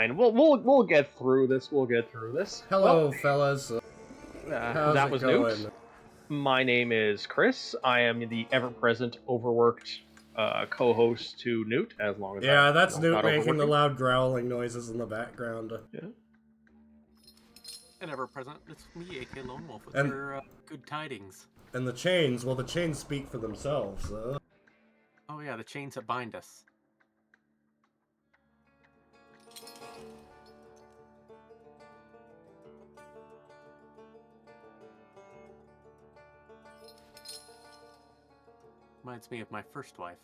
fine. We'll get through this. We'll get through this. Hello, fellas. How's That it was going? Noot. My name is Chris. I am the ever-present, overworked co-host to Noot, as long as Yeah, I'm that's Noot not making the overworking. loud growling noises in the background. Yeah. And ever present, it's me, aka Lonewolf, with And- your good tidings. And the chains, well, the chains speak for themselves. Oh yeah, the chains that bind us. Reminds me of my first wife.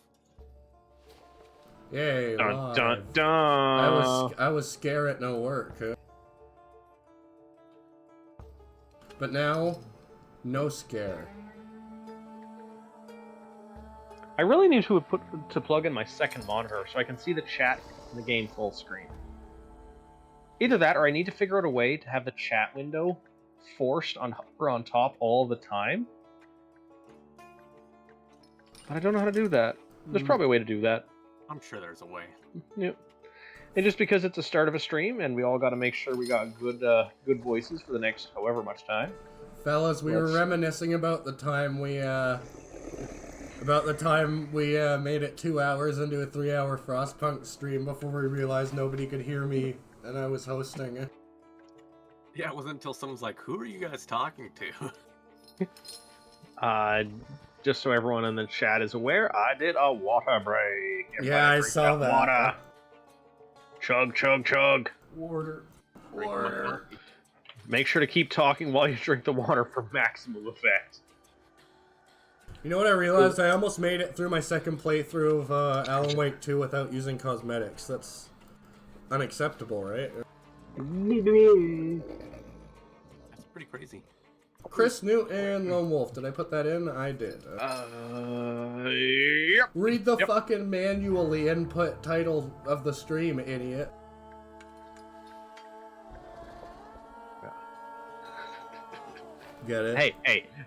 Yay, Dun live. dun dun. I was scared at no work. But now, no scare. I really need to plug in my second monitor so I can see the chat in the game full screen. Either that, or I need to figure out a way to have the chat window forced on top all the time. But I don't know how to do that. There's probably a way to do that. I'm sure there's a way. Yep. And just because it's the start of a stream, and we all got to make sure we got good voices for the next however much time. Fellas, we were reminiscing about the time we made it 2 hours into a 3-hour Frostpunk stream before we realized nobody could hear me and I was hosting. Yeah, it wasn't until someone's like, "Who are you guys talking to?" Just so everyone in the chat is aware, I did a water break. Everybody Yeah, I drink saw that. Water. Chug, chug, chug. Water. Make sure to keep talking while you drink the water for maximum effect. You know what I realized? I almost made it through my second playthrough of Alan Wake 2 without using cosmetics. That's unacceptable, right? That's pretty crazy. Chris, Noot, and Lonewolf. Did I put that in? I did. Yep. Read the fucking manually input title of the stream, idiot. Get it?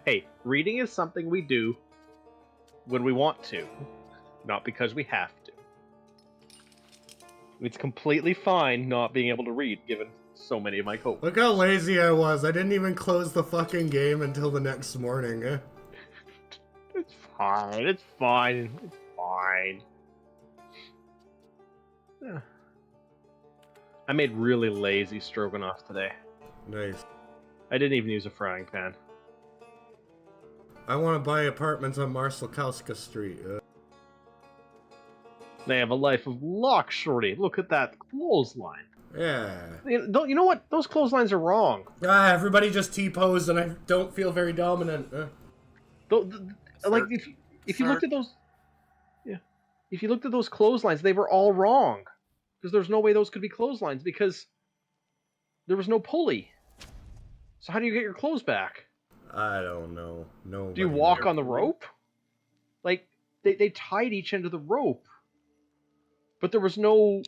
Hey. Reading is something we do when we want to, not because we have to. It's completely fine not being able to read, given so many of my co-workers. Look how lazy I was. I didn't even close the fucking game until the next morning. It's fine. It's fine. It's fine. Yeah. I made really lazy stroganoff today. Nice. I didn't even use a frying pan. I want to buy apartments on Marsalkowska Street. They have a life of luxury. Look at that clothesline. Yeah. You know what? Those clotheslines are wrong. Everybody just T-posed and I don't feel very dominant. Like if you looked at those, if you looked at those clotheslines, they were all wrong. Because there's no way those could be clotheslines because there was no pulley. So how do you get your clothes back? I don't know. No. Do you walk on the rope? Like they tied each end of the rope, but there was no.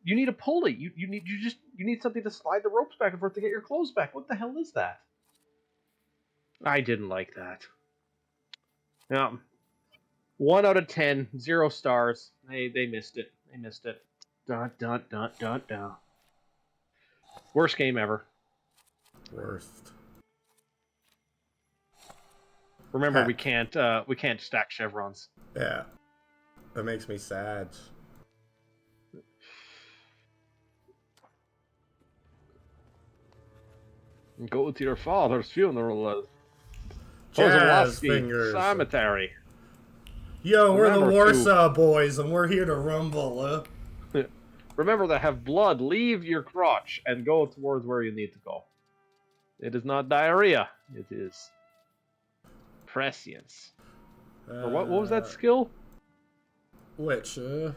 You need a pulley. You need something to slide the ropes back and forth to get your clothes back. What the hell is that? I didn't like that. Yeah. 1 out of 10, 0 stars. They missed it. They missed it. Dun. Worst game ever. Worst. Remember, Heck. we can't stack chevrons. Yeah. That makes me sad. Go to your father's funeral. Jazz fingers. Cemetery. Yo, we're the Remember Warsaw boys, and we're here to rumble. Remember to have blood leave your crotch and go towards where you need to go. It is not diarrhea. It is prescience. Or what was that skill? Which? The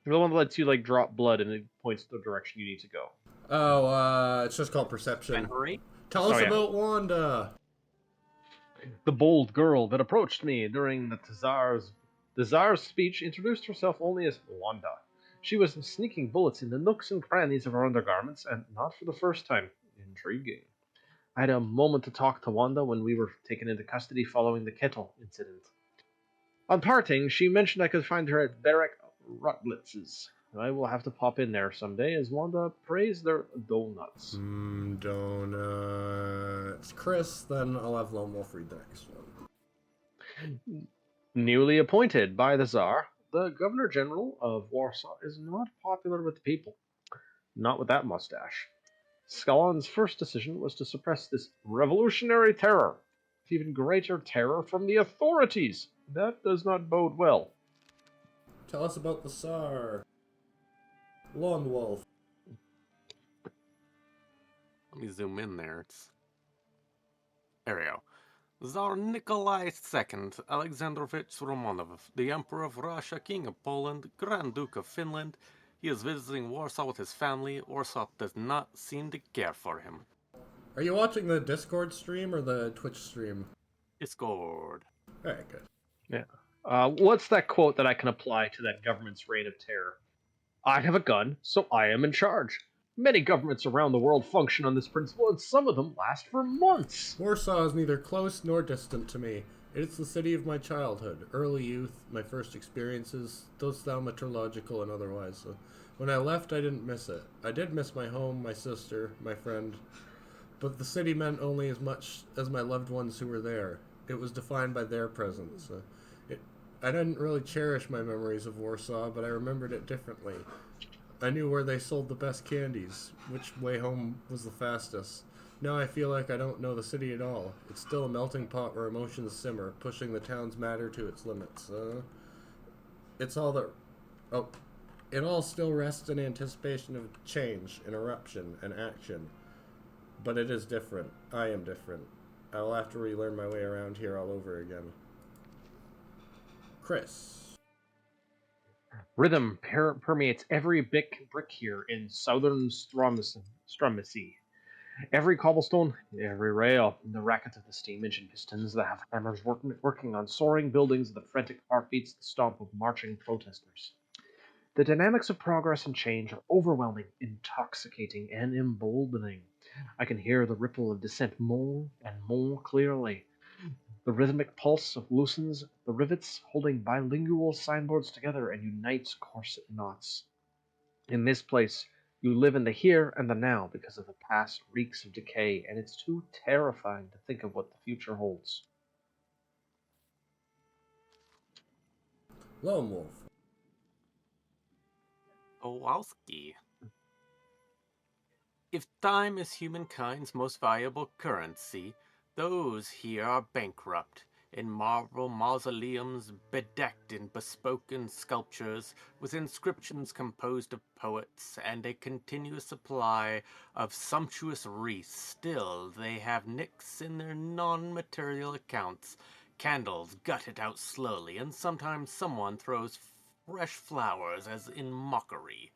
one that lets you like drop blood and it points to the direction you need to go. Oh, it's just called perception. And hurry. Tell us yeah. about Wanda. The bold girl that approached me during the Tsar's speech introduced herself only as Wanda. She was sneaking bullets in the nooks and crannies of her undergarments, and not for the first time. Intriguing. I had a moment to talk to Wanda when we were taken into custody following the Kettle incident. On parting, she mentioned I could find her at Barrack Rutlitz's. I will have to pop in there someday as Wanda praised their donuts. Donuts. Chris, then I'll have Lonewolf read the next one. Newly appointed by the Tsar, the Governor General of Warsaw is not popular with the people. Not with that mustache. Stallin's first decision was to suppress this revolutionary terror. With even greater terror from the authorities. That does not bode well. Tell us about the Tsar. Lonewolf. Let me zoom in there. There we go. Tsar Nikolai II Alexandrovich Romanov, the Emperor of Russia, King of Poland, Grand Duke of Finland. He is visiting Warsaw with his family. Warsaw does not seem to care for him. Are you watching the Discord stream or the Twitch stream? Discord. Alright, good. Yeah. What's that quote that I can apply to that government's reign of terror? I have a gun, so I am in charge. Many governments around the world function on this principle, and some of them last for months. Warsaw is neither close nor distant to me. It is the city of my childhood, early youth, my first experiences, those thaumaturgical and otherwise. When I left, I didn't miss it. I did miss my home, my sister, my friend, but the city meant only as much as my loved ones who were there. It was defined by their presence. I didn't really cherish my memories of Warsaw, but I remembered it differently. I knew where they sold the best candies, which way home was the fastest. Now I feel like I don't know the city at all. It's still a melting pot where emotions simmer, pushing the town's matter to its limits. It's all that... Oh, it all still rests in anticipation of change, an eruption, an action. But it is different. I am different. I will have to relearn my way around here all over again. Chris. Rhythm permeates every brick here in southern Strumacy. Every cobblestone, every rail, the racket of the steam engine pistons, the hammers working on soaring buildings, the frantic heartbeats, the stomp of marching protesters. The dynamics of progress and change are overwhelming, intoxicating, and emboldening. I can hear the ripple of dissent more and more clearly. The rhythmic pulse of loosens the rivets holding bilingual signboards together and unites corset knots. In this place, you live in the here and the now because of the past reeks of decay, and it's too terrifying to think of what the future holds. Lone Wolf. Kowalski. If time is humankind's most valuable currency, those here are bankrupt. In marble mausoleums bedecked in bespoken sculptures, with inscriptions composed of poets, and a continuous supply of sumptuous wreaths, still they have nicks in their non-material accounts. Candles gutted out slowly, and sometimes someone throws fresh flowers as in mockery.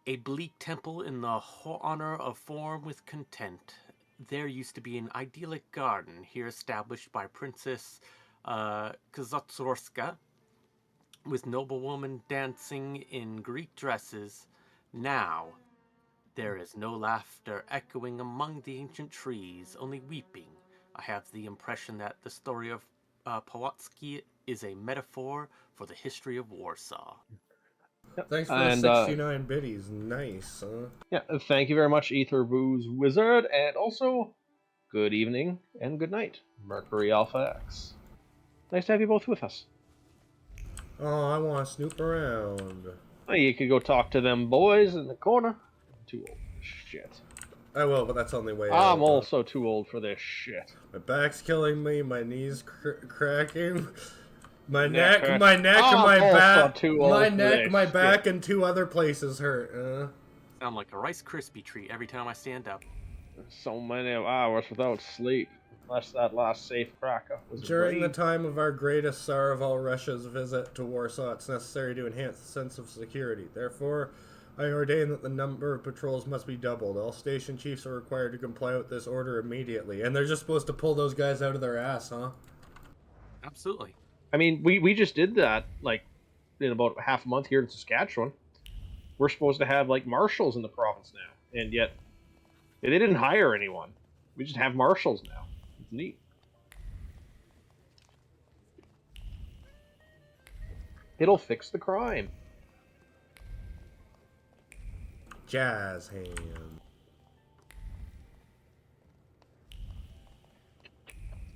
A bleak temple in the honor of form with content. There used to be an idyllic garden here established by Princess Kazatsorska, with noblewomen dancing in Greek dresses. Now, there is no laughter echoing among the ancient trees, only weeping. I have the impression that the story of Powatski is a metaphor for the history of Warsaw. Yep. Thanks for And, the 69 biddies. Nice, huh? Yeah, thank you very much, Ether Booze Wizard, and also good evening and good night, Mercury Alpha X. Nice to have you both with us. Oh, I want to snoop around. Oh, you could go talk to them boys in the corner. I'm too old for this shit. I will, but that's the only way. I'm also too old for this shit. My back's killing me. My knees cracking. My Neck neck, hurts. my neck, and I'm my also back. too old My for neck, this my shit. back, and two other places hurt. Sound like a Rice Krispie treat every time I stand up. So many hours without sleep. Unless that last safe cracker was During the raid. time of our greatest Tsar of all Russia's visit to Warsaw, it's necessary to enhance the sense of security. Therefore, I ordain that the number of patrols must be doubled. All station chiefs are required to comply with this order immediately. And they're just supposed to pull those guys out of their ass, huh? Absolutely. I mean, we just did that, like, in about half a month here in Saskatchewan. We're supposed to have, like, marshals in the province now. And yet, they didn't hire anyone. We just have marshals now. It's neat. It'll fix the crime. Jazz hand.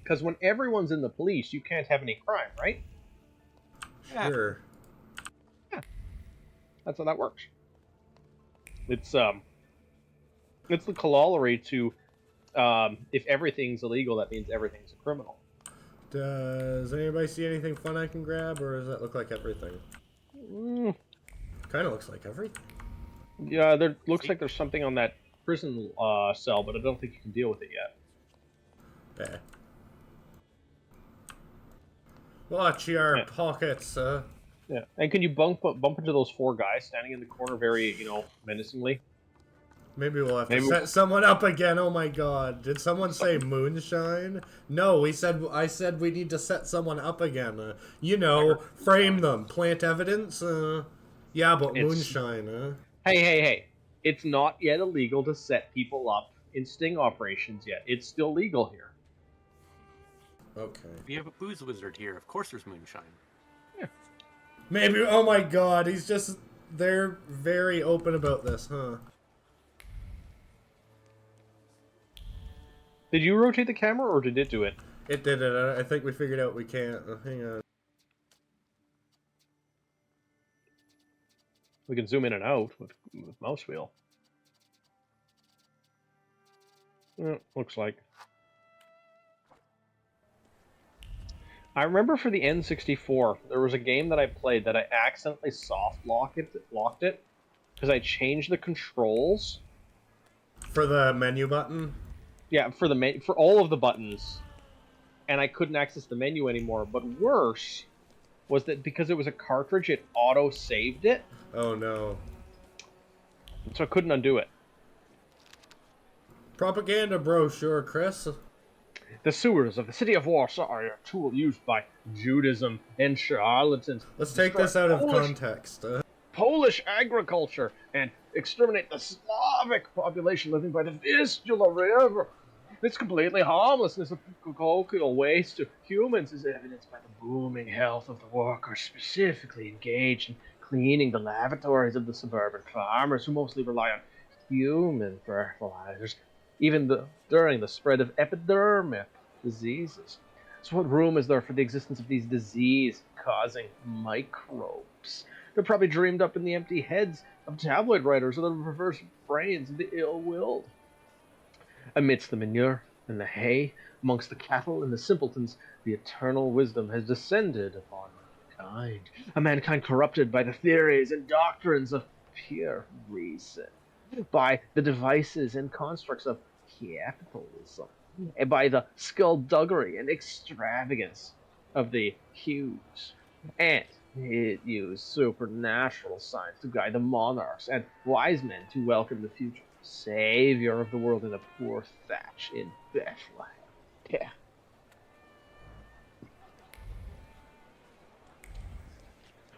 Because when everyone's in the police, you can't have any crime, right? Sure. Yeah, that's how that works. It's the corollary to if everything's illegal, that means everything's a criminal. Does anybody see anything fun I can grab, or does that look like everything? Kind of looks like everything. Yeah, there looks like there's something on that prison cell, but I don't think you can deal with it yet. Okay. Watch your pockets, Yeah, and can you bump into those 4 guys standing in the corner, very menacingly? Maybe we'll have to set someone up again. Oh my god. Did someone say moonshine? No, I said we need to set someone up again. Frame them. Plant evidence. Yeah, but moonshine, Hey. It's not yet illegal to set people up in sting operations yet. It's still legal here. Okay. We have a booze wizard here. Of course there's moonshine. Yeah. Maybe, oh my god, they're very open about this, huh? Did you rotate the camera, or did it do it? It did it. I think we figured out we can't. Hang on. We can zoom in and out with mouse wheel. Looks like. I remember for the N64, there was a game that I played that I accidentally locked it, because I changed the controls. For the menu button? Yeah, for all of the buttons, and I couldn't access the menu anymore. But worse was that because it was a cartridge, it auto-saved it. Oh no. So I couldn't undo it. Propaganda brochure, Chris. The sewers of the city of Warsaw are a tool used by Judaism and charlatans. Let's take this out of context. Polish agriculture and exterminate the Slavic population living by the Vistula River. Its completely harmlessness of colloquial waste to humans is evidenced by the booming health of the workers specifically engaged in cleaning the lavatories of the suburban farmers who mostly rely on human fertilizers, even during the spread of epidermic diseases. So what room is there for the existence of these disease-causing microbes? They're probably dreamed up in the empty heads of tabloid writers or the perverse brains of the ill-willed. Amidst the manure and the hay, amongst the cattle and the simpletons, the eternal wisdom has descended upon mankind. A mankind corrupted by the theories and doctrines of pure reason, by the devices and constructs of capitalism, and by the skullduggery and extravagance of the Hughes. And it used supernatural science to guide the monarchs and wise men to welcome the future savior of the world in a poor thatch in Bethlehem. Yeah.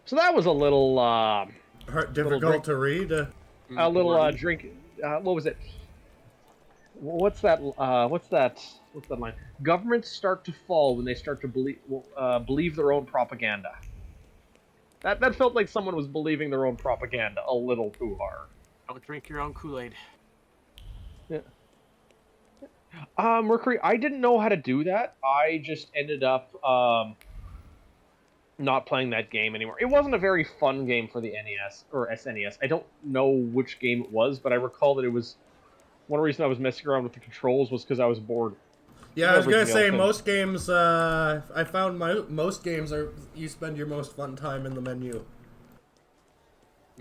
So that was a little difficult to read. A little drink. What was it? What's that? What's that line? Governments start to fall when they start to believe their own propaganda. That felt like someone was believing their own propaganda a little too hard. Don't drink your own Kool-Aid. Yeah. Mercury, I didn't know how to do that. I just ended up not playing that game anymore. It wasn't a very fun game for the NES or SNES. I don't know which game it was, but I recall that it was one reason I was messing around with the controls was because I was bored. Yeah, I was gonna say most games. I found most games are you spend your most fun time in the menu.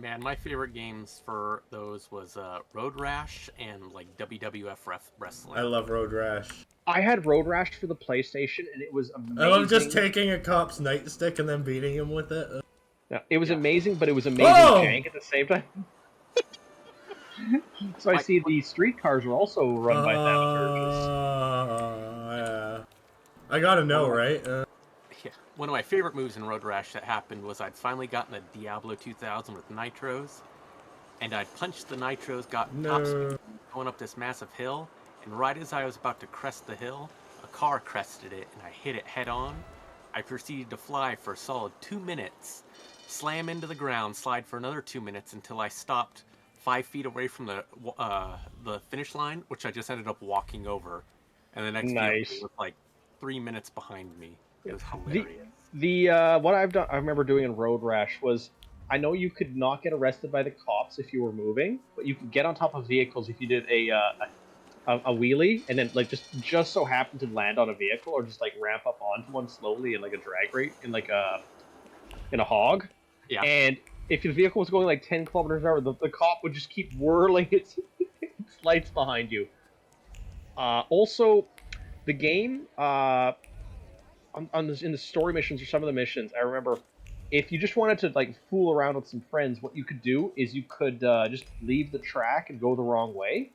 Man, my favorite games for those was Road Rash and like WWF wrestling. I love Road Rash. I had Road Rash for the PlayStation, and it was amazing. I love just taking a cop's nightstick and then beating him with it. Yeah, it was amazing, but it was amazing jank at the same time. So I see the streetcars are also run by Thaumaturges. Yeah. I gotta know, right? Yeah. One of my favorite moves in Road Rash that happened was I'd finally gotten a Diablo 2000 with nitros, and I'd punched the nitros, got top speed, going up this massive hill, and right as I was about to crest the hill, a car crested it, and I hit it head on. I proceeded to fly for a solid 2 minutes, slam into the ground, slide for another 2 minutes until I stopped 5 feet away from the finish line, which I just ended up walking over, and the next vehicle Nice. was like 3 minutes behind me. It was The hilarious. what I've done, I remember doing in Road Rash was, I know you could not get arrested by the cops if you were moving, but you could get on top of vehicles if you did a wheelie and then like just so happened to land on a vehicle or just like ramp up onto one slowly in like a drag rate in a hog. Yeah. And if the vehicle was going like 10 kilometers an hour, the cop would just keep whirling its lights behind you. Also, the game in the story missions or some of the missions, I remember if you just wanted to like fool around with some friends, what you could do is you could just leave the track and go the wrong way.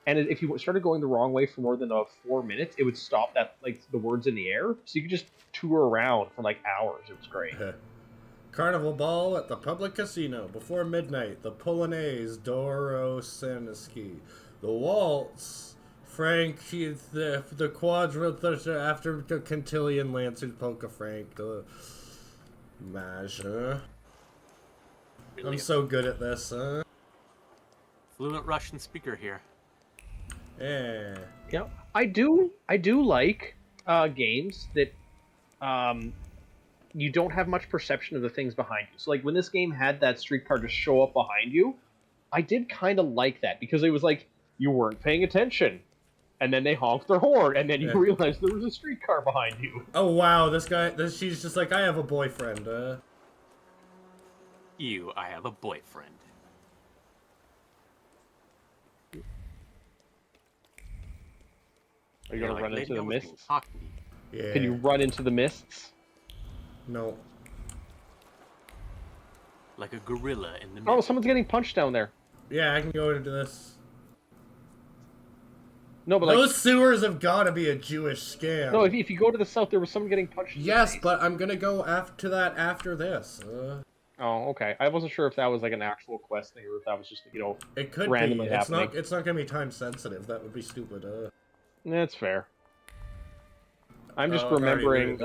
And if you started going the wrong way for more than 4 minutes, it would stop that like the words in the air, so you could just tour around for like hours. It was great. Carnival ball at the public casino before midnight. The Polonaise, Doro Saniski. The waltz, Frank, the quadrille after the Cantillon Lancers, Polka Frank, the Mage. I'm so good at this, huh? Fluent Russian speaker here. Yeah. Yeah, I do like games that you don't have much perception of the things behind you. So like when this game had that streetcar just show up behind you, I did kind of like that because it was like you weren't paying attention, and then they honked their horn, and then you realized there was a streetcar behind you. Oh wow, she's just like, I have a boyfriend. I have a boyfriend. Are you gonna run into the mists? Yeah. Can you run into the mists? No. Like a gorilla in the Oh, mist. someone's getting punched down there. Yeah, I can go into this. No, but those sewers have got to be a Jewish scam. No, if you go to the south, there was someone getting punched. Yes, but I'm gonna go after that after this. Oh, okay. I wasn't sure if that was like an actual quest thing or if that was just it could randomly be. happening. It's not gonna be time sensitive. That would be stupid. That's fair. I'm just remembering.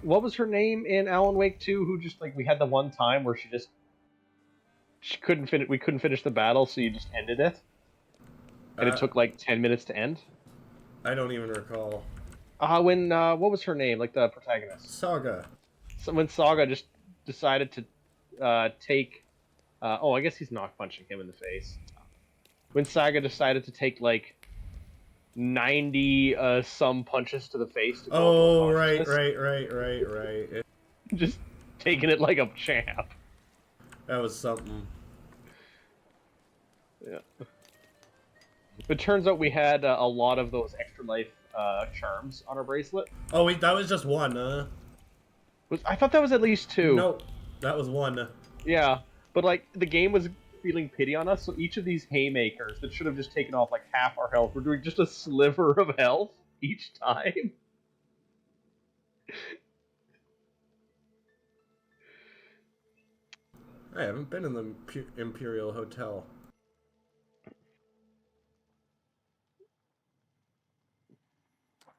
What was her name in Alan Wake 2? Who just like we had the one time where she couldn't finish. We couldn't finish the battle, so you just ended it, and it took like 10 minutes to end. I don't even recall. When what was her name? Like the protagonist. Saga. So when Saga just decided to take. Oh, I guess he's not punching him in the face. When Saga decided to take like 90 some punches to the face. To go right. Just taking it like a champ. That was something. Yeah. It turns out we had a lot of those extra life charms on our bracelet. Oh, that was just one. I thought that was at least 2. No, that was 1. Yeah, but like the game was feeling pity on us, so each of these haymakers that should have just taken off like half our health, we're doing just a sliver of health each time. I haven't been in the Imperial Hotel.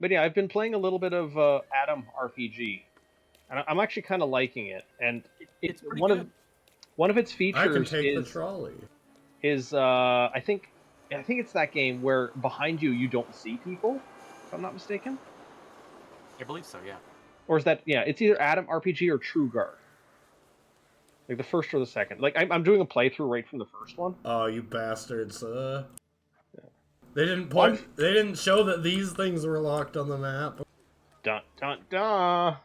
But yeah, I've been playing a little bit of Atom RPG, and I'm actually kind of liking it. And it's one of its features I can take the trolley. Is I think it's that game where behind you don't see people, if I'm not mistaken. I believe so, yeah. Or is that it's either Atom RPG or True Guard. Like the first or the second. Like I'm doing a playthrough right from the first one. Oh, you bastards! They didn't show that these things were locked on the map. Dun dun dun.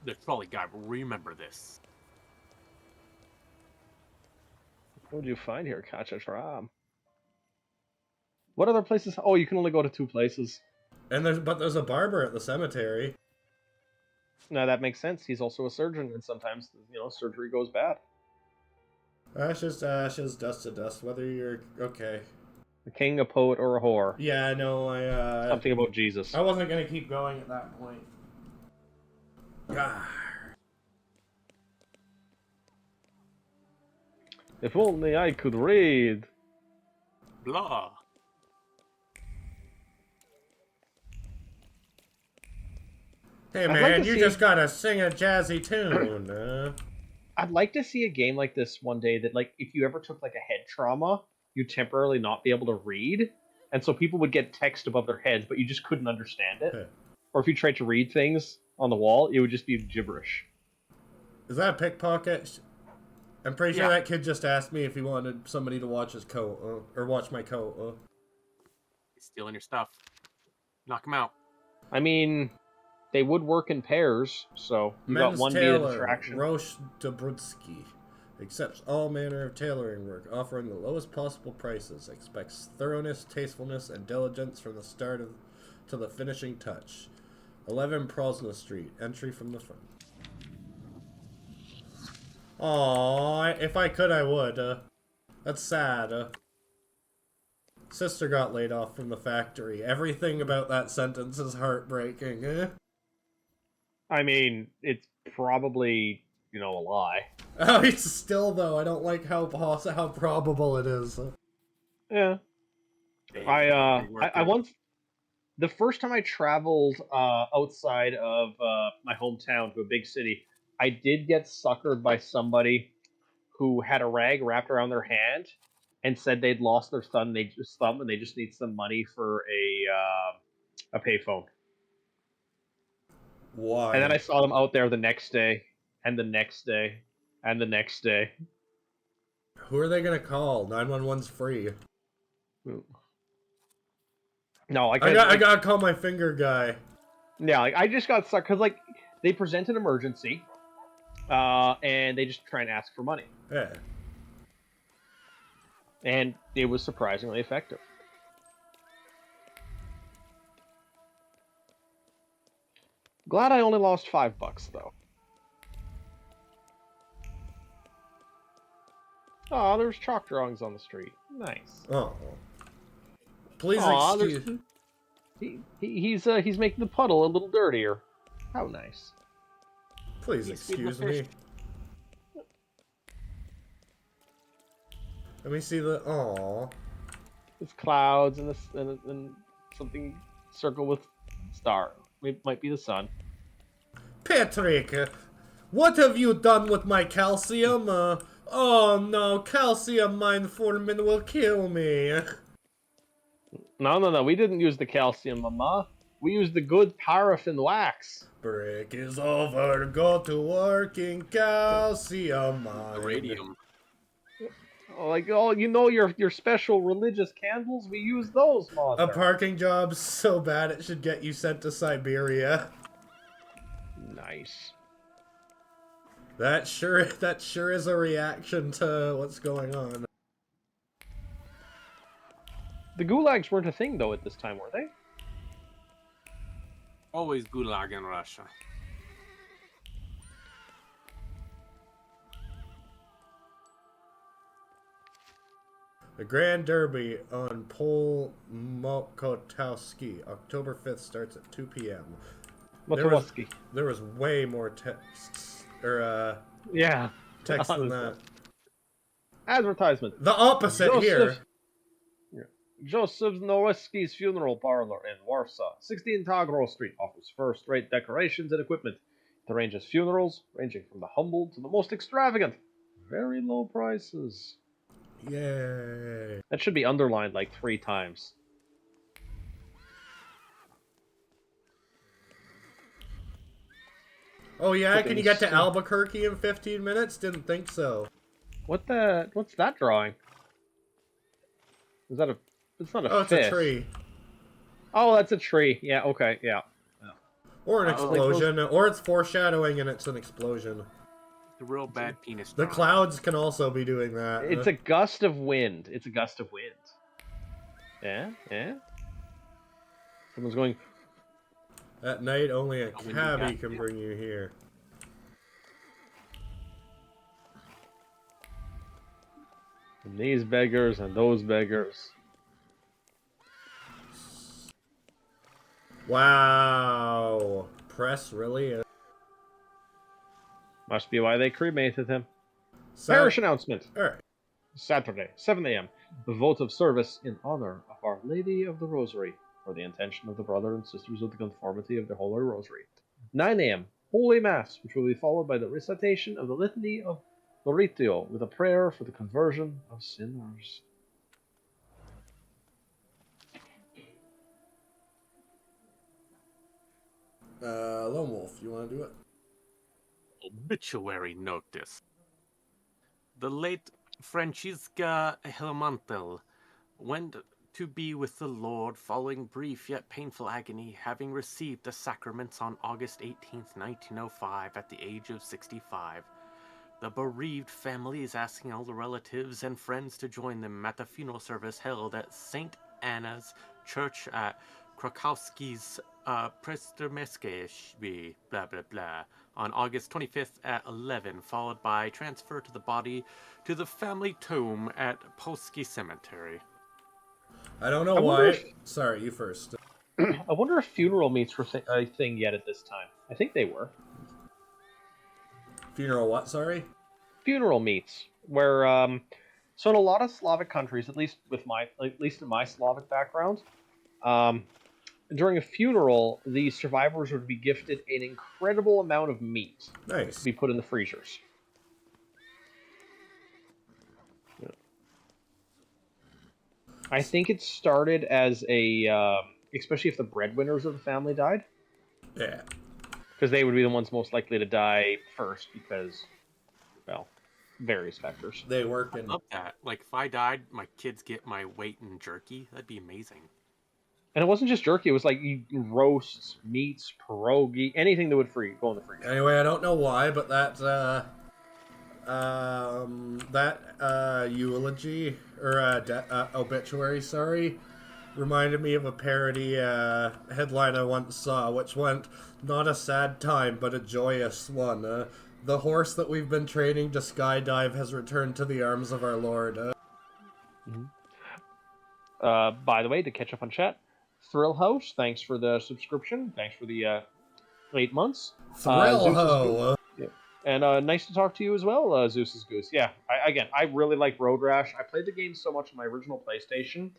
The trolley guy will remember this. What would you find here, Kachashram? What other places? Oh, you can only go to 2 places. And there's a barber at the cemetery. Now that makes sense. He's also a surgeon, and sometimes surgery goes bad. Ashes to ashes, dust to dust. Whether you're okay. A king, a poet, or a whore. Yeah, no, something about Jesus. I wasn't gonna keep going at that point. If only I could read. Blah. Hey I'd like man, to you see just gotta sing a jazzy tune. I'd like to see a game like this one day that, like, if you ever took like a head trauma, you'd temporarily not be able to read, and so people would get text above their heads, but you just couldn't understand it. Or if you tried to read things on the wall, it would just be gibberish. Is that a pickpocket? I'm pretty sure Yeah. that kid just asked me if he wanted somebody to watch his coat, or watch my coat. He's stealing your stuff. Knock him out. I mean, they would work in pairs, so you got Men's one be a tailor, distraction. Roche Dobrudsky. Accepts all manner of tailoring work, offering the lowest possible prices. Expects thoroughness, tastefulness, and diligence from the start to the finishing touch. 11 Prosna Street, entry from the front. Aww, if I could, I would. That's sad. Sister got laid off from the factory. Everything about that sentence is heartbreaking. I mean, it's probably, a lie. Oh, it's still though. I don't like how probable it is. Yeah. Hey, I worker. once, the first time I traveled outside of my hometown to a big city, I did get suckered by somebody who had a rag wrapped around their hand and said they'd lost their thumb. And they just need some money for a payphone. Why? And then I saw them out there the next day, and the next day, and the next day. Who are they gonna call? 911's free. No, like I gotta call my finger guy. yeah, like I just got stuck because like they present an emergency, and they just try and ask for money, Yeah. and it was surprisingly effective. Glad I only lost $5 though. Oh, there's chalk drawings on the street. Nice. Oh. Please Aw, excuse. he's making the puddle a little dirtier. How nice. Please He's feeding the excuse me. fish. Let me see the. Aw. It's clouds and something circle with star. It might be the sun. Patrick, what have you done with my calcium? Oh no, calcium mine foreman will kill me. No. We didn't use the calcium, Mama. We used the good paraffin wax. Break is over, go to work in calcium mine. The radium. Like, oh, your special religious candles. We use those, Mother. A parking job so bad it should get you sent to Siberia. Nice. That sure is a reaction to what's going on. The gulags weren't a thing though at this time, were they? Always gulag in Russia. The Grand Derby on Pol Mokotowski, October 5th, starts at 2 p.m. Motowski. There was way more texts, Yeah. text than that. Advertisement. The opposite here. Joseph Nowicki's funeral parlor in Warsaw, 16 Tagro Street, offers first-rate decorations and equipment. It arranges funerals, ranging from the humble to the most extravagant. Very low prices. Yay. That should be underlined like 3 times. Oh yeah, Put can in you get to so- Albuquerque in 15 minutes? Didn't think so. What's that drawing? Is that a... It's not a Oh, it's fish. a tree. Oh, that's a tree. Yeah, okay, yeah. Or an Uh-oh. explosion, or it's foreshadowing and it's an explosion. The real bad penis. The drawing. clouds can also be doing that. It's a gust of wind. It's a gust of wind. Yeah? Someone's going... At night, only a Oh, when you cabbie got can there. bring you here. And these beggars and those beggars. Wow. Press really? Must be why they cremated him. Sat- Parish announcement. Alright. Saturday, 7 a.m. The vote of service in honor of Our Lady of the Rosary for the intention of the brother and sisters of the conformity of the Holy Rosary. 9 a.m. Holy Mass, which will be followed by the recitation of the Litany of Loretto with a prayer for the conversion of sinners. Lonewolf, you want to do it? Obituary notice. The late Francisca Helmantel went to be with the Lord following brief yet painful agony, having received the sacraments on August 18th, 1905, at the age of 65. The bereaved family is asking all the relatives and friends to join them at the funeral service held at St. Anna's Church at Krakowski's Przestrzemeckich, blah blah blah, on August 25th at 11, followed by transfer to the body to the family tomb at Polski Cemetery. I don't know I wonder why. if Sorry, you first. I wonder if funeral meets were a thing yet at this time. I think they were. Funeral what, sorry? Funeral meets, where so in a lot of Slavic countries, at least in my Slavic background, um, during a funeral, the survivors would be gifted an incredible amount of meat to Nice. be put in the freezers. I think it started as a, especially if the breadwinners of the family died, Yeah. because they would be the ones most likely to die first because, well, various factors. They work I in... love that. Like, if I died, my kids get my weight in jerky. That'd be amazing. And it wasn't just jerky; it was like roasts, meats, pierogi, anything that would go in the freezer. Anyway, I don't know why, but that eulogy, or obituary, sorry, reminded me of a parody headline I once saw, which went, "Not a sad time, but a joyous one. The horse that we've been training to skydive has returned to the arms of our Lord." Mm-hmm. By the way, to catch up on chat, Thrill House, thanks for the subscription. Thanks for the 8 months. Thrill Ho! Yeah. And nice to talk to you as well, Zeus's Goose. Yeah, I really like Road Rash. I played the game so much on my original PlayStation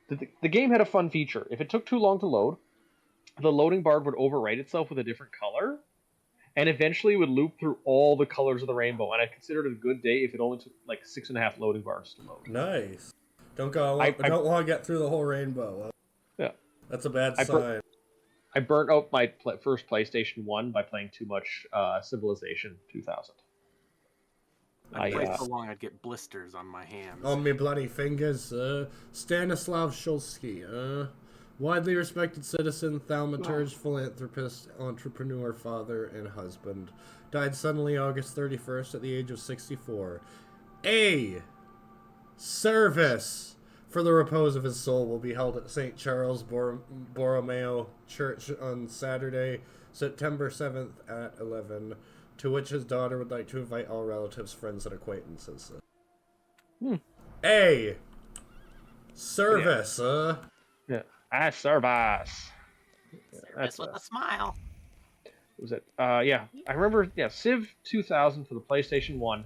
that the game had a fun feature. If it took too long to load, the loading bar would overwrite itself with a different color, and eventually would loop through all the colors of the rainbow. And I considered it a good day if it only took like 6.5 loading bars to load. Nice. Don't want to get through the whole rainbow. Yeah. That's a bad sign. I burnt out my first PlayStation 1 by playing too much Civilization 2000. I played so long I'd get blisters on my hands. On me bloody fingers. Stanislav Shulsky. Widely respected citizen, thaumaturge, philanthropist, entrepreneur, father, and husband. Died suddenly August 31st at the age of 64. A service for the repose of his soul will be held at St. Charles Borromeo Church on Saturday, September 7th at 11, to which his daughter would like to invite all relatives, friends, and acquaintances. A service. Yeah. Service. That's with a smile. Was it? Yeah, I remember. Yeah, Civ 2000 for the PlayStation 1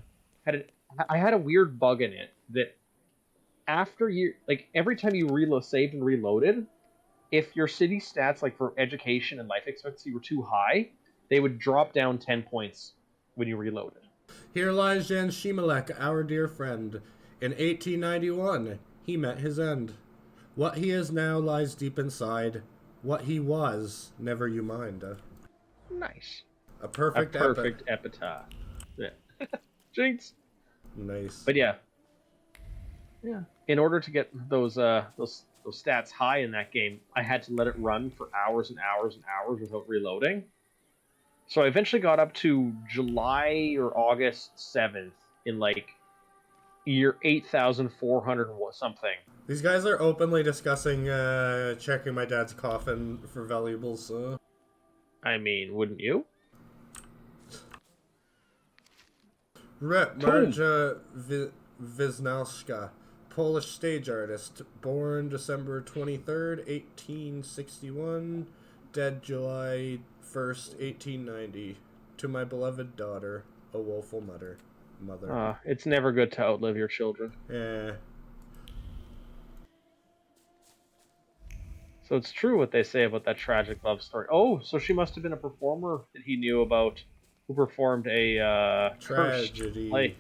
I had a weird bug in it that after every time you saved and reloaded, if your city stats like for education and life expectancy were too high, they would drop down 10 points when you reloaded. Here lies Jan Shimelek, our dear friend. In 1891, he met his end. What he is now lies deep inside. What he was, never you mind. Nice. A perfect epitaph. Yeah. Jinx. Nice. But yeah. In order to get those stats high in that game, I had to let it run for hours and hours and hours without reloading. So I eventually got up to July or August 7th in year 8,400 something. These guys are openly discussing checking my dad's coffin for valuables. I mean, wouldn't you? Marja Wisnowska, Polish stage artist, born December 23rd, 1861, dead July 1st, 1890. To my beloved daughter, a woeful mother. It's never good to outlive your children. Yeah. So it's true what they say about that tragic love story. Oh, so she must have been a performer that he knew about, who performed a cursed Tragedy. play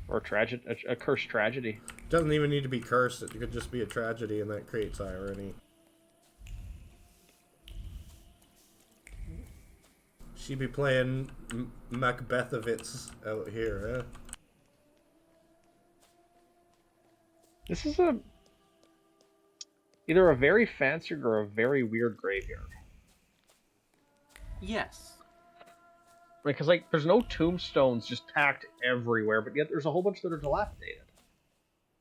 or a cursed tragedy. Doesn't even need to be cursed. It could just be a tragedy, and that creates irony. She be playing Macbethowitz out here, huh? This is either a very fancied or a very weird graveyard. Yes. Because there's no tombstones just tacked everywhere, but yet there's a whole bunch that are dilapidated.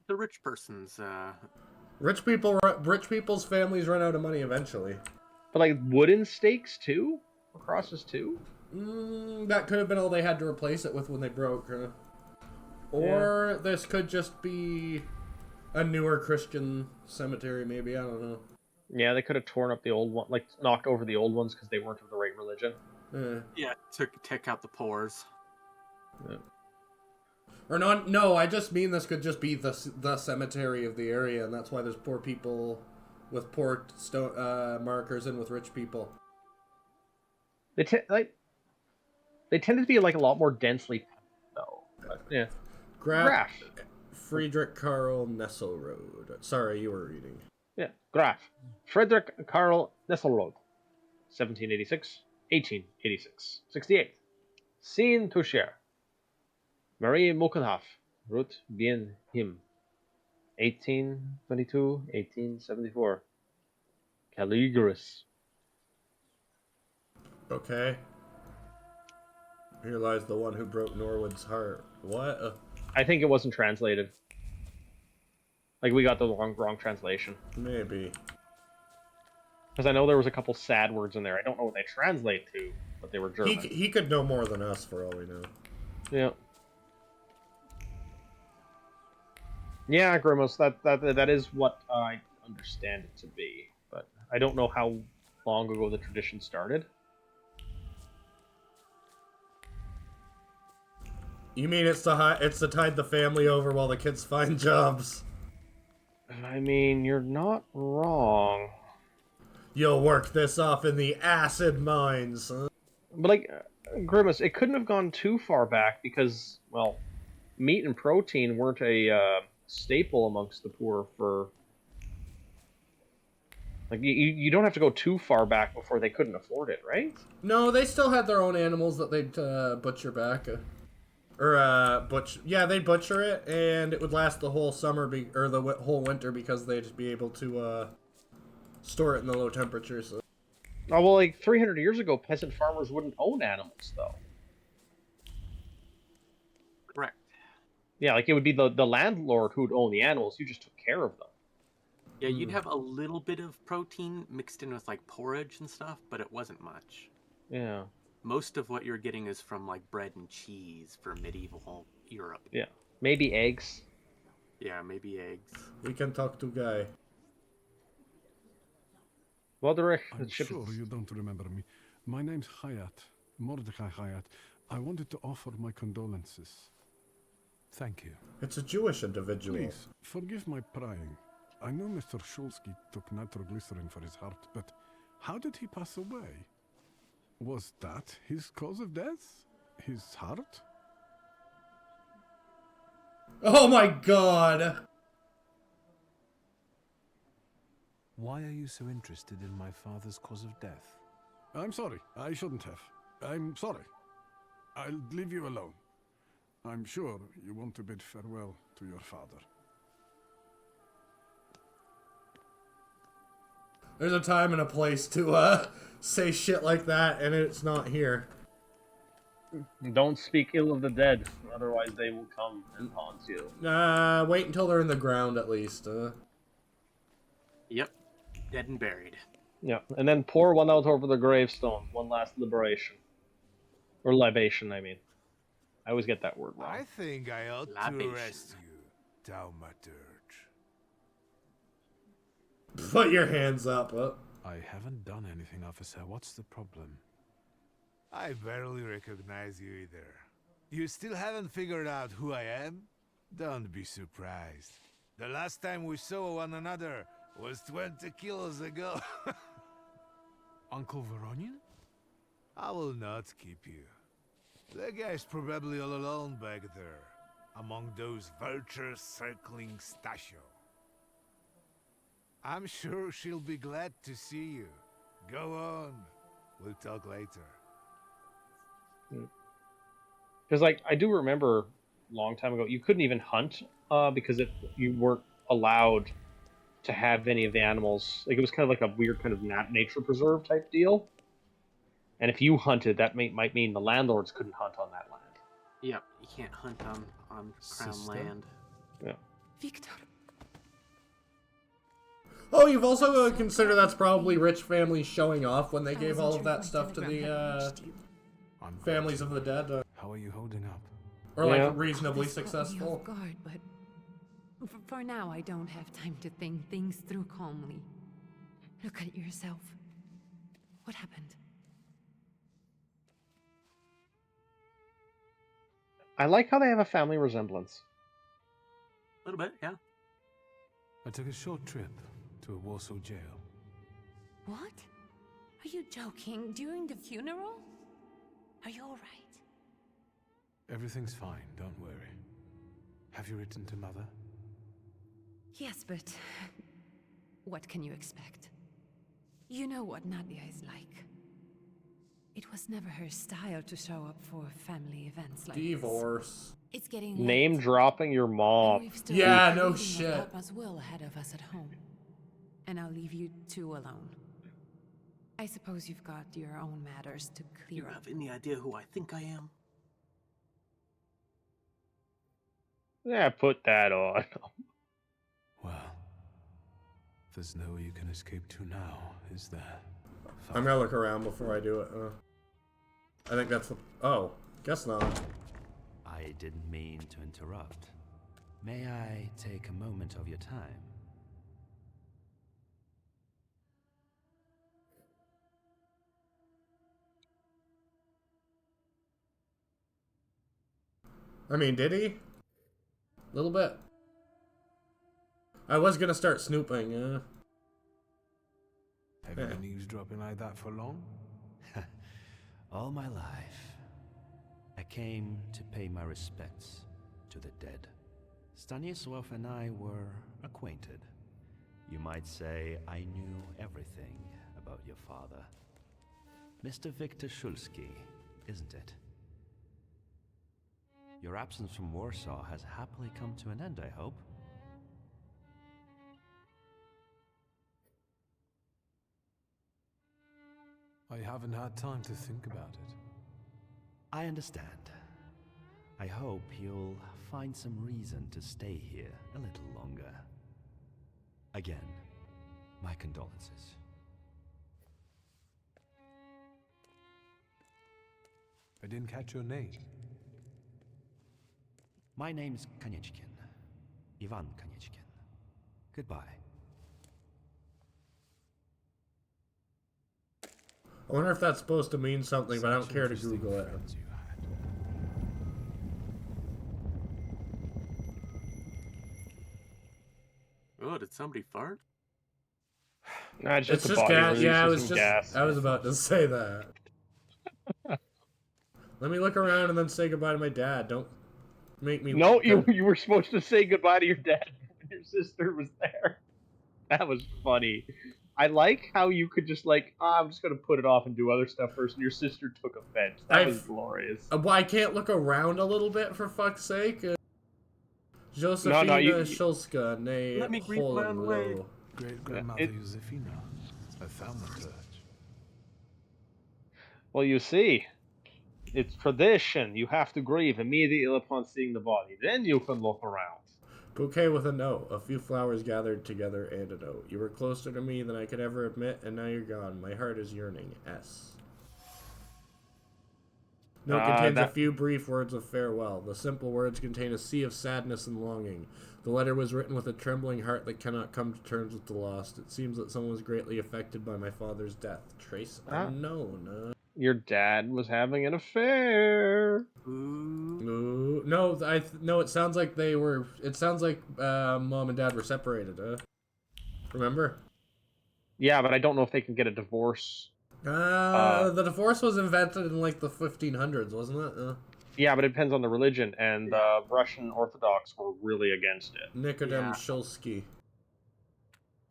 The rich person's, Rich people's families run out of money eventually. But wooden stakes too? Crosses too? That could have been all they had to replace it with when they broke. Or this could just be a newer Christian cemetery, maybe. I don't know. Yeah, they could have torn up the old one, knocked over the old ones because they weren't of the right religion. Yeah, take out the pores. Yeah. Or not? No, I just mean this could just be the cemetery of the area, and that's why there's poor people with poor stone markers and with rich people. They tend to be a lot more densely packed, though. But, yeah. Graf. Friedrich Karl Nesselrode. Sorry, you were reading. Yeah, Graf. Friedrich Karl Nesselrode. 1786, 1886, 68. Seen Toucher. Marie Mokenhoff. Ruth Bien Him. 1822, 1874. Caligulus. Okay. Here lies the one who broke Norwood's heart. What? I think it wasn't translated. We got the wrong translation. Maybe. Because I know there was a couple sad words in there. I don't know what they translate to, but they were German. He could know more than us, for all we know. Yeah. Yeah, Grimos, that is what I understand it to be. But I don't know how long ago the tradition started. You mean it's to tide the family over while the kids find jobs? I mean, you're not wrong. You'll work this off in the acid mines, huh? But Grimace, it couldn't have gone too far back because, well, meat and protein weren't a staple amongst the poor for... you don't have to go too far back before they couldn't afford it, right? No, they still had their own animals that they'd butcher back. They'd butcher it, and it would last the whole summer, or the whole winter, because they'd be able to store it in the low temperatures. So. Oh, well, 300 years ago, peasant farmers wouldn't own animals, though. Correct. Yeah, it would be the landlord who'd own the animals. You just took care of them. Yeah, you'd have a little bit of protein mixed in with porridge and stuff, but it wasn't much. Yeah. Most of what you're getting is from bread and cheese for medieval Europe. Yeah. Maybe eggs. Yeah, maybe eggs. We can talk to Guy. Roderick, I'm sure you don't remember me. My name's Hayat, Mordecai Hayat. I wanted to offer my condolences. Thank you. It's a Jewish individual. Please, forgive my prying. I know Mr. Shulsky took nitroglycerin for his heart, but how did he pass away? Was that his cause of death? His heart? Oh my god! Why are you so interested in my father's cause of death? I'm sorry. I shouldn't have. I'm sorry. I'll leave you alone. I'm sure you want to bid farewell to your father. There's a time and a place to say shit like that, and it's not here. Don't speak ill of the dead, otherwise they will come and haunt you. Wait until they're in the ground at least. Yep. Dead and buried. Yeah, and then pour one out over the gravestone. One last liberation. Or libation, I mean. I always get that word wrong. I think I ought Libation. to arrest you, Thaumaturge. Put your hands up. I haven't done anything, officer. What's the problem? I barely recognize you either. You still haven't figured out who I am? Don't be surprised. The last time we saw one another was 20 kilos ago. Uncle Veronian? I will not keep you. The guy's probably all alone back there, among those vultures circling Stasio. I'm sure she'll be glad to see you. Go on. We'll talk later. Because like I do remember a long time ago, you couldn't even hunt because you weren't allowed to have any of the animals. Like it was kind of like a weird kind of nature preserve type deal. And if you hunted, that might mean the landlords couldn't hunt on that land. Yep, you can't hunt on crown Sister? land. Yeah. Victor. Oh, you've also got to consider that's probably rich families showing off when they I gave wasn't all sure of if that my stuff to telegram had reached you. I'm families of the dead, How are you holding up? or Yeah. like reasonably This caught me successful. off guard, but for now, I don't have time to think things through calmly. Look at yourself. What happened? I like how they have a family resemblance. A little bit, yeah. I took a short trip to a Warsaw jail. What? Are you joking? During the funeral? Are you alright? Everything's fine, don't worry. Have you written to Mother? Yes, but what can you expect? You know what Nadia is like. It was never her style to show up for family events like Divorce. this. It's getting Name late, dropping your and mom. we've still Yeah, got no the reading shit. of Papa's will ahead of us at home. And I'll leave you two alone. I suppose you've got your own matters to Do clear you up. have any idea who I think I am? Yeah, put that on. Well, there's nowhere you can escape to now, is there? I'm gonna look around before I do it. I think that's the. Oh, guess not. I didn't mean to interrupt. May I take a moment of your time? I mean, did he? A little bit. I was gonna start snooping. Have you been eavesdropping like that for long? All my life, I came to pay my respects to the dead. Stanisław and I were acquainted. You might say I knew everything about your father. Mr. Victor Szulski, isn't it? Your absence from Warsaw has happily come to an end, I hope. I haven't had time to think about it. I understand. I hope you'll find some reason to stay here a little longer. Again, my condolences. I didn't catch your name. My name's Konieczkin. Ivan Konieczkin. Goodbye. I wonder if that's supposed to mean something, but I don't Such care to interesting Google it. friends you had. Oh, did somebody fart? Nah, it's It's just a just body gas. release Yeah, I of was some just. gas. I was about to say that. Let me look around and then say goodbye to my dad. Don't make me. No, you were supposed to say goodbye to your dad when your sister was there. That was funny. I like how you could just like, I'm just gonna put it off and do other stuff first, and your sister took offense. That was glorious. Well, I can't look around a little bit for fuck's sake. Josephina No, you- Szulska, nay Let me greet my own way. Hohenlohe. Great-grandmother It- Josefina, a thaumaturge. Well, you see, it's tradition. You have to grieve immediately upon seeing the body. Then you can look around. Bouquet with a note, a few flowers gathered together, and a note. You were closer to me than I could ever admit, and now you're gone. My heart is yearning. S. Note contains a few brief words of farewell. The simple words contain a sea of sadness and longing. The letter was written with a trembling heart that cannot come to terms with the lost. It seems that someone was greatly affected by my father's death. Trace unknown. Your dad was having an affair. Ooh. No, no. It sounds like they were. It sounds like mom and dad were separated. Remember? Yeah, but I don't know if they can get a divorce. The divorce was invented in like the 1500s, wasn't it? Yeah, but it depends on the religion, and the Russian Orthodox were really against it. Nikodem Yeah. Shulsky.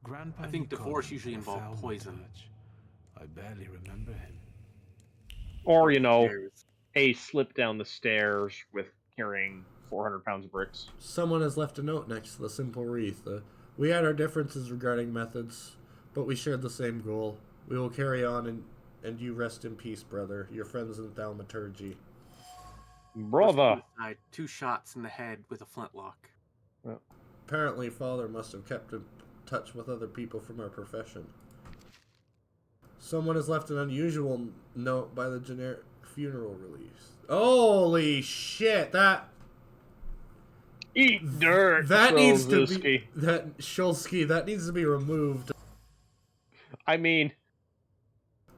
Grandpa I think divorce Nikodem, usually the involved poison. Thaumaturge. I barely remember him. Or, Who cares? a slip down the stairs with carrying 400 pounds of bricks. Someone has left a note next to the simple wreath. We had our differences regarding methods, but we shared the same goal. We will carry on, and you rest in peace, brother. Your friends in Thaumaturge. Brother! Suicide, 2 shots in the head with a flintlock. Apparently, father must have kept in touch with other people from our profession. Someone has left an unusual note by the generic funeral release. Holy shit! Eat dirt, That needs to Shulsky. be Shulsky. That needs to be removed. I mean,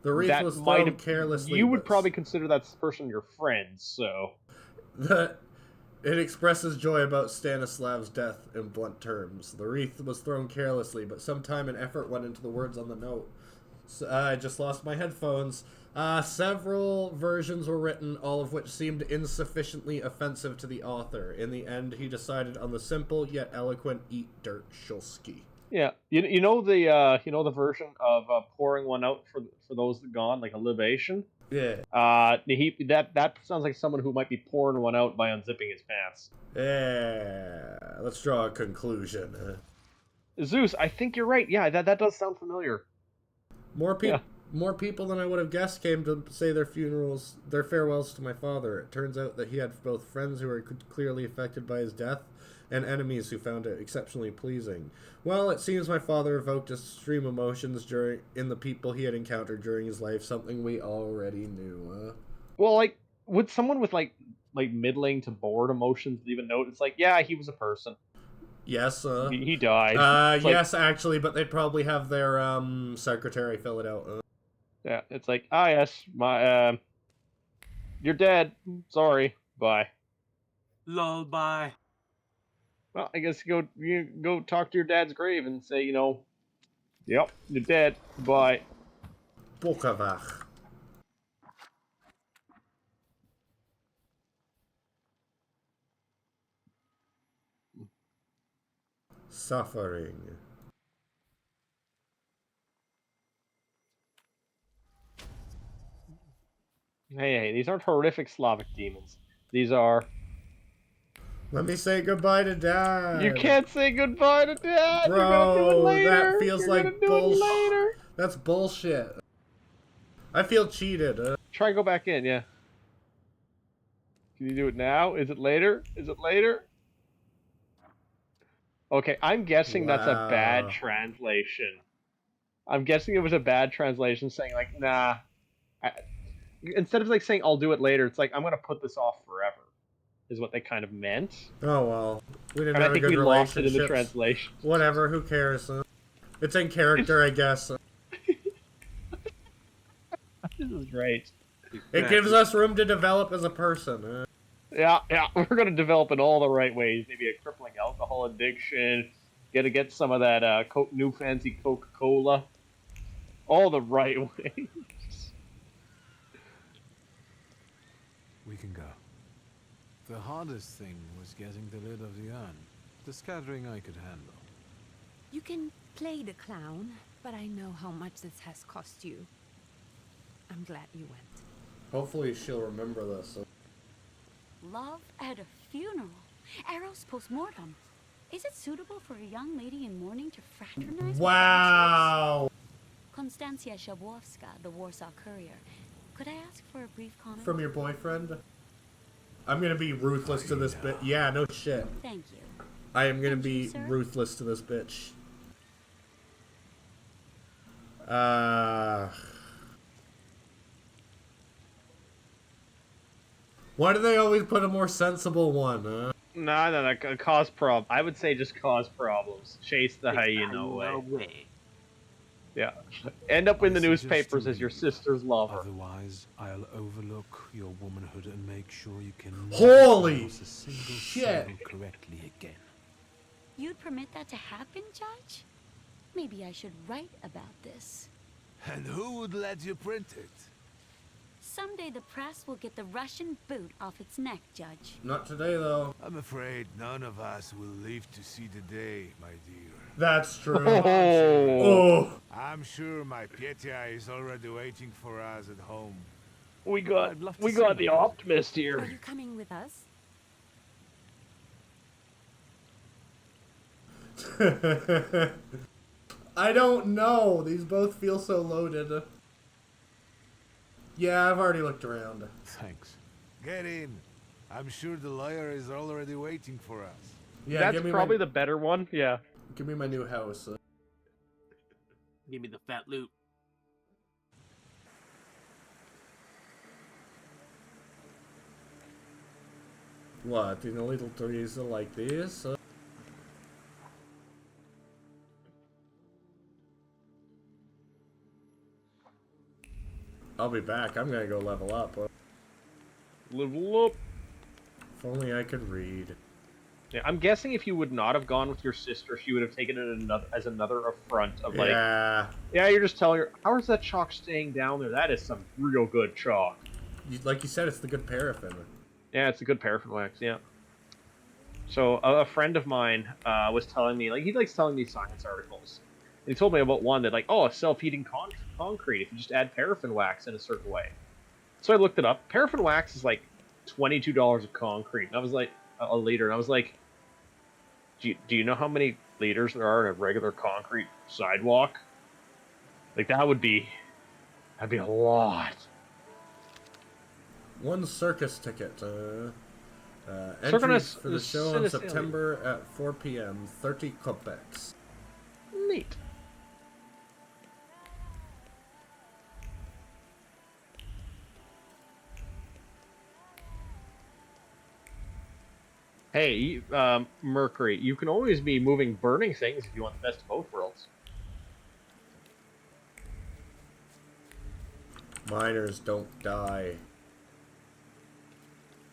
The wreath that was might thrown have. carelessly. You would but probably consider that person your friend, so. that it expresses joy about Stanislav's death in blunt terms. The wreath was thrown carelessly, but some time and effort went into the words on the note. So, I just lost my headphones. Several versions were written, all of which seemed insufficiently offensive to the author. In the end, he decided on the simple yet eloquent "Eat Dirt, Shulsky." Yeah, you know the version of pouring one out for those that gone, like a libation. Yeah. That sounds like someone who might be pouring one out by unzipping his pants. Yeah. Let's draw a conclusion. Zeus, I think you're right. Yeah, that does sound familiar. More people than I would have guessed came to say their farewells to my father. It turns out that he had both friends who were clearly affected by his death, and enemies who found it exceptionally pleasing. Well, it seems my father evoked extreme emotions in the people he had encountered during his life, something we already knew. Well, like, would someone with like middling to bored emotions even note? It's like, yeah, he was a person. Yes, he died. Yes, actually, but they'd probably have their secretary fill it out. Yeah, it's like, yes, my you're dead. Sorry, bye. Lol, bye. Well, I guess you go talk to your dad's grave and say, yep, you're dead. Bye. Bokavach. Suffering. Hey, these aren't horrific Slavic demons. These are. Let me say goodbye to Dad. You can't say goodbye to Dad. Bro, you're gonna do it later. That feels you're like bullshit. later. That's bullshit. I feel cheated. Try and go back in, yeah. Can you do it now? Is it later? Is it later? Okay, I'm guessing that's a bad translation. I'm guessing it was a bad translation saying, like, nah. Instead of, like, saying, I'll do it later, it's like, I'm gonna put this off forever. Is what they kind of meant. Oh, well. We didn't and have I think a good we lost it in the relationship. translation. Whatever, who cares? It's in character, I guess. This is great. It gives us room to develop as a person. Yeah, we're gonna develop in all the right ways. Maybe a crippling alcohol addiction. Gotta get some of that new fancy Coca-Cola. All the right ways. We can go. The hardest thing was getting the lid of the urn. The scattering I could handle. You can play the clown, but I know how much this has cost you. I'm glad you went. Hopefully she'll remember this. Love at a funeral. Eros post-mortem. Is it suitable for a young lady in mourning to fraternize? Wow! Konstancja Shabowska, the Warsaw Courier. Could I ask for a brief comment? From your boyfriend? I'm gonna be ruthless to this bitch. Yeah, no shit. Thank you. I am gonna be ruthless to this bitch. Why do they always put a more sensible one? No, cause problem. I would say just cause problems. Chase the hyena away. Yeah. End up in the newspapers as your sister's lover. Otherwise, I'll overlook your womanhood and make sure you can Holy pronounce a single shit! syllable correctly again. You'd permit that to happen, Judge? Maybe I should write about this. And who would let you print it? Someday the press will get the Russian boot off its neck, Judge. Not today, though. I'm afraid none of us will live to see the day, my dear. That's true. Oh, I'm sure my Petya is already waiting for us at home. we got I'd love to we see got the you. optimist Are here. you coming with us? I don't know. These both feel so loaded. Yeah, I've already looked around. Thanks. Get in. I'm sure the lawyer is already waiting for us. Yeah, That's give me probably my, the better one. Yeah. give me my new house. Give me the fat loot. What, in the little trees like this? I'll be back. I'm gonna go level up. Level up. If only I could read. Yeah, I'm guessing if you would not have gone with your sister, she would have taken it as another affront of like, Yeah. yeah, you're just telling her, how is that chalk staying down there? That is some real good chalk. Like you said, it's the good paraffin. Yeah, it's a good paraffin wax, yeah. So a friend of mine was telling me, like, he likes telling me science articles. And he told me about one that, like, oh, a self-heating concrete if you just add paraffin wax in a certain way. So I looked it up. Paraffin wax is like $22 of concrete. And I was like, a liter. And I was like, do you know how many liters there are in a regular concrete sidewalk? Like, that'd be a lot. One circus ticket. Entry Circus for the show on September at 4 p.m. 30 kopecks. Neat. Hey, Mercury, you can always be moving burning things if you want the best of both worlds. Miners don't die.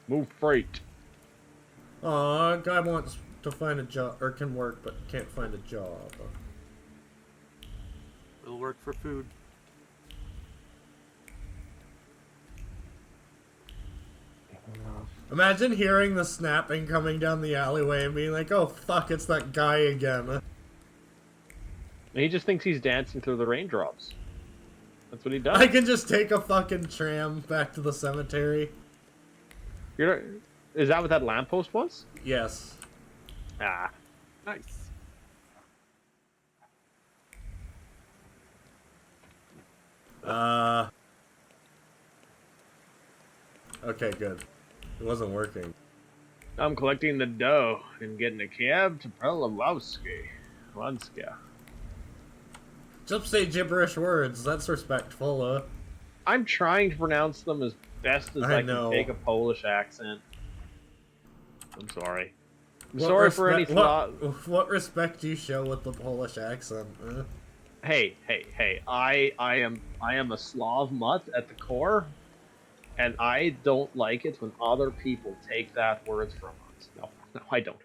Move freight. Aw, guy wants to find a job, or can work, but can't find a job. It'll work for food. Imagine hearing the snapping coming down the alleyway and being like, oh fuck, it's that guy again. And he just thinks he's dancing through the raindrops. That's what he does. I can just take a fucking tram back to the cemetery. Is that what that lamppost was? Yes. Ah. Nice. Okay, good. It wasn't working. I'm collecting the dough and getting a cab to Prelowski. Wanska. Just say gibberish words. That's respectful. I'm trying to pronounce them as best as I know. can take a Polish accent. I'm sorry. I'm What sorry for any flaw. What respect do you show with the Polish accent? Hey. I am a Slav mutt at the core, and I don't like it when other people take that words from us. No, I don't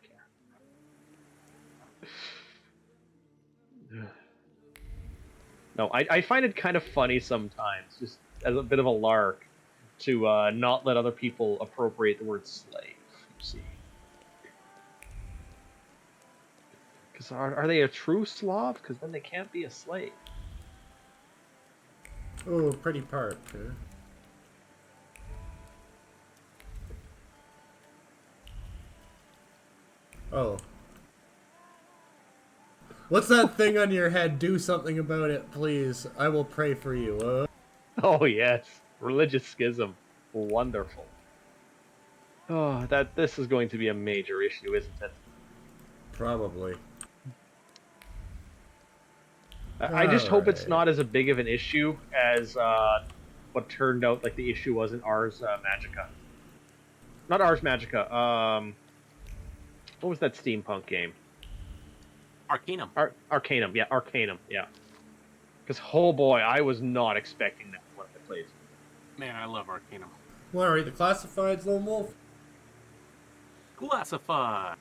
care. No, I find it kind of funny sometimes, just as a bit of a lark, to not let other people appropriate the word slave, you see. Because are they a true Slav? Because then they can't be a slave. Ooh, pretty part. Oh. What's that thing on your head? Do something about it, please. I will pray for you. Oh yes, religious schism. Wonderful. Oh, this is going to be a major issue, isn't it? Probably. I just hope it's Alright. not as a big of an issue as what turned out like the issue was in Ars Magica. Not Ars Magica. What was that steampunk game? Arcanum. Arcanum. Yeah, Arcanum. Yeah. Because oh boy, I was not expecting that when I played. Man, I love Arcanum. Want to read the classifieds, Lonewolf? Classify.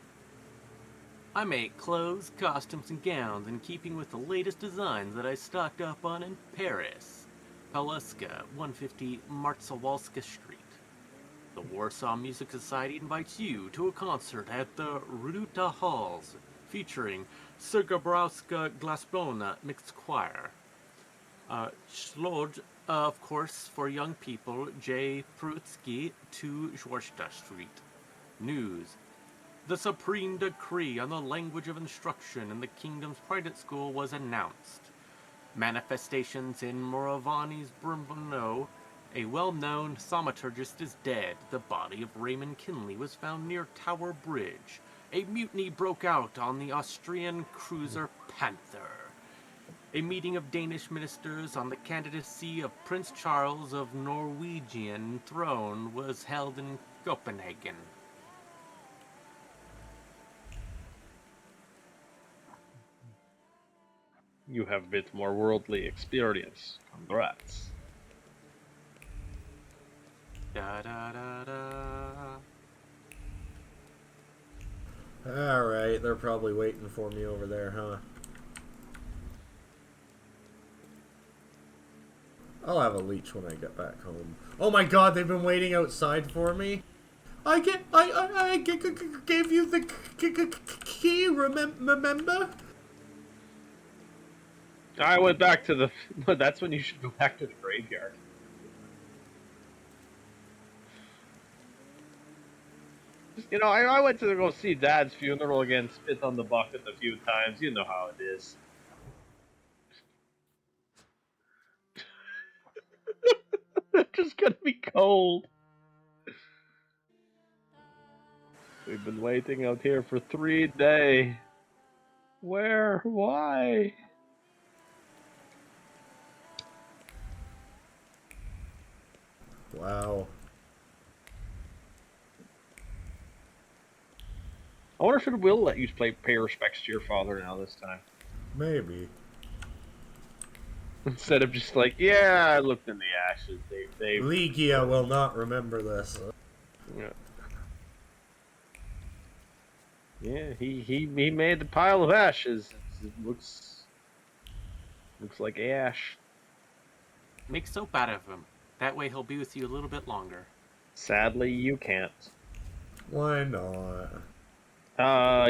I make clothes, costumes, and gowns in keeping with the latest designs that I stocked up on in Paris. Paluska, 150 Marszałkowska Street. The Warsaw Music Society invites you to a concert at the Ruta Halls, featuring Sergebrowska Glasbona Mixed Choir. Schloj, of course, for young people, J. Prutsky, 2 Zworsta Street. News. The supreme decree on the language of instruction in the kingdom's private school was announced. Manifestations in Moravani's Brno. A well-known thaumaturgist is dead. The body of Raymond Kinley was found near Tower Bridge. A mutiny broke out on the Austrian cruiser Panther. A meeting of Danish ministers on the candidacy of Prince Charles of Norwegian throne was held in Copenhagen. You have a bit more worldly experience. Congrats. Da da da da. Alright, they're probably waiting for me over there, huh? I'll have a leech when I get back home. Oh my god, they've been waiting outside for me? I gave you the key, remember? I went back to the... That's when you should go back to the graveyard. You know, I went to go see Dad's funeral again, spit on the bucket a few times. You know how it is. It's just gonna be cold. We've been waiting out here for 3 days. Where? Why? Wow. I wonder if it will let you pay respects to your father now this time. Maybe. Instead of just like, yeah, I looked in the ashes. They Legia will not remember this. Yeah, he made the pile of ashes. It looks like ash. Make soap out of him. That way he'll be with you a little bit longer. Sadly, you can't. Why not?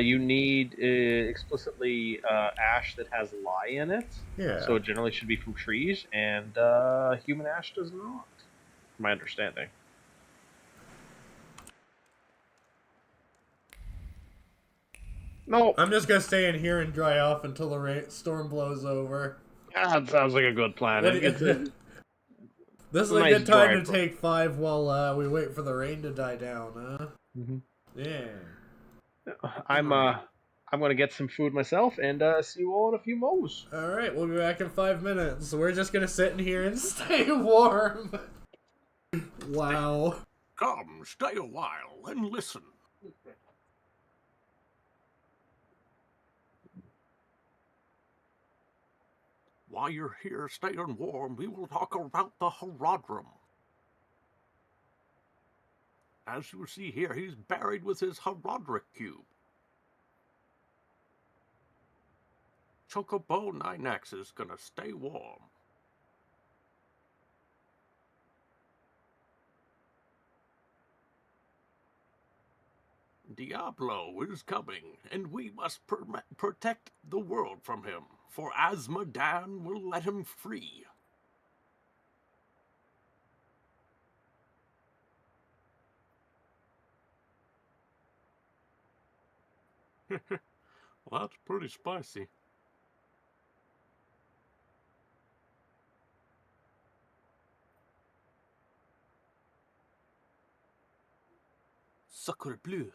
You need explicitly ash that has lye in it. Yeah. So it generally should be from trees, and human ash does not. From my understanding. No. I'm just gonna stay in here and dry off until the storm blows over. That sounds like a good plan. This is a nice good time to dry take 5 while we wait for the rain to die down, huh? Mm-hmm. Yeah. I'm gonna get some food myself and see you all in a few mo's. Alright, we'll be back in 5 minutes. We're just gonna sit in here and stay warm. Wow. Come, stay a while and listen. While you're here staying warm, we will talk about the Herodrum. As you see here, he's buried with his Herodric cube. Chocobo 9X is gonna stay warm. Diablo is coming, and we must protect the world from him, for Asmodan will let him free. Well, that's pretty spicy. Sacre bleu.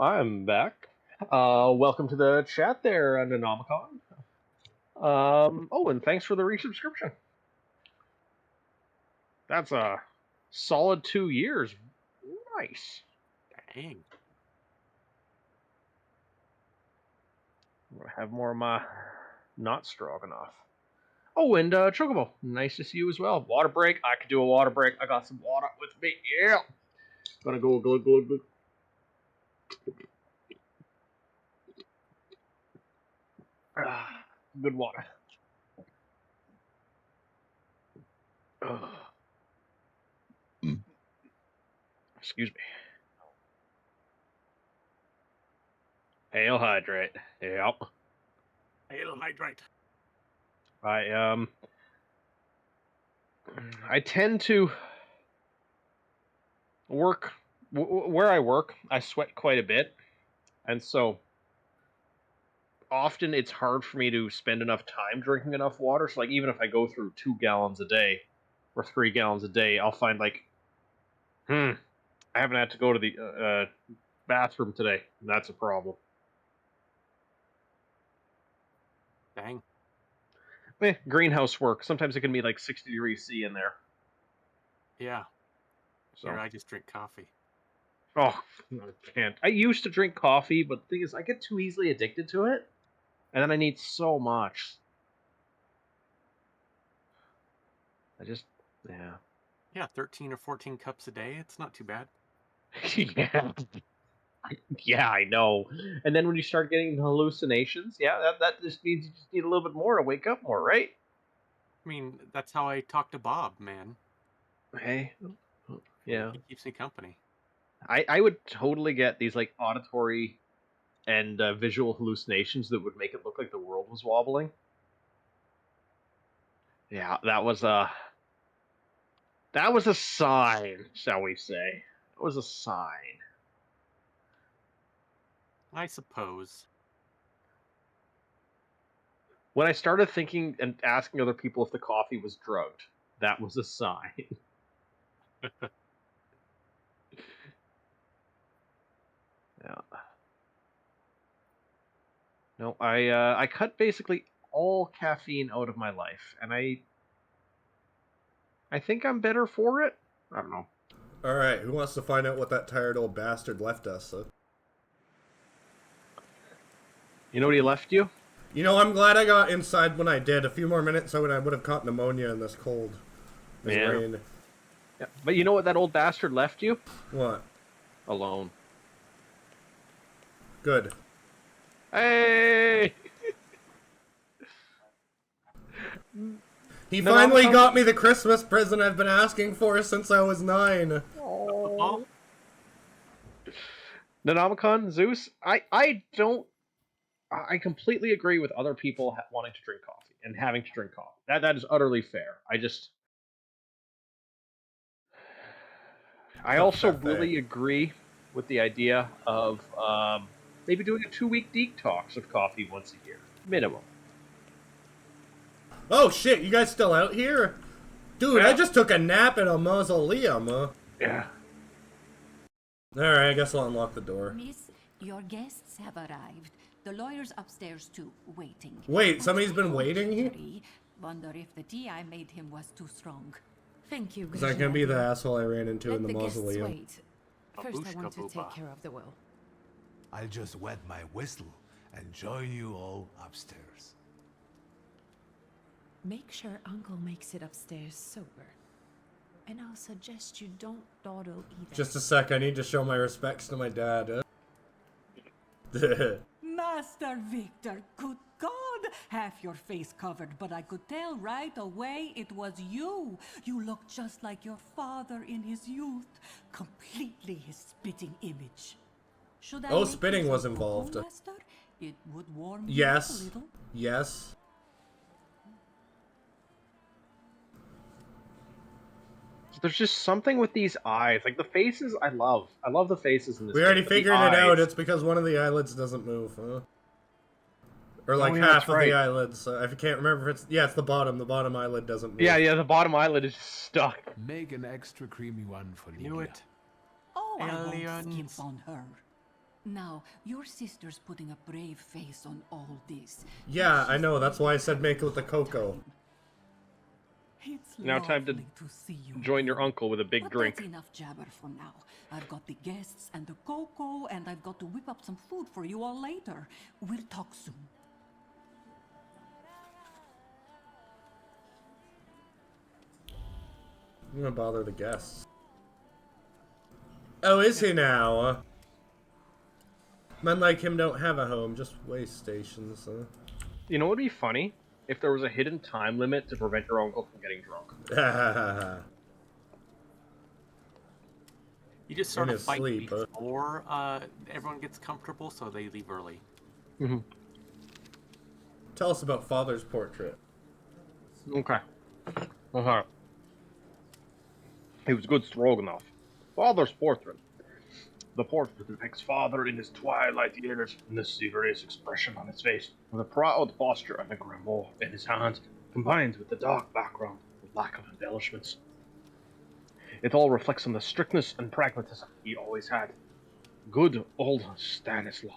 I'm back. Welcome to the chat there, Anonomicon. Oh, and thanks for the resubscription. That's a solid 2 years. Nice. Dang. I'm gonna have more of my not stroganoff. Oh, and Chocobo, nice to see you as well. Water break. I could do a water break. I got some water with me. Yeah. Gonna go glug glug glug. Good water. Excuse me. Hail hydrate. Yep. Hail hydrate. I I tend to work where I work. I sweat quite a bit, and so often it's hard for me to spend enough time drinking enough water. So like even if I go through 2 gallons a day or 3 gallons a day, I'll find like, I haven't had to go to the bathroom today. And that's a problem. Dang. Greenhouse work. Sometimes it can be like 60 degrees C in there. Yeah. So Here, I just drink coffee. oh, I can't. I used to drink coffee, but the thing is, I get too easily addicted to it, and then I need so much. I just, yeah. Yeah, 13 or 14 cups a day. It's not too bad. Yeah. Yeah, I know. And then when you start getting hallucinations, yeah, that just means you just need a little bit more to wake up more, right? I mean, that's how I talk to Bob, man. Hey, yeah. He keeps me company. I would totally get these like auditory and visual hallucinations that would make it look like the world was wobbling. Yeah, that was a sign, shall we say? It was a sign. I suppose. When I started thinking and asking other people if the coffee was drugged, that was a sign. Yeah. No, I cut basically all caffeine out of my life, and I think I'm better for it. I don't know. Alright, who wants to find out what that tired old bastard left us? You know what he left you? You know, I'm glad I got inside when I did. A few more minutes so I would have caught pneumonia in this cold. This Yeah. rain. Yeah. But you know what that old bastard left you? What? Alone. Good. Hey! He No, finally I'm got me the Christmas present I've been asking for since I was 9. Oh. Nanomicon, Zeus, I completely agree with other people wanting to drink coffee and having to drink coffee. That is utterly fair. I also really agree with the idea of maybe doing a 2-week detox of coffee once a year, minimum. Oh shit, you guys still out here? Dude, Yeah. I just took a nap in a mausoleum. Yeah. Alright, I guess I'll unlock the door. Miss, your guests have arrived. The lawyer's upstairs too, waiting. Wait, somebody's been waiting here? Wonder if the tea I made him was too strong. Thank you, Is that gonna be the asshole I ran into Let in the guests mausoleum? wait. First, I want to take care of the will. I'll just wet my whistle and join you all upstairs. Make sure Uncle makes it upstairs sober. And I'll suggest you don't dawdle either. Just a sec, I need to show my respects to my dad. Master Victor, good God! Half your face covered, but I could tell right away it was you. You look just like your father in his youth. Completely his spitting image. Should I Oh, make spitting you was some involved. cocoa, Master? It would warm you up a Yes. little. Yes. There's just something with these eyes. Like, the faces, I love. I love the faces in this We game, already but the figured it out. eyes- It's because one of the eyelids doesn't move, huh? Or like Oh, yeah, half that's of the right. eyelids. I can't remember if it's... Yeah, it's the bottom. The bottom eyelid doesn't move. Yeah, the bottom eyelid is stuck. Make an extra creamy one for Lydia. Knew it. Oh, I won't Aliens. skip on her. Now, your sister's putting a brave face on all this. Yeah, I know. That's why I said make it with the cocoa. It's Now time to lovely to see you. Join your uncle with a big But drink. that's enough jabber for now. I've got the guests and the cocoa, and I've got to whip up some food for you all later. We'll talk soon. I'm gonna bother the guests. Oh, is he now? Men like him don't have a home, just way stations. You know what would be funny? If there was a hidden time limit to prevent your uncle from getting drunk. You just sort In of his fight sleep, huh? before everyone gets comfortable, so they leave early. Mm-hmm. Tell us about Father's portrait. Okay. He was good stroganoff. Father's portrait. The portrait depicts father in his twilight years, and the serious expression on his face, with a proud posture and a grimoire in his hand, combined with the dark background with lack of embellishments. It all reflects on the strictness and pragmatism he always had. Good old Stanislaw.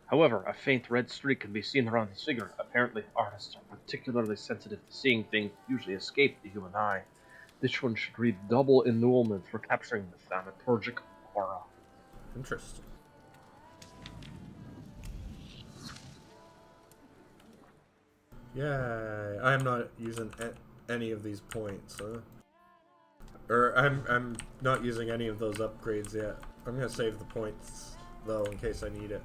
However, a faint red streak can be seen around his figure. Apparently, artists are particularly sensitive to seeing things that usually escape the human eye. This one should read double annulment for capturing the thaumaturgic aura. Interesting. Yeah, I'm not using any of these points, huh? Or I'm not using any of those upgrades yet. I'm gonna save the points though in case I need it.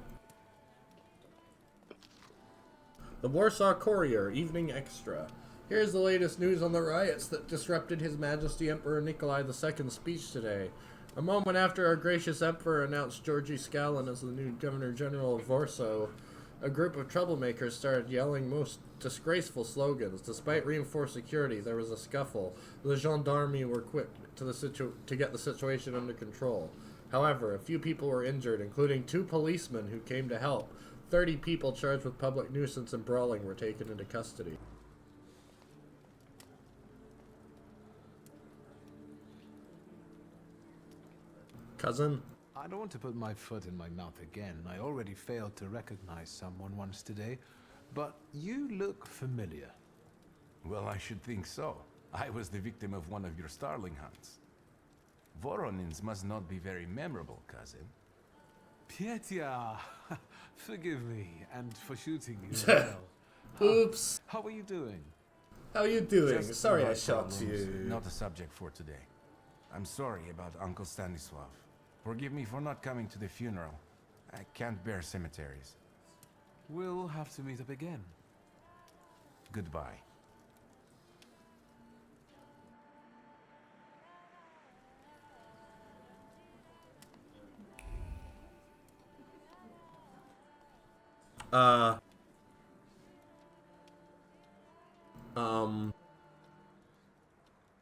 The Warsaw Courier, Evening Extra. Here's the latest news on the riots that disrupted His Majesty Emperor Nikolai II's speech today. A moment after our gracious Emperor announced Georgy Scalin as the new Governor General of Warsaw, a group of troublemakers started yelling most disgraceful slogans. Despite reinforced security, there was a scuffle. The gendarmerie were quick to get the situation under control. However, a few people were injured, including 2 policemen who came to help. 30 people charged with public nuisance and brawling were taken into custody. Cousin? I don't want to put my foot in my mouth again. I already failed to recognize someone once today, but you look familiar. Well, I should think so. I was the victim of one of your starling hunts. Voronins must not be very memorable, cousin. Pietya! Forgive me, and for shooting you as well. Oops. How are you doing? How you doing? Just Sorry I my shot problems, you. Not a subject for today. I'm sorry about Uncle Stanislav. Forgive me for not coming to the funeral. I can't bear cemeteries. We'll have to meet up again. Goodbye.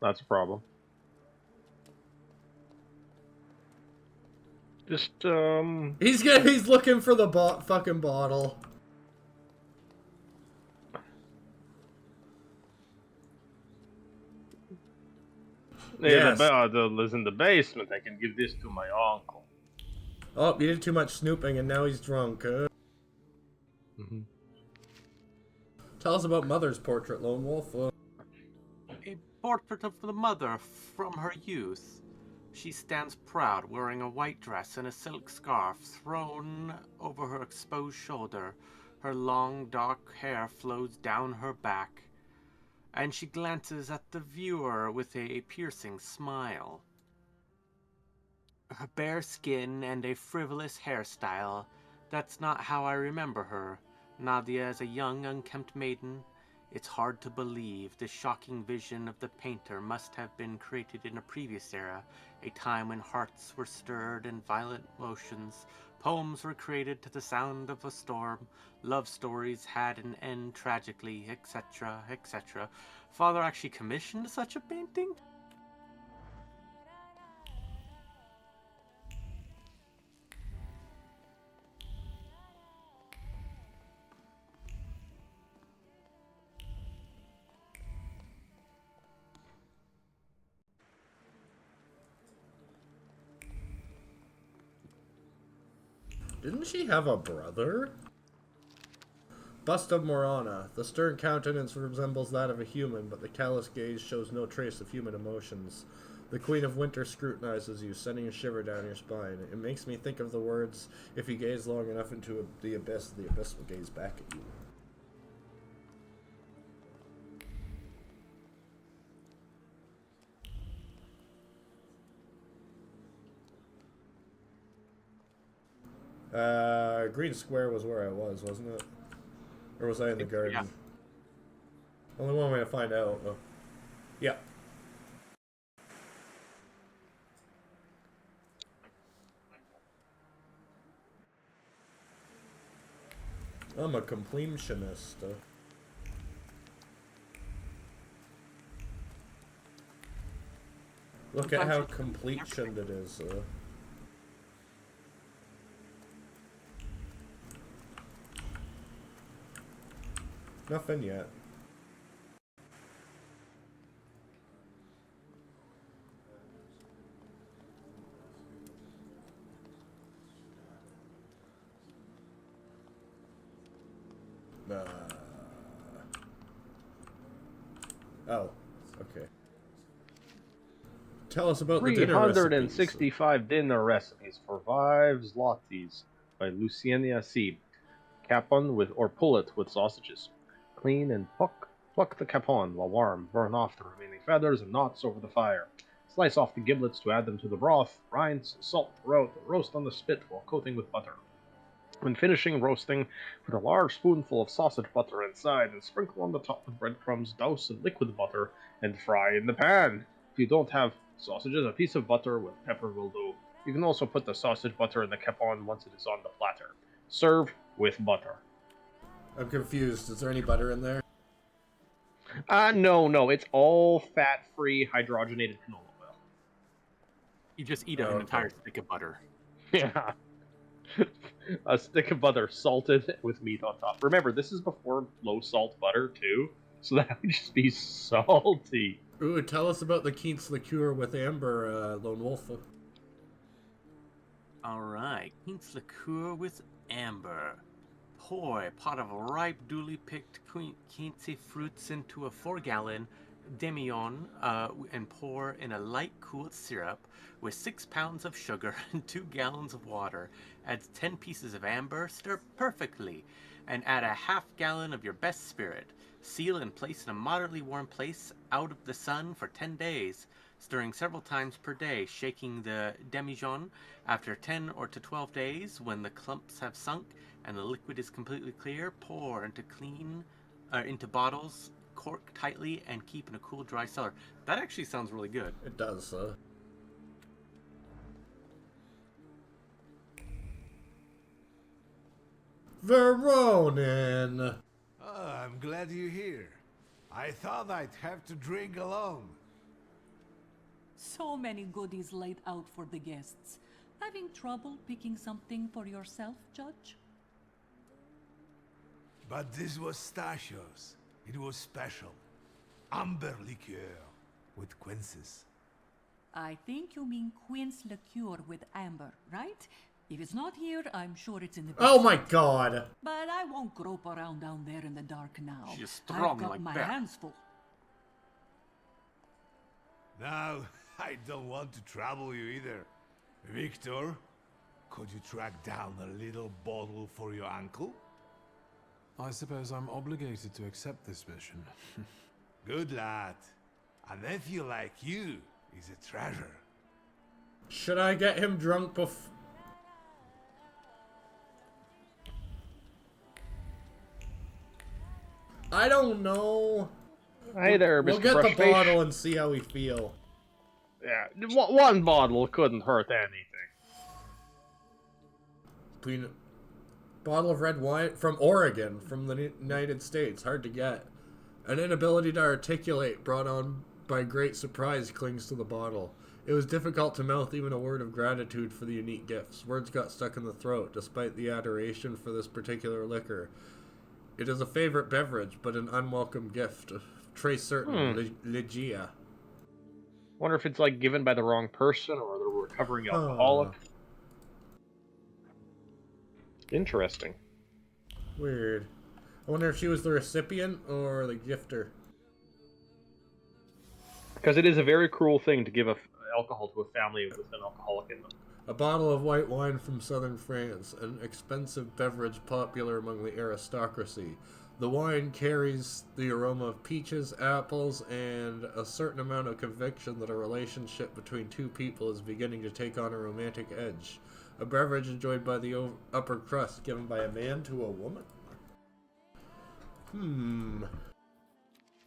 That's a problem. Just, He's looking for the fucking bottle. Yes. The bottle is in the basement. I can give this to my uncle. Oh, he did too much snooping and now he's drunk. Mm-hmm. Tell us about Mother's portrait, Lone Wolf. A portrait of the mother from her youth. She stands proud, wearing a white dress and a silk scarf thrown over her exposed shoulder. Her long, dark hair flows down her back, and she glances at the viewer with a piercing smile. Her bare skin and a frivolous hairstyle. That's not how I remember her. Nadia as a young, unkempt maiden. It's hard to believe the shocking vision of the painter must have been created in a previous era, a time when hearts were stirred and violent motions, poems were created to the sound of a storm, love stories had an end tragically, etc., etc. Father actually commissioned such a painting? Didn't she have a brother? Bust of Morana. The stern countenance resembles that of a human, but the callous gaze shows no trace of human emotions. The Queen of Winter scrutinizes you, sending a shiver down your spine. It makes me think of the words, if you gaze long enough into the abyss will gaze back at you. Green Square was where I was, wasn't it? Or was I in the garden? Yeah. Only one way to find out. Oh. Yeah. I'm a completionist. Look at how completioned it is. Nothing yet. Oh, okay. Tell us about the dinner recipes. 365 dinner recipes for 5 zlotys by Luciania C. Capon with or pullet with sausages. Clean and pluck the capon while warm. Burn off the remaining feathers and knots over the fire. Slice off the giblets to add them to the broth. Rinse, salt throughout. Roast on the spit while coating with butter. When finishing roasting, put a large spoonful of sausage butter inside and sprinkle on the top with breadcrumbs, douse in liquid butter, and fry in the pan. If you don't have sausages, a piece of butter with pepper will do. You can also put the sausage butter in the capon once it is on the platter. Serve with butter. I'm confused. Is there any butter in there? No, it's all fat-free hydrogenated canola oil. You just eat an entire stick of butter. Yeah. A stick of butter salted with meat on top. Remember, this is before low-salt butter, too, so that would just be salty. Ooh, tell us about the Quince liqueur with amber, Lonewolf. Alright, Quince liqueur with amber. Pour a pot of ripe, duly picked quince fruits into a 4-gallon demijohn and pour in a light, cooled syrup with 6 pounds of sugar and 2 gallons of water. Add 10 pieces of amber, stir perfectly, and add a half-gallon of your best spirit. Seal and place in a moderately warm place out of the sun for 10 days, stirring several times per day, shaking the demijohn after 10 or to 12 days. When the clumps have sunk and the liquid is completely clear, pour into bottles, cork tightly, and keep in a cool, dry cellar. That actually sounds really good. It does, Veronin! Oh, I'm glad you're here. I thought I'd have to drink alone. So many goodies laid out for the guests. Having trouble picking something for yourself, Judge? But this was Stashio's. It was special. Amber liqueur with quinces. I think you mean quince liqueur with amber, right? If it's not here, I'm sure it's in the Oh basement. my god! But I won't grope around down there in the dark now. She's strong I've got like my that. hands full. Now, I don't want to trouble you either. Victor, could you track down a little bottle for your uncle? I suppose I'm obligated to accept this mission. Good lad. A nephew like you is a treasure. Should I get him drunk before... I don't know. Hey there, Mr. We'll get Brushface. the bottle and see how we feel. Yeah, one bottle couldn't hurt anything. Bottle of red wine from Oregon, from the United States. Hard to get. An inability to articulate brought on by great surprise clings to the bottle. It was difficult to mouth even a word of gratitude for the unique gifts. Words got stuck in the throat, despite the adoration for this particular liquor. It is a favorite beverage, but an unwelcome gift. Trace certain, Ligia. Wonder if it's like given by the wrong person or the recovering alcoholic. Interesting. Weird. I wonder if she was the recipient or the gifter. Because it is a very cruel thing to give alcohol to a family with an alcoholic in them. A bottle of white wine from southern France, an expensive beverage popular among the aristocracy. The wine carries the aroma of peaches, apples, and a certain amount of conviction that a relationship between two people is beginning to take on a romantic edge. A beverage enjoyed by the upper crust given by a man to a woman?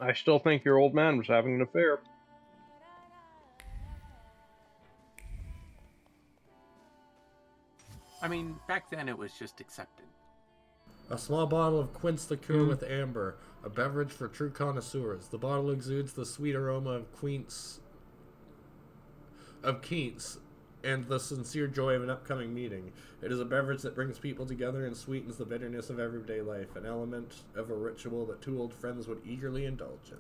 I still think your old man was having an affair. I mean, back then it was just accepted. A small bottle of quince liqueur with amber, a beverage for true connoisseurs. The bottle exudes the sweet aroma of quince, and the sincere joy of an upcoming meeting. It is a beverage that brings people together and sweetens the bitterness of everyday life, an element of a ritual that two old friends would eagerly indulge in.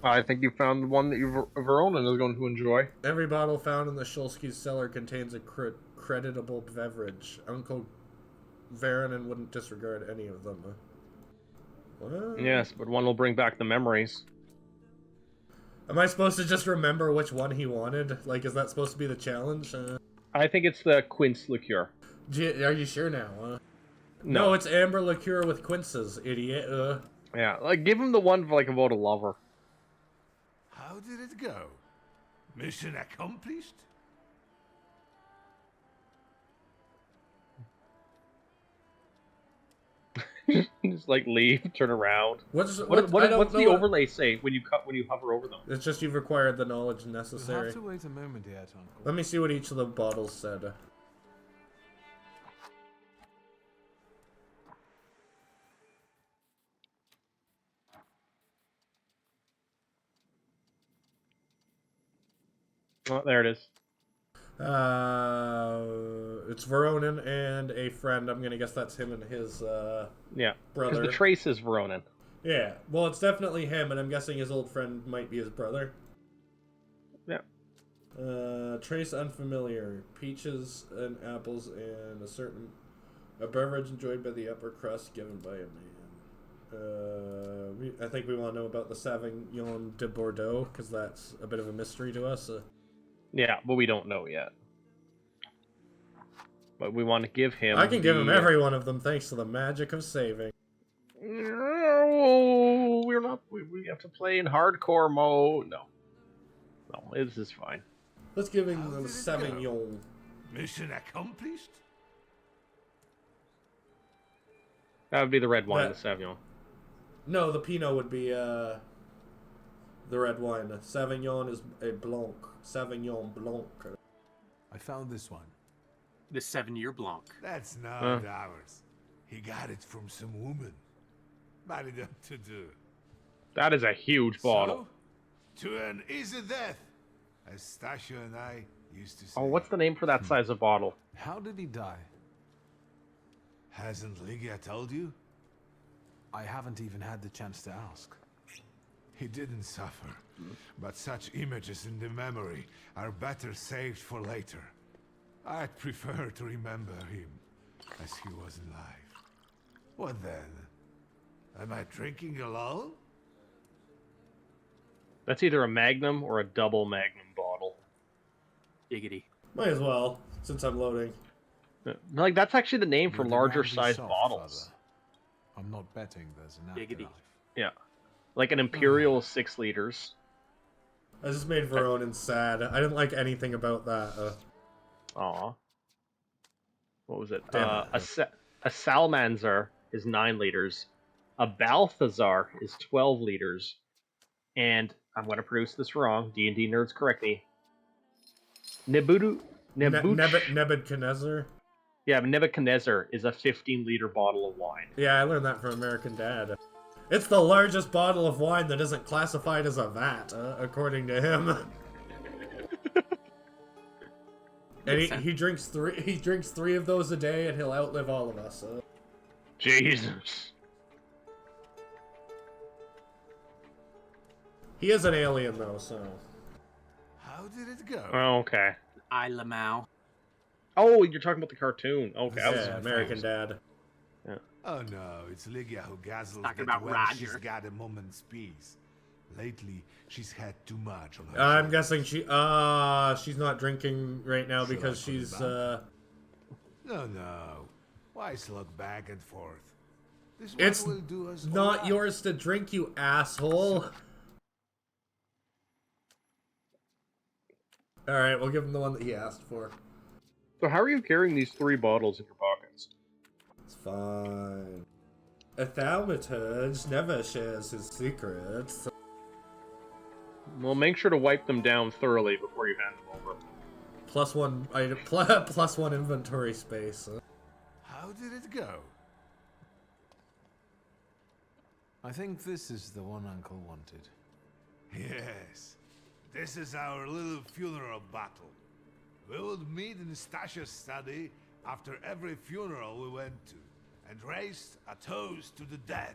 I think you found the one that Veronin is going to enjoy. Every bottle found in the Shulsky's cellar contains a creditable beverage. Uncle Veronin wouldn't disregard any of them. What? Yes, but one will bring back the memories. Am I supposed to just remember which one he wanted? Like, is that supposed to be the challenge? I think it's the quince liqueur. Are you sure now? No, it's amber liqueur with quinces, idiot. Yeah, like give him the one for like about a lover. How did it go? Mission accomplished? Just like leave, turn around. What what's the overlay say when you hover over them? It's just you've acquired the knowledge necessary. You'll have to wait a moment yet, Uncle. Let me see what each of the bottles said. Oh, there it is. It's Veronin and a friend. I'm gonna guess that's him and his brother. Because the trace is Veronin. Yeah, well, it's definitely him, and I'm guessing his old friend might be his brother. Yeah. Trace unfamiliar. Peaches and apples and a beverage enjoyed by the upper crust given by a man. I think we want to know about the Sauvignon de Bordeaux, because that's a bit of a mystery to us. Yeah, but we don't know yet. But we want to give him... I can give him every one of them thanks to the magic of saving. No, we're not... We have to play in hardcore mode. No, this is fine. Let's give him the Sauvignon. Mission accomplished? That would be the red wine, the Sauvignon. No, the Pinot would be the red wine. Sauvignon is a Blanc. Sauvignon Blanc. I found this one. The 7-year Blanc. That's not ours. He got it from some woman. Married up to do. That is a huge bottle. So, to an easy death, as Stasha and I used to say. Oh, what's the name for that size of bottle? How did he die? Hasn't Lygia told you? I haven't even had the chance to ask. He didn't suffer, but such images in the memory are better saved for later. I'd prefer to remember him as he was alive. What then? Am I drinking alone? That's either a Magnum or a double Magnum bottle. Giggity. Might as well, since I'm loading. Like, that's actually the name for You're the larger man we sized sought, bottles. Father. I'm not betting there's an Giggity. afterlife. Yeah. Like an Imperial 6 liters. I just made Veronin sad. I didn't like anything about that. Aw. What was it? Damn A Salmanzar is 9 liters. A Balthazar is 12 liters. And I'm going to pronounce this wrong. D&D nerds correct me. Nebuchadnezzar? Yeah, Nebuchadnezzar is a 15-liter bottle of wine. Yeah, I learned that from American Dad. It's the largest bottle of wine that isn't classified as a vat, according to him. And he drinks three of those a day, and he'll outlive all of us. Jesus. He is an alien, though, so... How did it go? Oh, okay. I Lamau. Oh, you're talking about the cartoon. Okay, Yeah, American Dad. Oh no, it's Lygia who guzzles Talking that about when Roger. she's got a moment's peace. Lately, she's had too much on her I'm shoulders. guessing she's not drinking right now Should I because put it she's back? No. Why slug back and forth? This one It's will do us not all right. yours to drink, you asshole. Alright, we'll give him the one that he asked for. So how are you carrying these 3 bottles in your pockets? It's fine. A Thaumaturge never shares his secrets. Well, make sure to wipe them down thoroughly before you hand them over. Plus one item, plus one inventory space. How did it go? I think this is the one Uncle wanted. Yes. This is our little funeral battle. We would meet in Stasha's study after every funeral we went to, and raised a toast to the dead.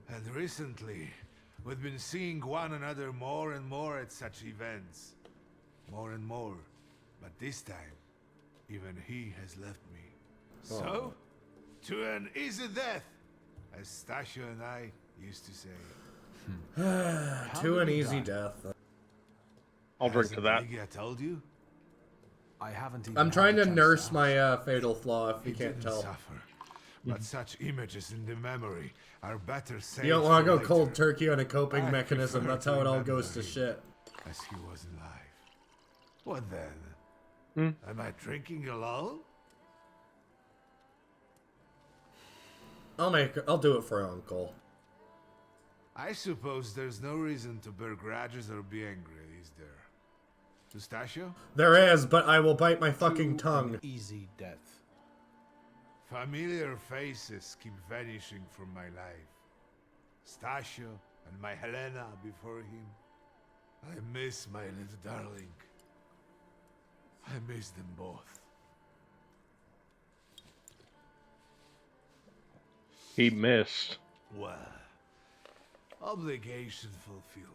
And recently, we've been seeing one another more and more at such events. More and more. But this time, even he has left me. So, to an easy death, as Stasha and I used to say. To an easy death. I'll drink to that. Lygia told you? I haven't even I'm had trying a to chance nurse ask. my fatal flaw if you He can't didn't tell. suffer. But such images in the memory are better saved You don't want to for go cold later. turkey on a coping I mechanism. prefer That's to how it all remember goes to him shit. As he was alive. What then? Am I drinking alone? I'll do it for Uncle. I suppose there's no reason to bear grudges or be angry, is there? Pistachio? There is, but I will bite my fucking To tongue. an easy death. Familiar faces keep vanishing from my life. Stasio and my Helena before him. I miss my little darling. I miss them both. He missed. Well, obligation fulfilled.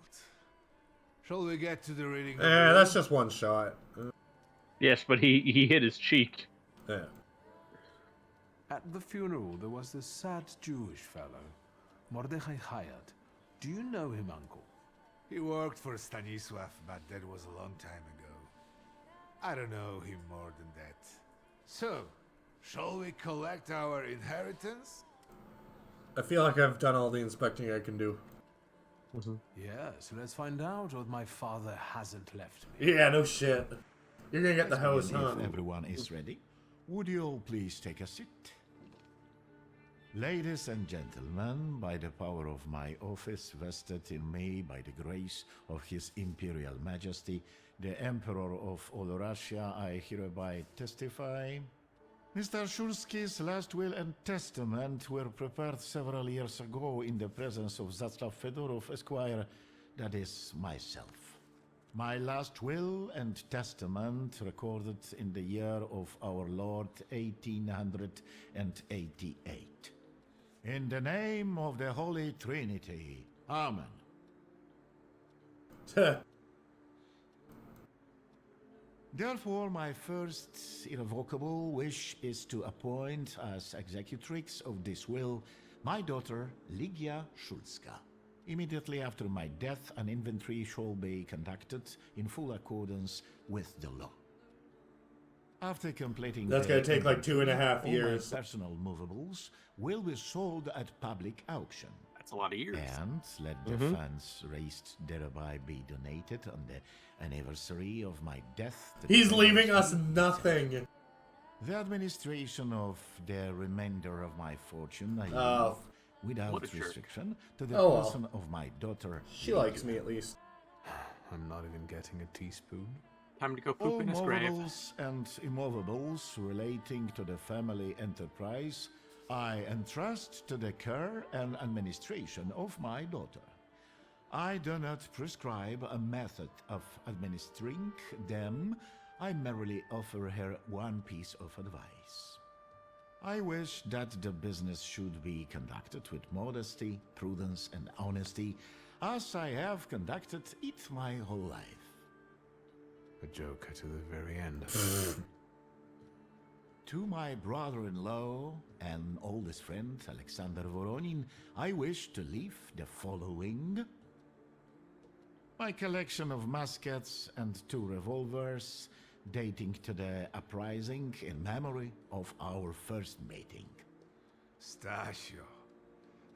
Shall we get to the reading of the That's will? just one shot. Yes, but he hit his cheek. Yeah. At the funeral, there was this sad Jewish fellow, Mordechai Hayat. Do you know him, Uncle? He worked for Stanisław, but that was a long time ago. I don't know him more than that. So, shall we collect our inheritance? I feel like I've done all the inspecting I can do. Yes, let's find out what my father hasn't left me. Yeah, no shit. You're gonna get the house, huh? If everyone is ready, would you all please take a seat? Ladies and gentlemen, by the power of my office vested in me by the grace of His Imperial Majesty, the Emperor of all Russia, I hereby testify. Mr. Shulski's last will and testament were prepared several years ago in the presence of Zaslav Fedorov, Esquire, that is, myself. My last will and testament recorded in the year of our Lord 1888. In the name of the Holy Trinity. Amen. Therefore, my first irrevocable wish is to appoint as executrix of this will my daughter, Lygia Szulska. Immediately after my death, an inventory shall be conducted in full accordance with the law. After completing That's the gonna take like inventory, 2.5 all years. my personal movables will be sold at public auction. That's a lot of years. And let the funds raised thereby be donated on the anniversary of my death. to the He's leaving us Federation. nothing. The administration of the remainder of my fortune I Oh. leave without What a jerk. restriction to the Oh, well. person of my daughter. She likes me at least. I'm not even getting a teaspoon. Time to go All poop in his grave. movables and immovables relating to the family enterprise I entrust to the care and administration of my daughter. I do not prescribe a method of administering them. I merely offer her one piece of advice. I wish that the business should be conducted with modesty, prudence, and honesty, as I have conducted it my whole life. A joker to the very end. To my brother-in-law and oldest friend, Alexander Voronin, I wish to leave the following. My collection of muskets and 2 revolvers, dating to the uprising in memory of our first mating. Stasio,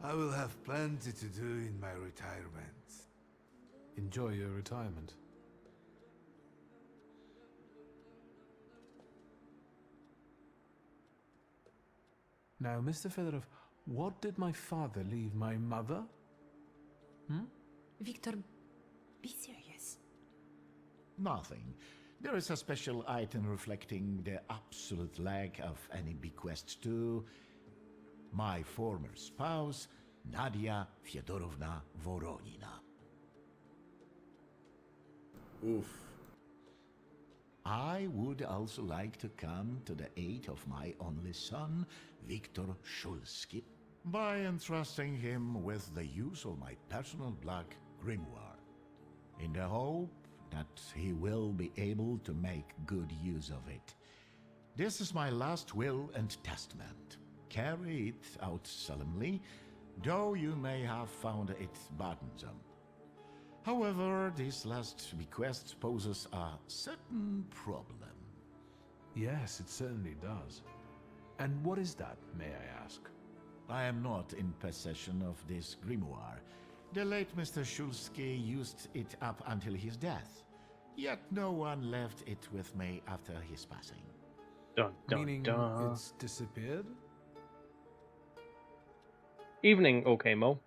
I will have plenty to do in my retirement. Enjoy your retirement. Now, Mr. Fedorov, what did my father leave my mother? Victor, be serious. Nothing. There is a special item reflecting the absolute lack of any bequest to my former spouse, Nadia Fyodorovna Voronina. Oof. I would also like to come to the aid of my only son, Viktor Shulsky, by entrusting him with the use of my personal black grimoire, in the hope that he will be able to make good use of it. This is my last will and testament. Carry it out solemnly, though you may have found it burdensome. However, this last bequest poses a certain problem. Yes, it certainly does. And what is that, may I ask? I am not in possession of this grimoire. The late Mr. Shulsky used it up until his death, yet no one left it with me after his passing. Dun, dun, Meaning dun. it's disappeared? Evening, okay, Mo.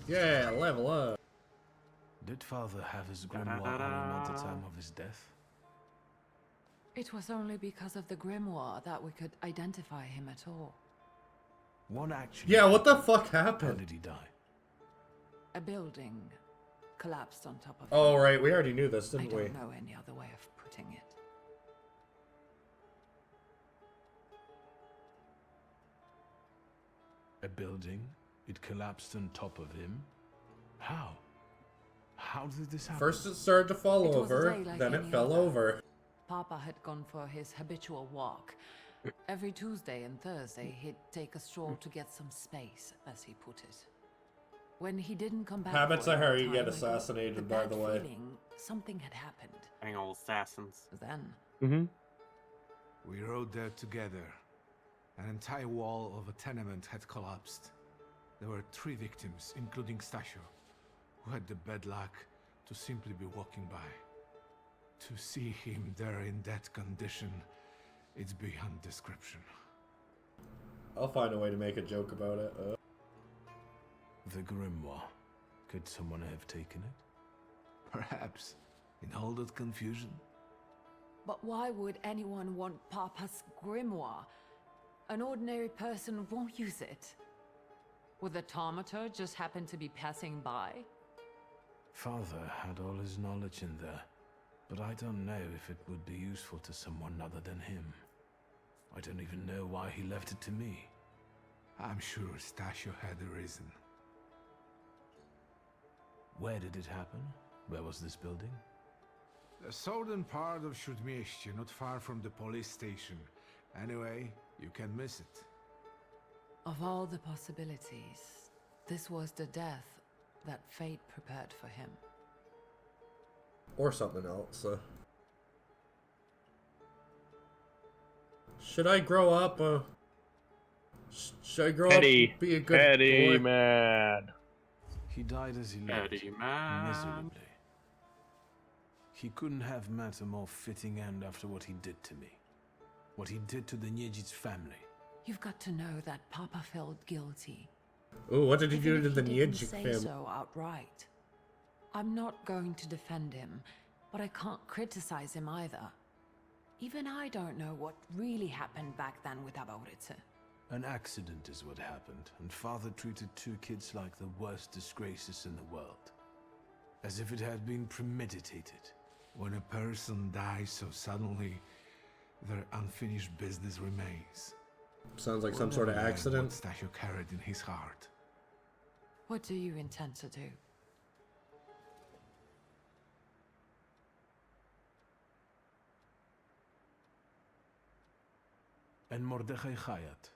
Yeah, level up. Did father have his grimoire on him at the time of his death? It was only because of the grimoire that we could identify him at all. One actually. Yeah, what the fuck How happened? did he die? A building collapsed on top of him. Oh, right, we already knew this, I didn't we? don't know any other way of putting it. A building? It collapsed on top of him? How? How did this happen? First it started to fall It was a over, day like then it any fell other. over. Papa had gone for his habitual walk. Every Tuesday and Thursday, he'd take a stroll to get some space, as he put it. When he didn't come back, Habits for a are how long you get time, I got assassinated, by bad the way. feeling something had happened. Dang old assassins. Then, Mm-hmm. We rode there together. An entire wall of a tenement had collapsed. There were 3 victims, including Stasio, who had the bad luck to simply be walking by. To see him there in that condition, it's beyond description. I'll find a way to make a joke about it. The grimoire. Could someone have taken it? Perhaps, in all that confusion. but why would anyone want Papa's grimoire? An ordinary person won't use it. Would the Thaumaturge just happen to be passing by? Father had all his knowledge in there, but I don't know if it would be useful to someone other than him. I don't even know why he left it to me. I'm sure Stasio had a reason. Where did it happen? Where was this building? The southern part of Śródmieście, not far from the police station. Anyway, you can miss it. Of all the possibilities, this was the death that fate prepared for him. Or something else. Should I grow up? Should I grow up and be a good boy? Man. He died as he lived, Eddie man. miserably. He couldn't have met a more fitting end after what he did to me. What he did to the Niedzic's family. You've got to know that Papa felt guilty. Ooh, what did he Even do to if the he didn't Niedzik say family? so outright. I'm not going to defend him, but I can't criticize him either. Even I don't know what really happened back then with Abauritze. An accident is what happened, and Father treated 2 kids like the worst disgraces in the world. As if it had been premeditated. When a person dies so suddenly, their unfinished business remains. Sounds like We'll some sort of never learn accident. What Stasio carried in his heart. What do you intend to do? And Mordechai Chayat.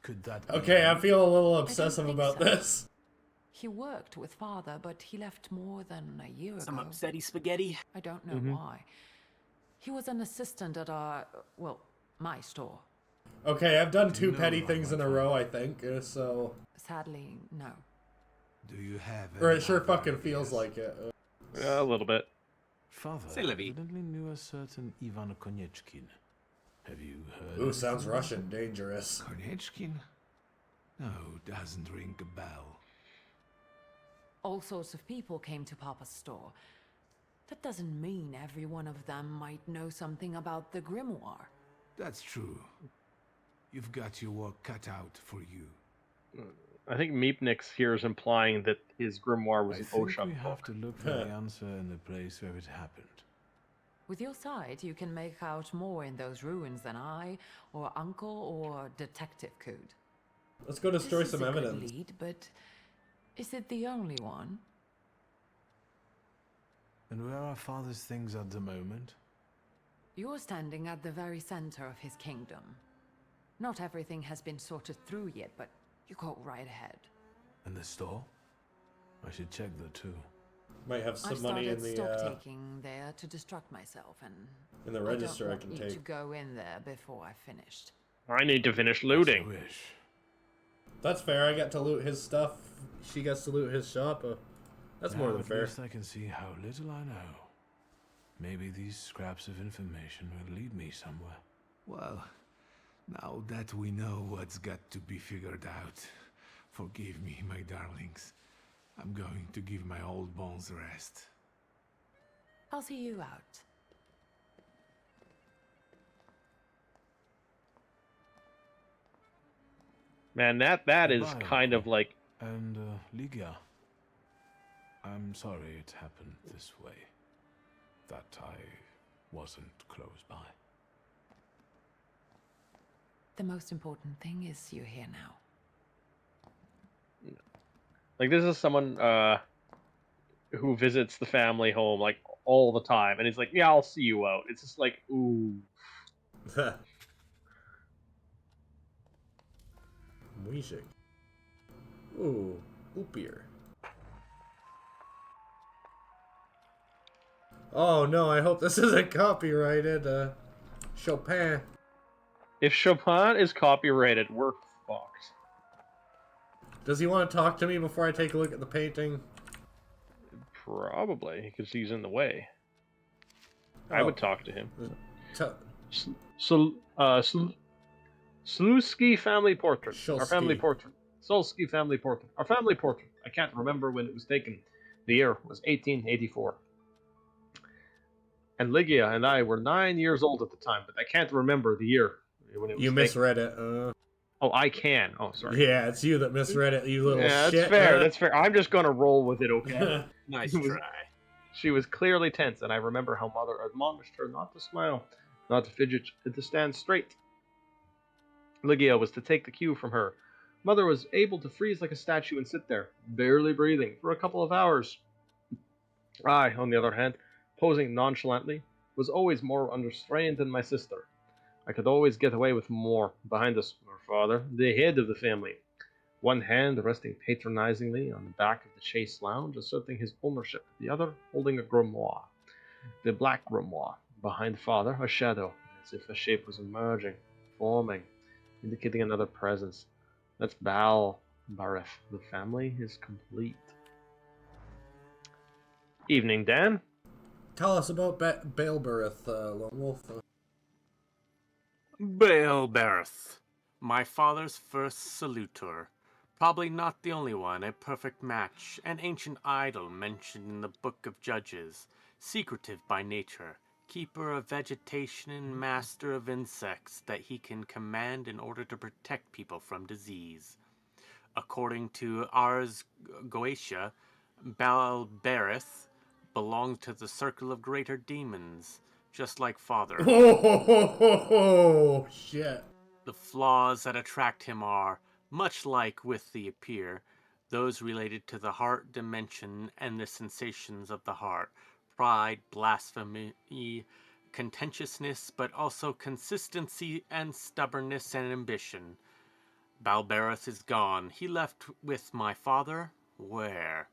Could that be Okay, I him? feel a little I don't obsessive think about so. this. He worked with father, but he left more than a year Some ago. upsetty spaghetti. I don't know why. He was an assistant at our, well, my store. Okay, I've done Do you two know petty her, things my in a friend? row, I think, so... Sadly, no. Do you have Or any it sure other fucking feels ideas? like it. A little bit. Father C'est la vie. evidently knew a certain Ivan Konyechkin. Have you heard Ooh, anything sounds about Russian. him? Dangerous. Konyechkin? No, doesn't ring a bell. All sorts of people came to Papa's store. That doesn't mean every one of them might know something about the grimoire. That's true. You've got your work cut out for you. I think Meepnix here is implying that his grimoire was I an think Oshun we have book. to look for the answer in the place where it happened. With your sight, you can make out more in those ruins than I, or Uncle, or Detective could. Let's go destroy This is some a good evidence. lead, but is it the only one? And where are Father's things at the moment? You're standing at the very center of his kingdom. Not everything has been sorted through yet, but you go right ahead. And the store? I should check that too. Might have I've some money started in stock the taking there to distract myself, and in the register I I don't can want you to take. go in there before I've finished. I need to finish As you looting. wish. That's fair. I get to loot his stuff. She gets to loot his shop. That's more Now than at fair. least I can see how little I know. Maybe these scraps of information will lead me somewhere. Well, now that we know what's got to be figured out, forgive me, my darlings. I'm going to give my old bones a rest. I'll see you out. Man, that is Goodbye, kind of Uncle. like And, Ligia, I'm sorry it happened this way. That I wasn't close by. The most important thing is you're here now. this is someone who visits the family home like all the time, and he's like, "Yeah, I'll see you out." It's just like, ooh. Music. Ooh, Oopier. Oh no, I hope this isn't copyrighted. Chopin. If Chopin is copyrighted, we're fucked. Does he want to talk to me before I take a look at the painting? Probably, because he's in the way. I Oh. would talk to him. T- Slutsky family portrait. Our family Shulsky. portrait. Solsky family portrait. Our family portrait. I can't remember when it was taken. The year was 1884. And Ligia and I were 9 years old at the time, but I can't remember the year when it was You taken. misread it. Oh, I can. Oh, sorry. Yeah, it's you that misread it, you little Yeah, shit. that's fair. That's fair. I'm just gonna roll with it, okay? Nice It was- try. She was clearly tense, and I remember how Mother admonished her not to smile, not to fidget, and to stand straight. Ligia was to take the cue from her. Mother was able to freeze like a statue and sit there, barely breathing, for a couple of hours. I, on the other hand, posing nonchalantly, was always more unrestrained than my sister. I could always get away with more. Behind us, our father, the head of the family, one hand resting patronizingly on the back of the chaise lounge, asserting his ownership, the other holding a grimoire. The black grimoire. Behind father, a shadow, as if a shape was emerging, forming, indicating another presence. That's Baal Barith. The family is complete. Evening, Dan. Tell us about Baelberith, Lonewolf. Baelberith, my father's first salutor. Probably not the only one, a perfect match, an ancient idol mentioned in the Book of Judges, secretive by nature, keeper of vegetation and master of insects that he can command in order to protect people from disease. According to Ars Goetia, Baelberith belonged to the circle of greater demons, just like father. Oh, shit. The flaws that attract him are, much like with the Appear, those related to the heart dimension and the sensations of the heart, pride, blasphemy, contentiousness, but also consistency and stubbornness and ambition. Balberus is gone. He left with my father. Where?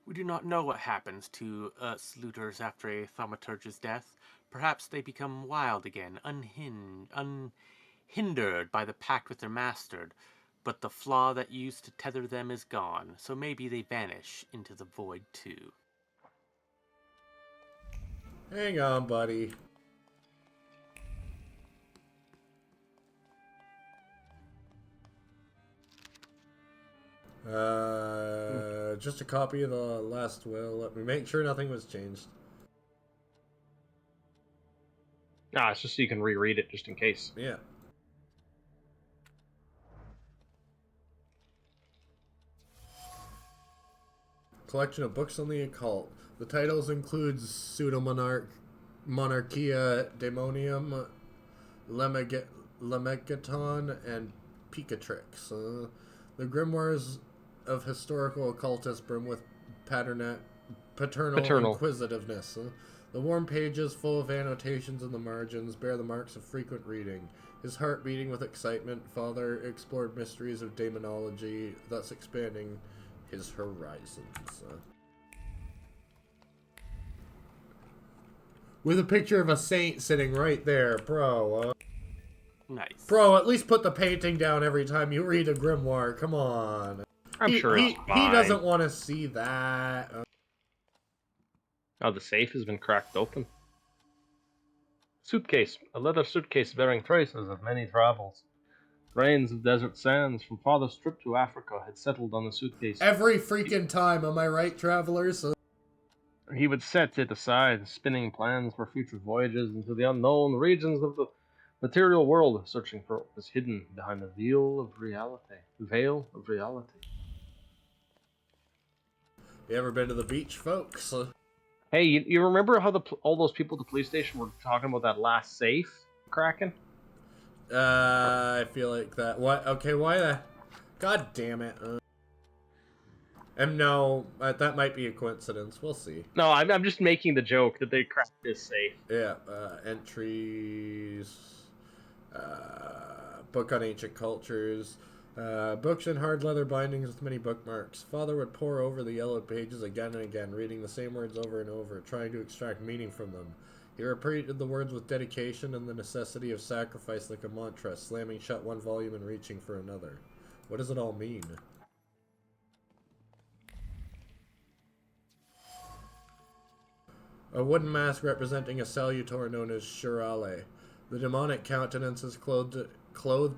We do not know what happens to saluters after a thaumaturge's death. Perhaps they become wild again, unhindered by the pact with their master. But the flaw that used to tether them is gone, so maybe they vanish into the void too. Hang on, buddy. Just a copy of the last will. Let me make sure nothing was changed. Nah, it's just so you can reread it just in case. Yeah. Collection of books on the occult. The titles include Pseudomonarchia Daemonium, Lemegeton, and Picatrix. The grimoires of historical occultists brim with paternal inquisitiveness. The warm pages, full of annotations in the margins, bear the marks of frequent reading. His heart beating with excitement, Father explored mysteries of demonology, thus expanding his horizons. With a picture of a saint sitting right there, bro. Nice. Bro, at least put the painting down every time you read a grimoire. Come on. I'm sure it's fine. He doesn't want to see that. Oh, the safe has been cracked open. Suitcase. A leather suitcase bearing traces of many travels. Grains of desert sands from father's trip to Africa had settled on the suitcase. Every freaking time, am I right, travelers? He would set it aside, spinning plans for future voyages into the unknown regions of the material world, searching for what was hidden behind the veil of reality. You ever been to the beach, folks? Hey, you remember how all those people at the police station were talking about that last safe cracking? I feel like that. What? Okay, why the... God damn it. And no, that might be a coincidence. We'll see. No, I'm just making the joke that they cracked this safe. Yeah, entries... book on ancient cultures... books in hard leather bindings with many bookmarks. Father would pore over the yellowed pages again and again, reading the same words over and over, trying to extract meaning from them. He repeated the words with dedication and the necessity of sacrifice like a mantra, slamming shut one volume and reaching for another. What does it all mean? A wooden mask representing a salutor known as Shirale. The demonic countenance is clothed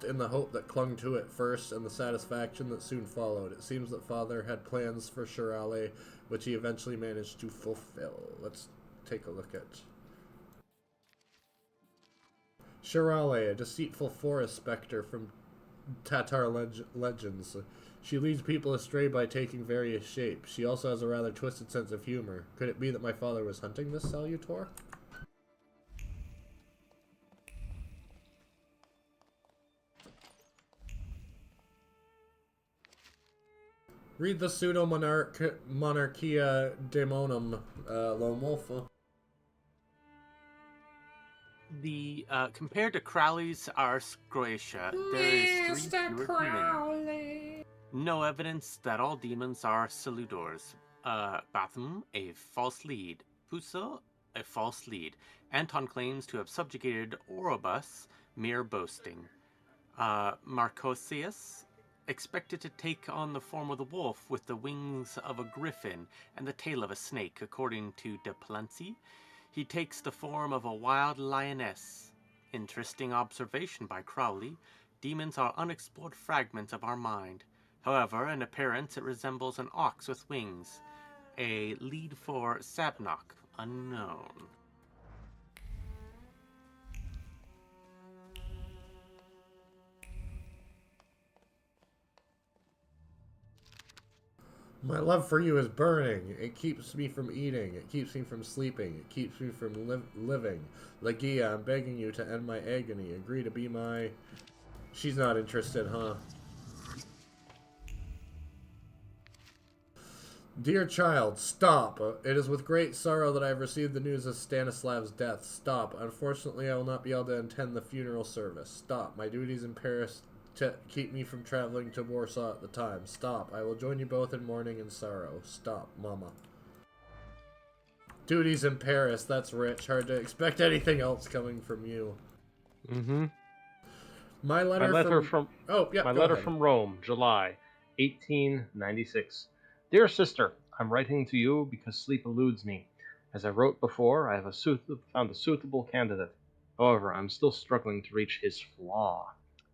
in the hope that clung to it first and the satisfaction that soon followed. It seems that Father had plans for Shirale, which he eventually managed to fulfill. Let's take a look at Shirale, a deceitful forest specter from Tatar legends. She leads people astray by taking various shapes. She also has a rather twisted sense of humor. Could it be that my father was hunting this salutor? Read the Pseudomonarchia Daemonum, Lonewolf. The compared to Crowley's Ars Goetia, there is 3 fewer demons. No evidence that all demons are salutors. Bathum, a false lead. Puso, a false lead. Anton claims to have subjugated Orobus, mere boasting. Marcosius, expected to take on the form of the wolf with the wings of a griffin and the tail of a snake, according to de Plancy. He takes the form of a wild lioness. Interesting observation by Crowley. Demons are unexplored fragments of our mind. However, in appearance it resembles an ox with wings. A lead for Sabnock, unknown. My love for you is burning. It keeps me from eating. It keeps me from sleeping. It keeps me from living. Lagia, I'm begging you to end my agony. Agree to be my... She's not interested, huh? Dear child, stop. It is with great sorrow that I have received the news of Stanislav's death. Stop. Unfortunately, I will not be able to attend the funeral service. Stop. My duties in Paris keep me from traveling to Warsaw at the time. Stop. I will join you both in mourning and sorrow. Stop, Mama. Duties in Paris, that's rich. Hard to expect anything else coming from you. Mm-hmm. My letter from... Oh, yeah, My go letter ahead. from Rome, July 1896. Dear sister, I'm writing to you because sleep eludes me. As I wrote before, I have found a suitable candidate. However, I'm still struggling to reach his flaw.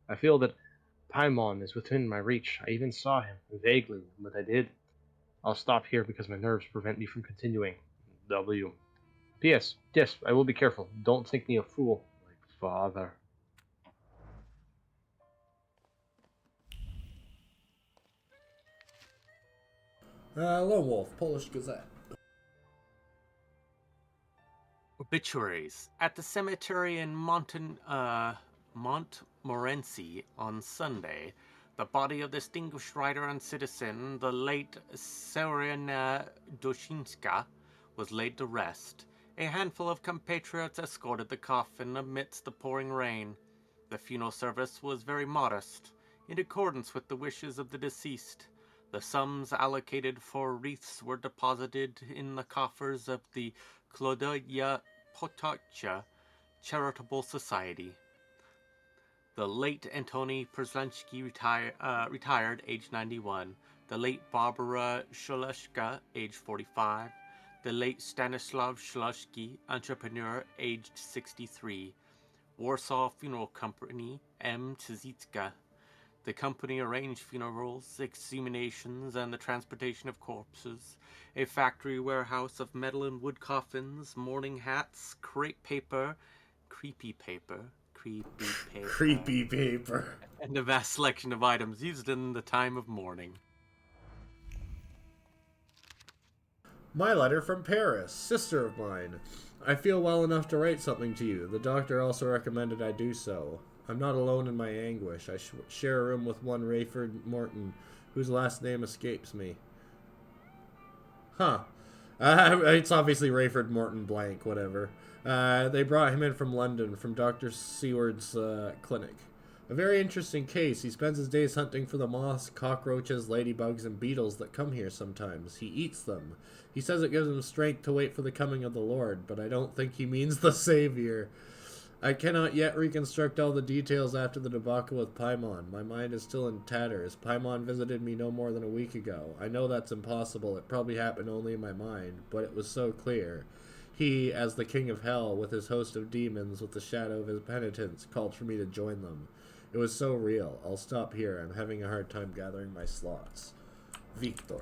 I feel that Paimon is within my reach. I even saw him, vaguely, but I did. I'll stop here because my nerves prevent me from continuing. W. P.S. Yes, I will be careful. Don't think me a fool, like father. Lonewolf, Polish Gazette. Obituaries. At the cemetery in Montmorency on Sunday, the body of distinguished writer and citizen, the late Serena Doshinska, was laid to rest. A handful of compatriots escorted the coffin amidst the pouring rain. The funeral service was very modest, in accordance with the wishes of the deceased. The sums allocated for wreaths were deposited in the coffers of the Klodoya Potocka Charitable Society. The late Antony Przlensky retired, age 91. The late Barbara Sholeshka, age 45. The late Stanislav Shlushky, entrepreneur, aged 63. Warsaw Funeral Company, M. Tzitska. The company arranged funerals, exhumations, and the transportation of corpses. A factory warehouse of metal and wood coffins, mourning hats, crepe paper, creepy paper, and a vast selection of items used in the time of mourning. My letter from Paris, sister of mine. I feel well enough to write something to you. The doctor also recommended I do so. I'm not alone in my anguish. I share a room with one Rayford Morton, whose last name escapes me. Huh. It's obviously Rayford Morton blank, whatever. They brought him in from London, from Dr. Seward's clinic. A very interesting case. He spends his days hunting for the moths, cockroaches, ladybugs, and beetles that come here sometimes. He eats them. He says it gives him strength to wait for the coming of the Lord, but I don't think he means the Savior. I cannot yet reconstruct all the details after the debacle with Paimon. My mind is still in tatters. Paimon visited me no more than a week ago. I know that's impossible. It probably happened only in my mind, but it was so clear. He, as the king of hell, with his host of demons, with the shadow of his penitents, called for me to join them. It was so real. I'll stop here. I'm having a hard time gathering my slots. Victor.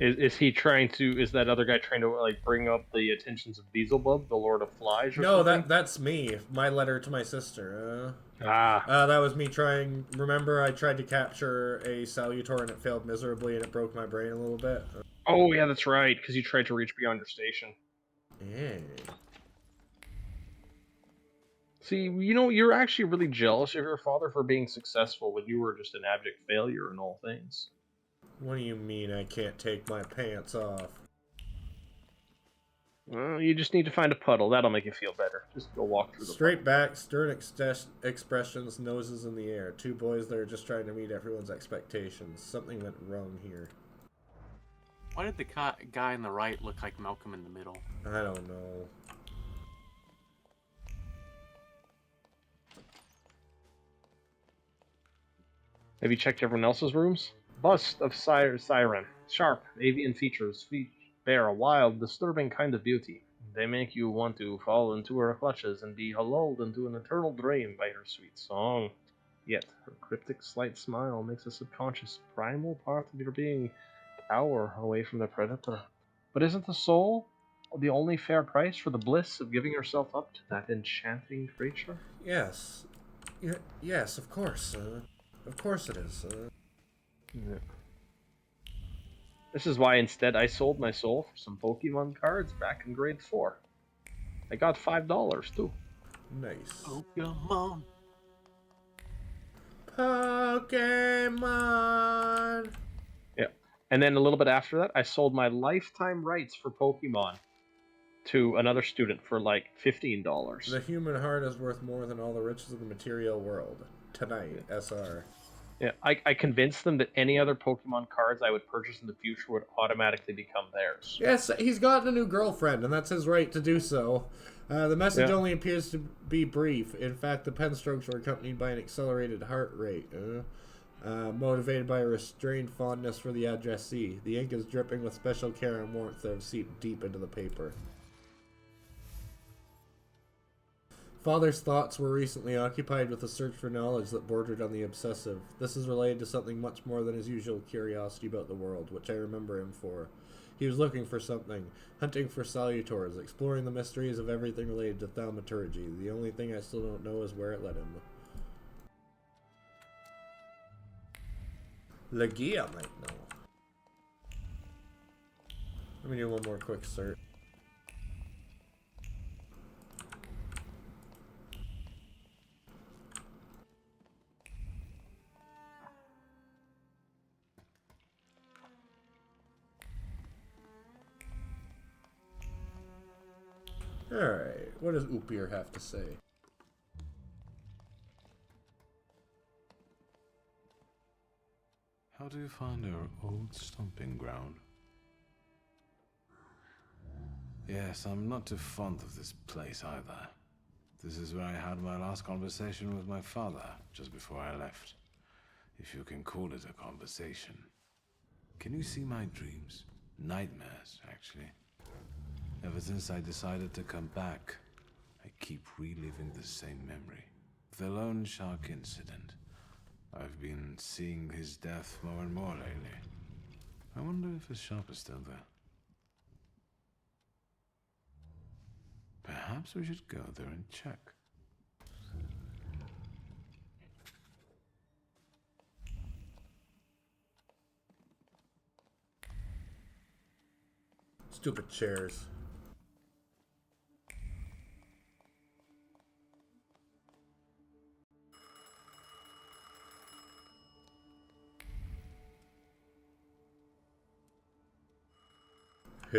Is he trying to? Is that other guy trying to like bring up the attentions of Beelzebub, the Lord of Flies, or no, something? that's me. My letter to my sister. That was me trying. Remember, I tried to capture a Salutor and it failed miserably, and it broke my brain a little bit. Oh yeah, that's right. Because you tried to reach beyond your station. Yeah. See, you know, you're actually really jealous of your father for being successful when you were just an abject failure in all things. What do you mean I can't take my pants off? Well, you just need to find a puddle. That'll make you feel better. Just go walk through the Straight back, stern expressions, noses in the air. Two boys that are just trying to meet everyone's expectations. Something went wrong here. Why did the guy on the right look like Malcolm in the Middle? I don't know. Have you checked everyone else's rooms? Bust of Siren. Sharp, avian features. Feet bear a wild, disturbing kind of beauty. They make you want to fall into her clutches and be lulled into an eternal dream by her sweet song. Yet, her cryptic slight smile makes a subconscious, primal part of your being cower away from the predator. But isn't the soul the only fair price for the bliss of giving yourself up to that enchanting creature? Yes. Yes, of course. Of course it is. Yeah. This is why instead I sold my soul for some Pokemon cards back in grade 4. I got $5 too. Nice. Pokemon. Pokemon. Yeah. And then a little bit after that, I sold my lifetime rights for Pokemon to another student for like $15. The human heart is worth more than all the riches of the material world. Tonight, SR. Yeah, I convinced them that any other Pokemon cards I would purchase in the future would automatically become theirs. Yes, he's gotten a new girlfriend, and that's his right to do so. The message Yeah. only appears to be brief. In fact, the pen strokes were accompanied by an accelerated heart rate, motivated by a restrained fondness for the addressee. The ink is dripping with special care and warmth that have seeped deep into the paper. Father's thoughts were recently occupied with a search for knowledge that bordered on the obsessive. This is related to something much more than his usual curiosity about the world, which I remember him for. He was looking for something, hunting for salutors, exploring the mysteries of everything related to thaumaturgy. The only thing I still don't know is where it led him. Legia might know. Let me do one more quick search. Alright, what does Upir have to say? How do you find our old stomping ground? Yes, I'm not too fond of this place either. This is where I had my last conversation with my father, just before I left. If you can call it a conversation. Can you see my dreams? Nightmares, actually. Ever since I decided to come back, I keep reliving the same memory. The lone shark incident. I've been seeing his death more and more lately. I wonder if his shop is still there. Perhaps we should go there and check. Stupid chairs.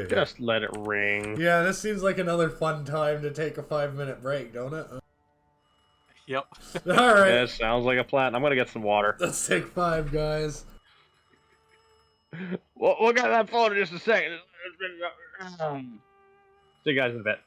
Just let it ring. Yeah, this seems like another fun time to take a 5-minute break, don't it? Yep. Alright. Yeah, sounds like a plan. I'm gonna get some water. Let's take 5, guys. We'll get that phone in just a second. See you guys in a bit.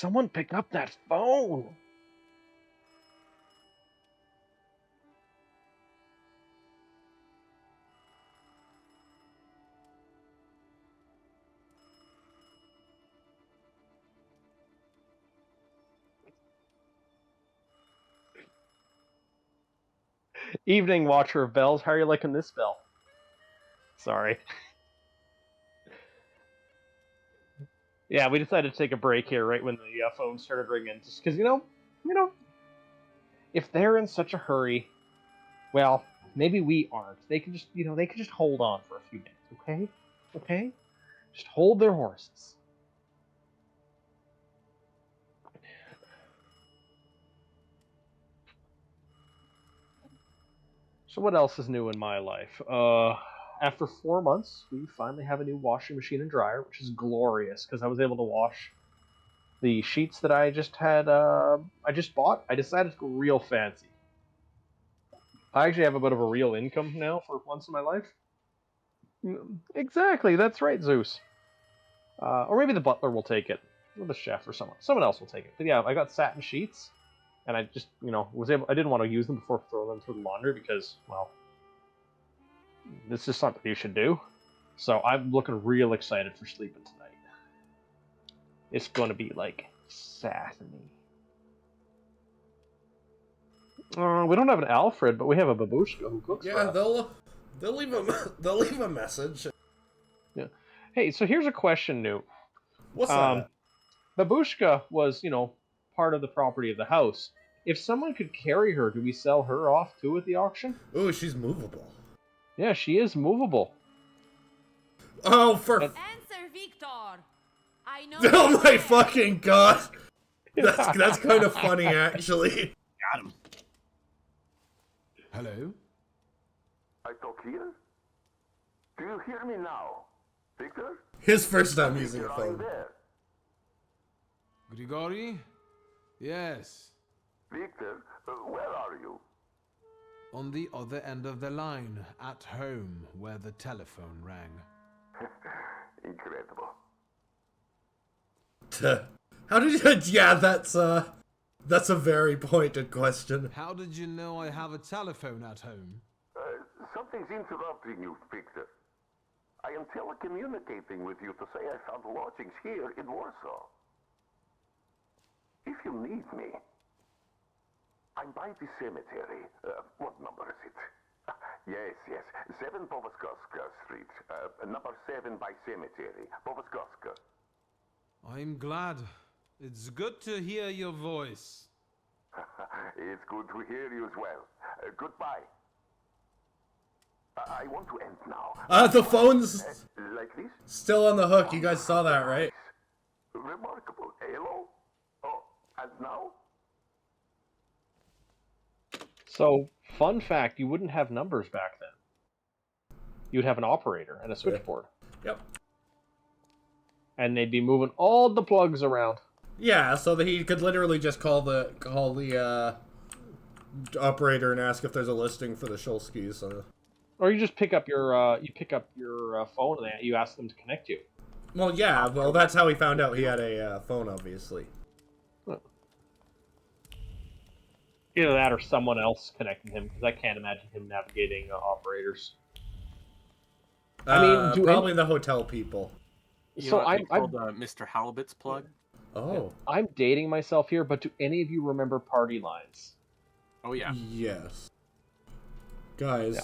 Someone pick up that phone. Evening, Watcher of Bells. How are you liking this bell? Sorry. Yeah, we decided to take a break here right when the phone started ringing, just because if they're in such a hurry, well, maybe we aren't. They can just, they can just hold on for a few minutes, okay? Okay? Just hold their horses. So what else is new in my life? After 4 months, we finally have a new washing machine and dryer, which is glorious because I was able to wash the sheets that I just had. I just bought. I decided to go real fancy. I actually have a bit of a real income now for once in my life. Exactly, that's right, Zeus. Or maybe the butler will take it, or the chef, or someone. Someone else will take it. But yeah, I got satin sheets, and I just, was able. I didn't want to use them before throwing them through the laundry because, well, this is something you should do. So I'm looking real excited for sleeping tonight. It's going to be like satiny. We don't have an Alfred, but we have a babushka who cooks for us. They'll leave a message. Yeah. Hey, so here's a question, Noot. What's that? Babushka was, part of the property of the house. If someone could carry her, do we sell her off too at the auction? Ooh, she's movable. Yeah, she is movable. Oh, Answer, Victor. I know. Oh my fucking god. That's kind of funny, actually. Got him. Hello? I talk here? Do you hear me now? Victor? His first time using a phone. There. Grigori? Yes. Victor, where are you? On the other end of the line, at home, where the telephone rang. Incredible. How did you... Yeah, that's a very pointed question. How did you know I have a telephone at home? Something's interrupting you, Victor. I am telecommunicating with you to say I found lodgings here in Warsaw. If you need me, I'm by the cemetery. What number is it? Yes. 7 Powaskowska Street. Number 7 by cemetery. Powaskowska. I'm glad. It's good to hear your voice. It's good to hear you as well. Goodbye. I want to end now. The phone's like this? still on the hook. You guys saw that, right? Remarkable. Hello? Oh, and now? So, fun fact, you wouldn't have numbers back then. You'd have an operator and a switchboard. Yep. And they'd be moving all the plugs around. Yeah, so that he could literally just call the operator and ask if there's a listing for the Shulskis. Or you just pick up your phone and you ask them to connect you. Well, yeah, that's how he found out he had a phone, obviously. Either that or someone else connecting him, because I can't imagine him navigating operators. I mean, probably the hotel people. I'm Mr. Halibut's plug. Oh. I'm dating myself here, but do any of you remember party lines? Oh, yeah. Yes. Guys,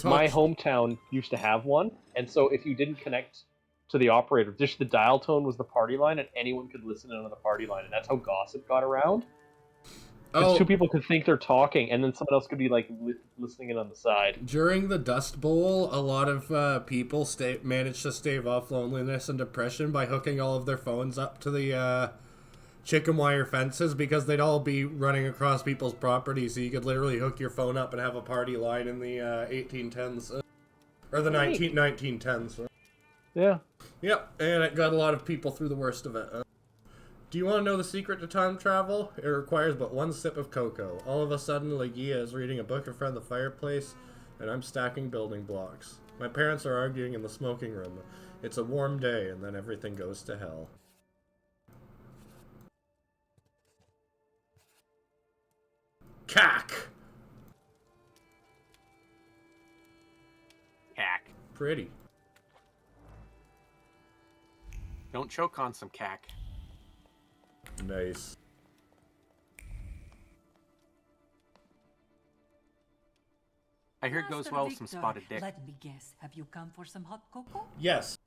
my hometown used to have one, and so if you didn't connect to the operator, just the dial tone was the party line, and anyone could listen in on the party line, and that's how gossip got around. Because two people could think they're talking, and then someone else could be like listening in on the side. During the Dust Bowl, a lot of people managed to stave off loneliness and depression by hooking all of their phones up to the chicken wire fences, because they'd all be running across people's property, so you could literally hook your phone up and have a party line in the 1810s. Or the 1910s. Yeah. Yep, and it got a lot of people through the worst of it. Do you want to know the secret to time travel? It requires but one sip of cocoa. All of a sudden, Legia is reading a book in front of the fireplace, and I'm stacking building blocks. My parents are arguing in the smoking room. It's a warm day, and then everything goes to hell. Cack. Cack. Pretty. Don't choke on some cack. Nice. I hear it goes well with some Victor, spotted dick. Let me guess. Have you come for some hot cocoa? Yes.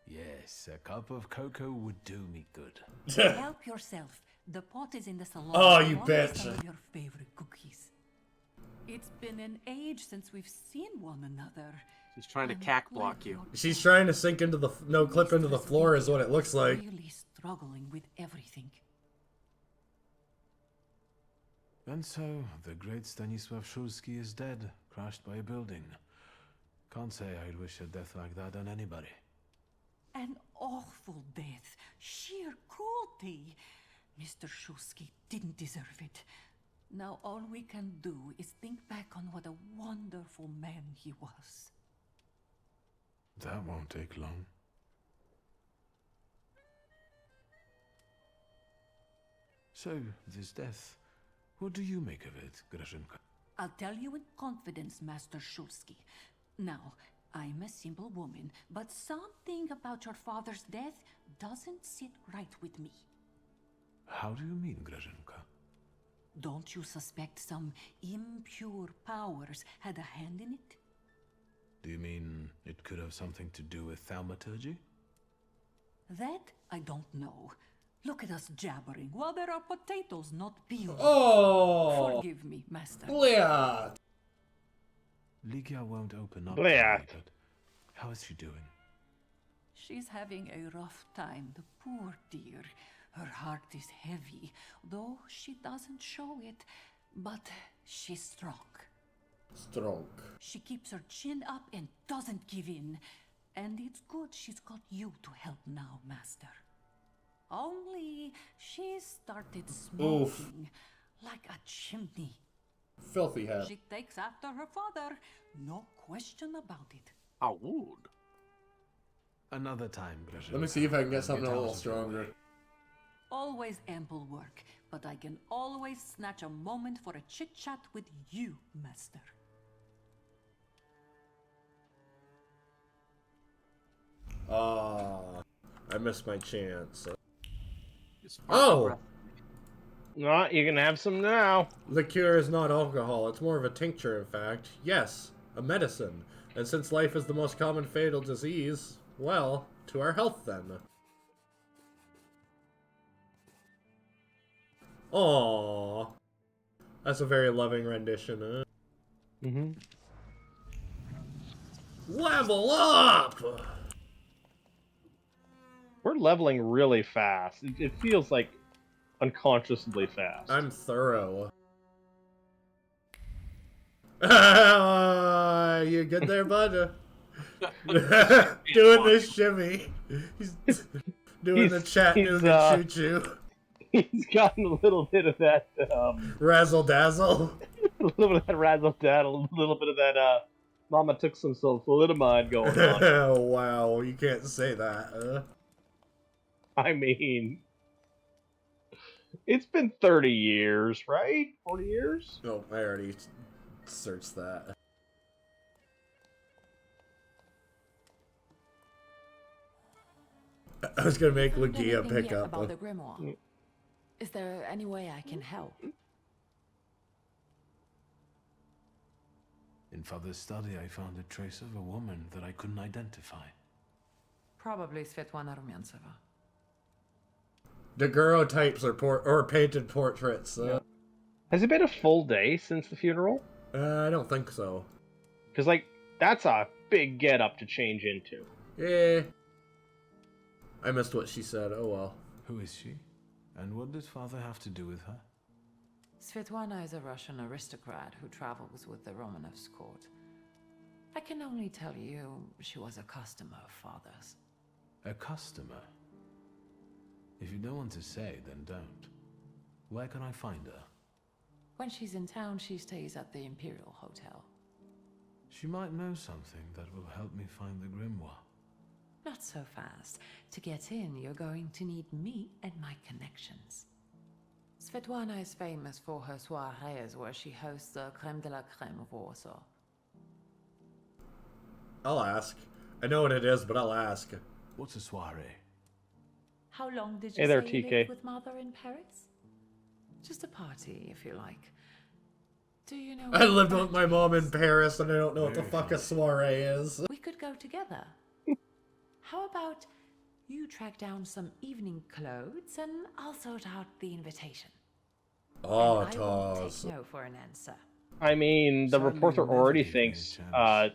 Yes, a cup of cocoa would do me good. Help yourself. The pot is in the salon. Oh, you Want bitch. some of your favorite cookies. It's been an age since we've seen one another. She's trying to I'm cack glad block you. you're She's trying to sink into the clip into the floor is what it looks like. really struggling with everything. And so, the great Stanisław Szulski is dead, crashed by a building. Can't say I'd wish a death like that on anybody. An awful death. Sheer cruelty. Mr. Szulski didn't deserve it. Now all we can do is think back on what a wonderful man he was. That won't take long. So, this death, what do you make of it, Grażynka? I'll tell you in confidence, Master Szulski. Now, I'm a simple woman, but something about your father's death doesn't sit right with me. How do you mean, Grażynka? Don't you suspect some impure powers had a hand in it? Do you mean it could have something to do with thaumaturgy? That I don't know. Look at us jabbering while there are potatoes not peeled. Oh! Forgive me, Master. Leah! Ligia won't open up Blech. to me, but how is she doing? She's having a rough time, the poor dear. Her heart is heavy, though she doesn't show it. But she's strong. Strong. She keeps her chin up and doesn't give in. And it's good she's got you to help now, Master. Only she's started smoking like a chimney. Filthy hat. She takes after her father, no question about it. I would. Another time, Grażynka. Let me see if I can get something a out little of your stronger. way. Always ample work, but I can always snatch a moment for a chit-chat with you, Master. I missed my chance. Just fart the Oh! breath. No, you can have some now. Liqueur is not alcohol, it's more of a tincture, in fact. Yes, a medicine. And since life is the most common fatal disease, well, to our health then. Aww. That's a very loving rendition, huh? Mm-hmm. Level up! We're leveling really fast. It feels like unconsciously fast. I'm thorough. You good there, bud? Doing the shimmy. He's doing the Chattanooga choo-choo. He's gotten a little bit of that, Razzle-dazzle. a little bit of that razzle-dazzle, a little bit of that, Mama took some sulfolitamide going on. Oh, wow, you can't say that. I mean, it's been 30 years, right? 40 years? Oh, I already searched that. I was gonna make Legia Anything pick yet up. about the grimoire? Is there any way I can help? In Father's study, I found a trace of a woman that I couldn't identify. Probably Svetlana Rumyantseva. Daguerreotypes or painted portraits. Has it been a full day since the funeral? I don't think so. Because, like, that's a big get-up to change into. Yeah. I missed what she said. Oh well. Who is she? And what did Father have to do with her? Svetlana is a Russian aristocrat who travels with the Romanovs' court. I can only tell you she was a customer of Father's. A customer? If you don't want to say, then don't. Where can I find her? When she's in town, she stays at the Imperial Hotel. She might know something that will help me find the grimoire. Not so fast. To get in, you're going to need me and my connections. Svetlana is famous for her soirees where she hosts the creme de la creme of Warsaw. I'll ask. I know what it is, but I'll ask. What's a soiree? How long did Hey you there, say you TK. lived with Mother in Paris? Just a party, if you like. Do you know I where lived that with my mom in is? Paris, and I don't know what the fuck a soiree is. We could go together. How about you track down some evening clothes and I'll sort out the invitation? Oh, And I won't Taz. take no for an answer. I mean, the Sadly, reporter you'll never already give me a thinks chance.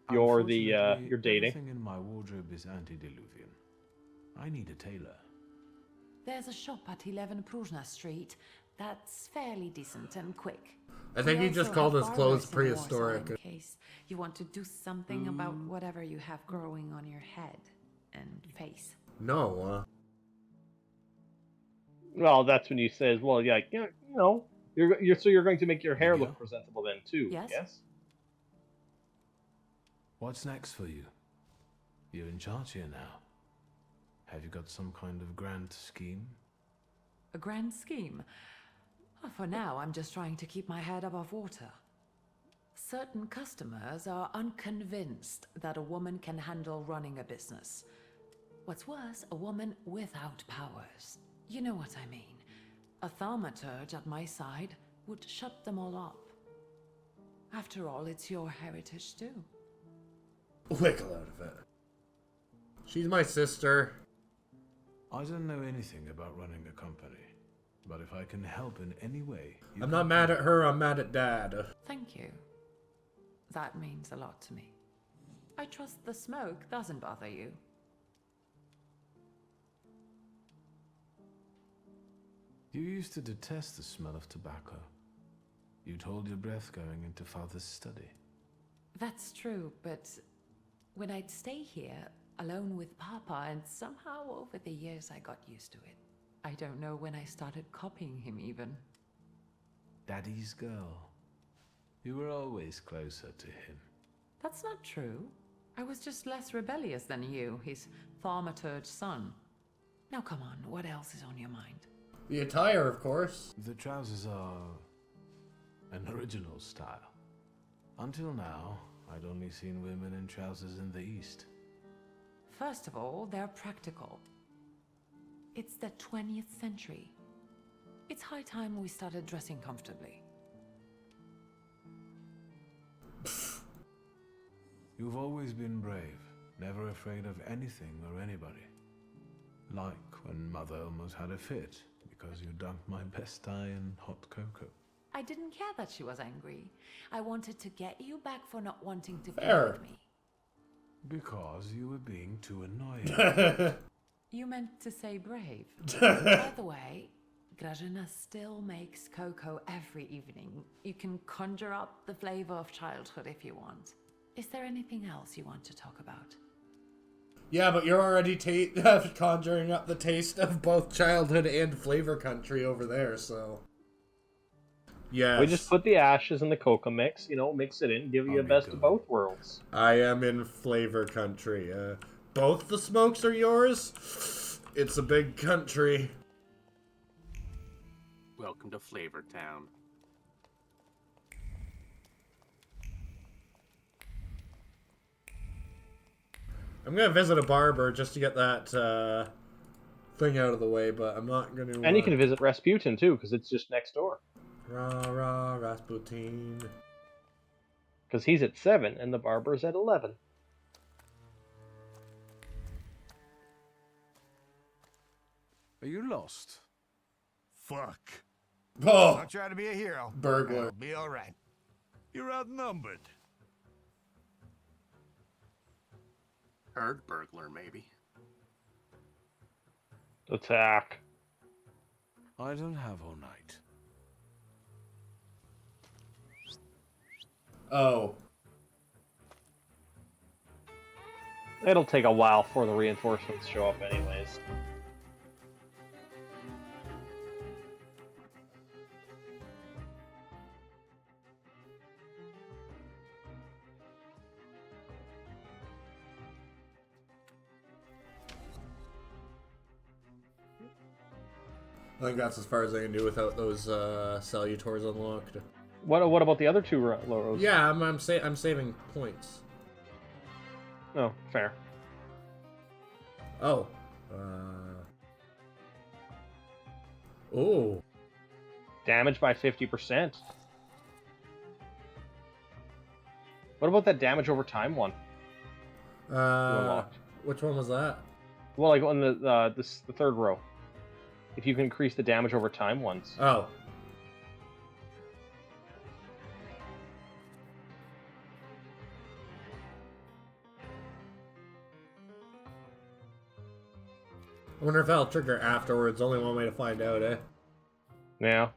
Unfortunately, you're dating. everything in my wardrobe is antediluvian. I need a tailor. There's a shop at 11 Prusna Street that's fairly decent and quick. I think We he just also called have his clothes barbers in Warsaw prehistoric. in case you want to do something about whatever you have growing on your head and face. No. Well, that's when he says, "Well, yeah, you know, you're going to make your hair Lydia? look presentable then too." Yes? Yes. What's next for you? You're in charge here now. Have you got some kind of grand scheme? A grand scheme? Oh, for now, I'm just trying to keep my head above water. Certain customers are unconvinced that a woman can handle running a business. What's worse, a woman without powers. You know what I mean. A thaumaturge at my side would shut them all up. After all, it's your heritage too. Wiggle out of it. She's my sister. I don't know anything about running a company, but if I can help in any way... I'm not mad at her, I'm mad at Dad. Thank you. That means a lot to me. I trust the smoke doesn't bother you. You used to detest the smell of tobacco. You'd hold your breath going into Father's study. That's true, but when I'd stay here, alone with Papa, and somehow over the years I got used to it. I don't know when I started copying him even. Daddy's girl. You were always closer to him. That's not true. I was just less rebellious than you, his thaumaturge son. Now come on, what else is on your mind? The attire, of course. The trousers are an original style. Until now, I'd only seen women in trousers in the East. First of all, they're practical. It's the 20th century. It's high time we started dressing comfortably. You've always been brave, never afraid of anything or anybody. Like when Mother almost had a fit because you dunked my best tie in hot cocoa. I didn't care that she was angry. I wanted to get you back for not wanting to play Fair. with me. Because you were being too annoying. You meant to say brave. By the way, Grażyna still makes cocoa every evening. You can conjure up the flavor of childhood if you want. Is there anything else you want to talk about? Yeah, but you're already conjuring up the taste of both childhood and flavor country over there, so... Yes. We just put the ashes in the cocoa mix, mix it in, give you a best of both worlds. I am in flavor country. Both the smokes are yours? It's a big country. Welcome to Flavor Town. I'm gonna visit a barber just to get that thing out of the way, but I'm not gonna... And you can visit Rasputin, too, because it's just next door. Rah, rah, Rasputin. Because he's at 7, and the barber's at 11. Are you lost? Fuck. Oh! Don't try to be a hero. Burglar. It'll be alright. You're outnumbered. Herd burglar, maybe. Attack. I don't have all night. Oh. It'll take a while for the reinforcements show up anyways. I think that's as far as I can do without those salutors unlocked. What about the other two rows? Yeah, I'm saving points. Oh, fair. Oh. Oh. Damage by 50%. What about that damage over time one? Which one was that? Well, like on the third row. If you can increase the damage over time ones. Oh. I wonder if that'll trigger afterwards. Only one way to find out, eh? Yeah.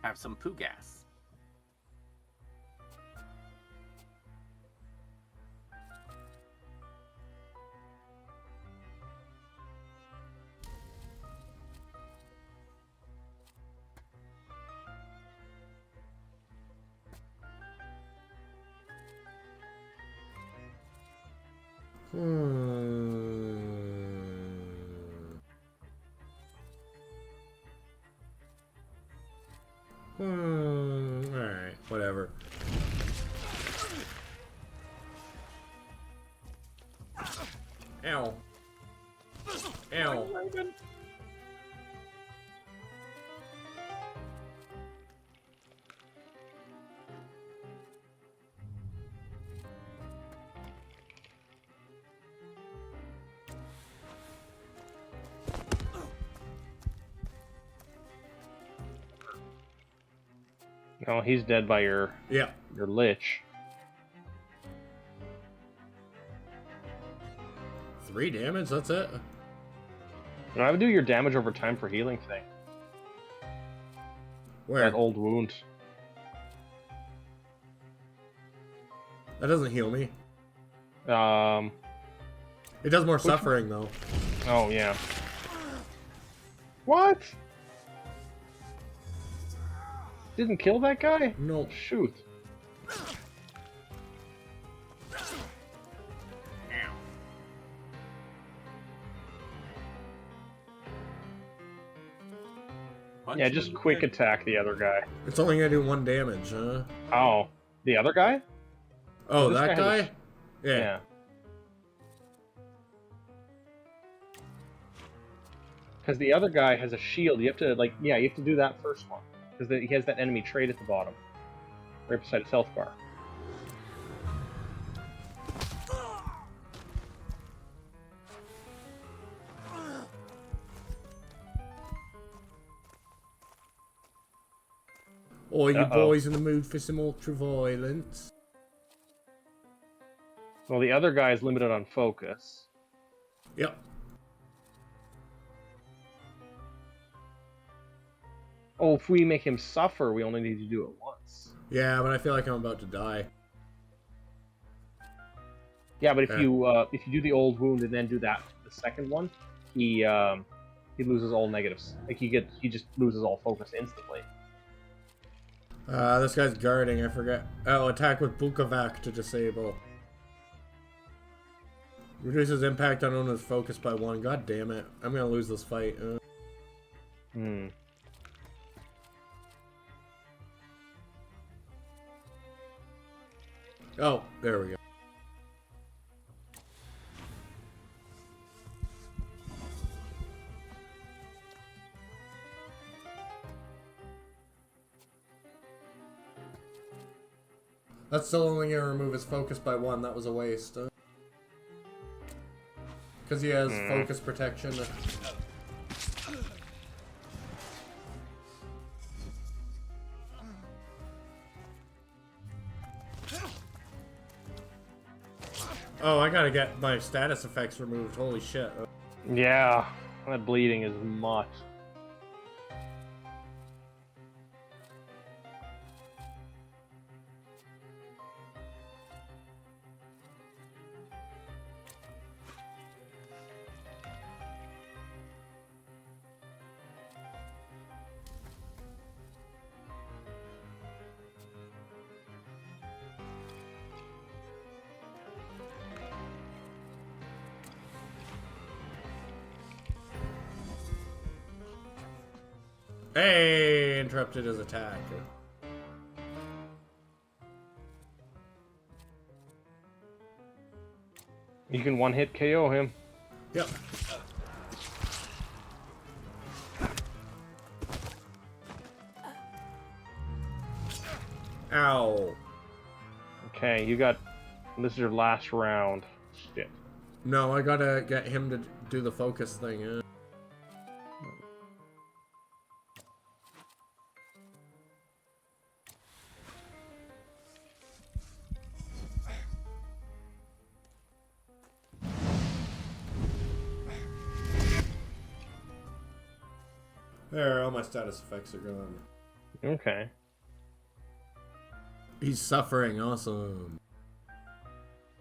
Have some poo gas. Alright, whatever. Ow. Ow. No, he's dead by your lich. 3 damage, that's it? No, I would do your damage over time for healing thing. Where? That old wound. That doesn't heal me. It does more suffering, though. Oh, yeah. What? Didn't kill that guy? No. Shoot. Yeah, just quick attack the other guy. It's only gonna do 1 damage, huh? Oh, the other guy? Oh, This that guy has guy? Yeah. Because the other guy has a shield. You have to, like, you have to do that first one. Because he has that enemy trait at the bottom. Right beside his health bar. Or you boys in the mood for some ultra violence? Well, the other guy is limited on focus. Yep. Oh, if we make him suffer, we only need to do it once. Yeah, but I feel like I'm about to die. Yeah, but if you do the old wound and then do the second one, he loses all negatives. Like he just loses all focus instantly. This guy's guarding, I forget. Oh, attack with Bukovac to disable. Reduces impact on owner's focus by 1. God damn it. I'm gonna lose this fight. Oh, there we go. That's still only gonna remove his focus by 1. That was a waste. Because he has focus protection. Oh, I gotta get my status effects removed. Holy shit. Yeah, that bleeding is much. Hey, interrupted his attack. You can one-hit KO him. Yep. Ow. Okay, you got... This is your last round. Shit. No, I gotta get him to do the focus thing. There, all my status effects are gone. Okay. He's suffering, awesome.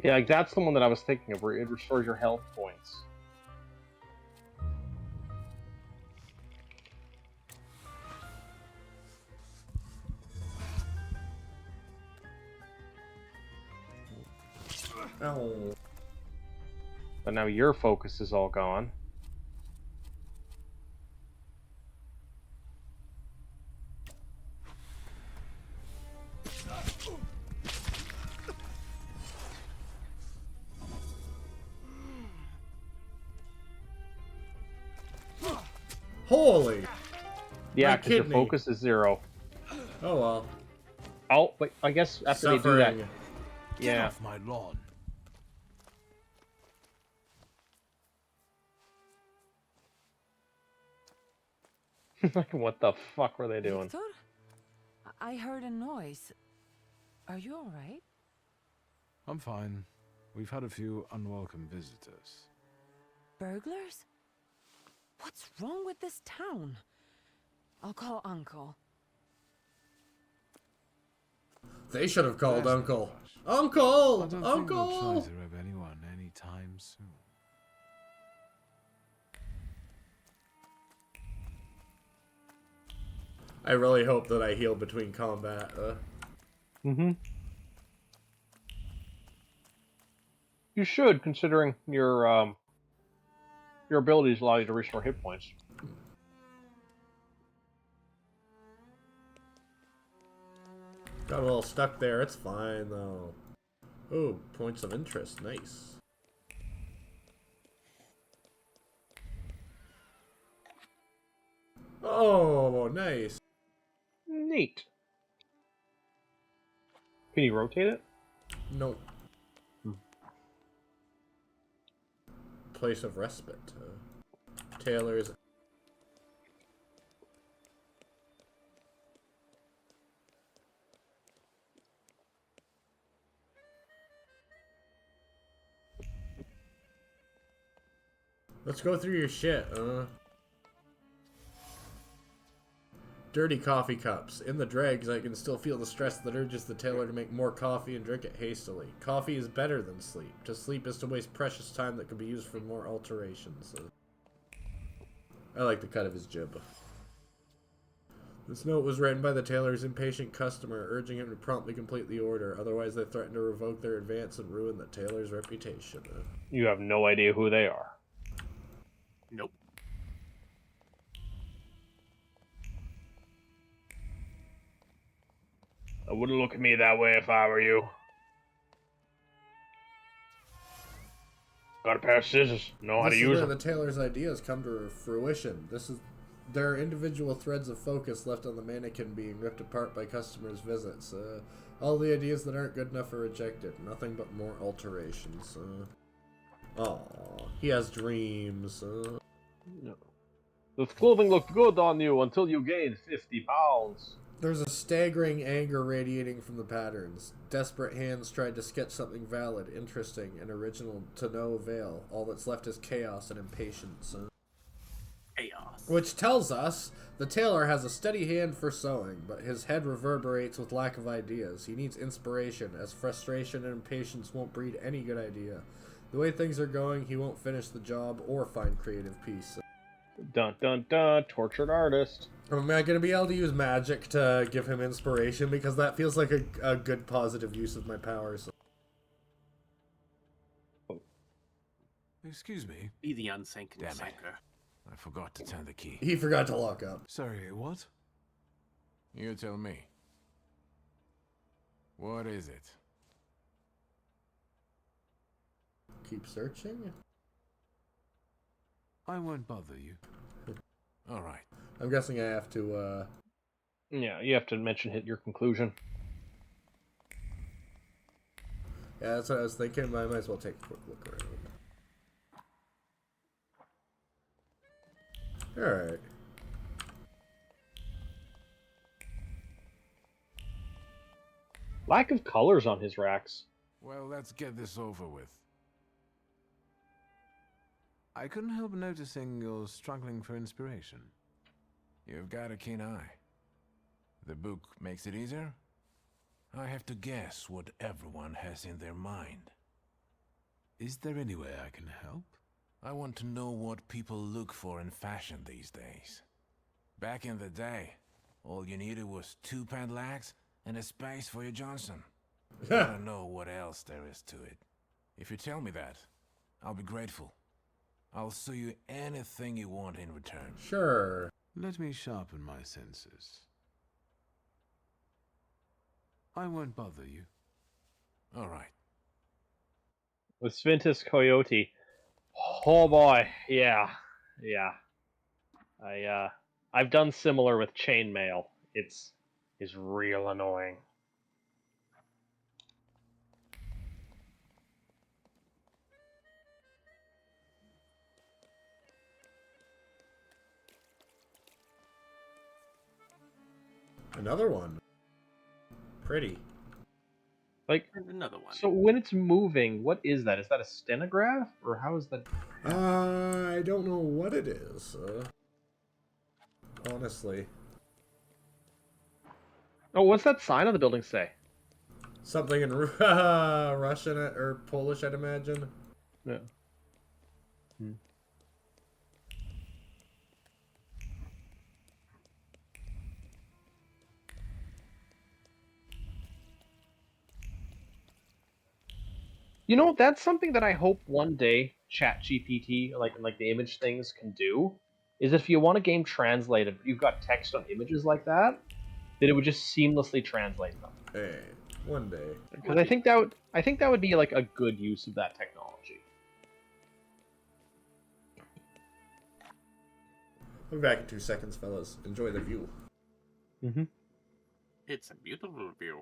Yeah, like that's the one that I was thinking of, where it restores your health points. Ow. But now your focus is all gone. Holy! Yeah, My because your kidney. focus is 0. Oh well. Oh, but I guess after Suffering. they do that... Get Yeah. off my lawn. Like, what the fuck were they doing? Victor? I heard a noise. Are you alright? I'm fine. We've had a few unwelcome visitors. Burglars? What's wrong with this town? I'll call Uncle. They should have called There's Uncle. no rush. Uncle! I don't Uncle! think we'll try to rob anyone anytime soon. I really hope that I heal between combat. Mm-hmm. You should, considering your abilities allow you to restore hit points. Got a little stuck there. It's fine, though. Ooh, points of interest. Nice. Oh, nice. Neat. Can you rotate it? No. Place of respite. Taylor's. Let's go through your shit. Dirty coffee cups. In the dregs, I can still feel the stress that urges the tailor to make more coffee and drink it hastily. Coffee is better than sleep. To sleep is to waste precious time that could be used for more alterations. I like the cut of his jib. This note was written by the tailor's impatient customer, urging him to promptly complete the order. Otherwise, they threaten to revoke their advance and ruin the tailor's reputation. You have no idea who they are. Nope. I wouldn't look at me that way if I were you. Got a pair of scissors. Know how to use This is them. where the tailor's ideas come to fruition. There are individual threads of focus left on the mannequin being ripped apart by customers' visits. All the ideas that aren't good enough are rejected. Nothing but more alterations. Aw, he has dreams. The clothing looked good on you until you gained 50 pounds. There's a staggering anger radiating from the patterns. Desperate hands tried to sketch something valid, interesting, and original to no avail. All that's left is chaos and impatience. Chaos. Which tells us the tailor has a steady hand for sewing, but his head reverberates with lack of ideas. He needs inspiration, as frustration and impatience won't breed any good idea. The way things are going, he won't finish the job or find creative peace. Dun dun dun, tortured artist. Am I going to be able to use magic to give him inspiration? Because that feels like a good positive use of my powers. Excuse me? Be the unsank Damn it. sanker. I forgot to turn the key. He forgot to lock up. Sorry, what? You tell me. What is it? Keep searching? I won't bother you. Alright. I'm guessing I have to, Yeah, you have to mention hit your conclusion. Yeah, that's what I was thinking. I might as well take a quick look around. Alright. Lack of colors on his racks. Well, let's get this over with. I couldn't help noticing you're struggling for inspiration. You've got a keen eye. The book makes it easier? I have to guess what everyone has in their mind. Is there any way I can help? I want to know what people look for in fashion these days. Back in the day, all you needed was 2 padlocks and a space for your Johnson. I don't know what else there is to it. If you tell me that, I'll be grateful. I'll sew you anything you want in return. Sure. Let me sharpen my senses. I won't bother you. All right. With Sventus Coyote. Oh boy, yeah. I've done similar with chainmail. It's real annoying. Another one. Pretty. Like, another one. So when it's moving, what is that? Is that a stenograph? Or how is that? I don't know what it is. Honestly. Oh, what's that sign on the building say? Something in Russian or Polish, I'd imagine. Yeah. You know, that's something that I hope one day ChatGPT, like the image things, can do. Is if you want a game translated, but you've got text on images like that, that it would just seamlessly translate them. Hey, one day. Because I think that would be like a good use of that technology. We'll be back in 2 seconds, fellas. Enjoy the view. Mm-hmm. It's a beautiful view.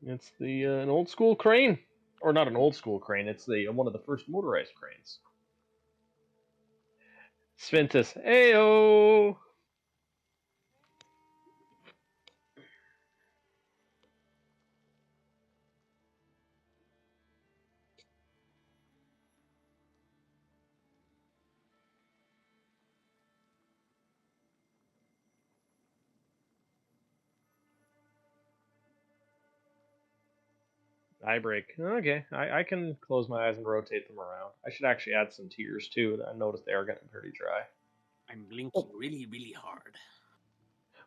It's the an old school crane, or not an old school crane. It's the one of the first motorized cranes. Sventus, ayo. Eye break. Okay, I can close my eyes and rotate them around. I should actually add some tears too. I noticed they are getting pretty dry. I'm blinking really, really hard.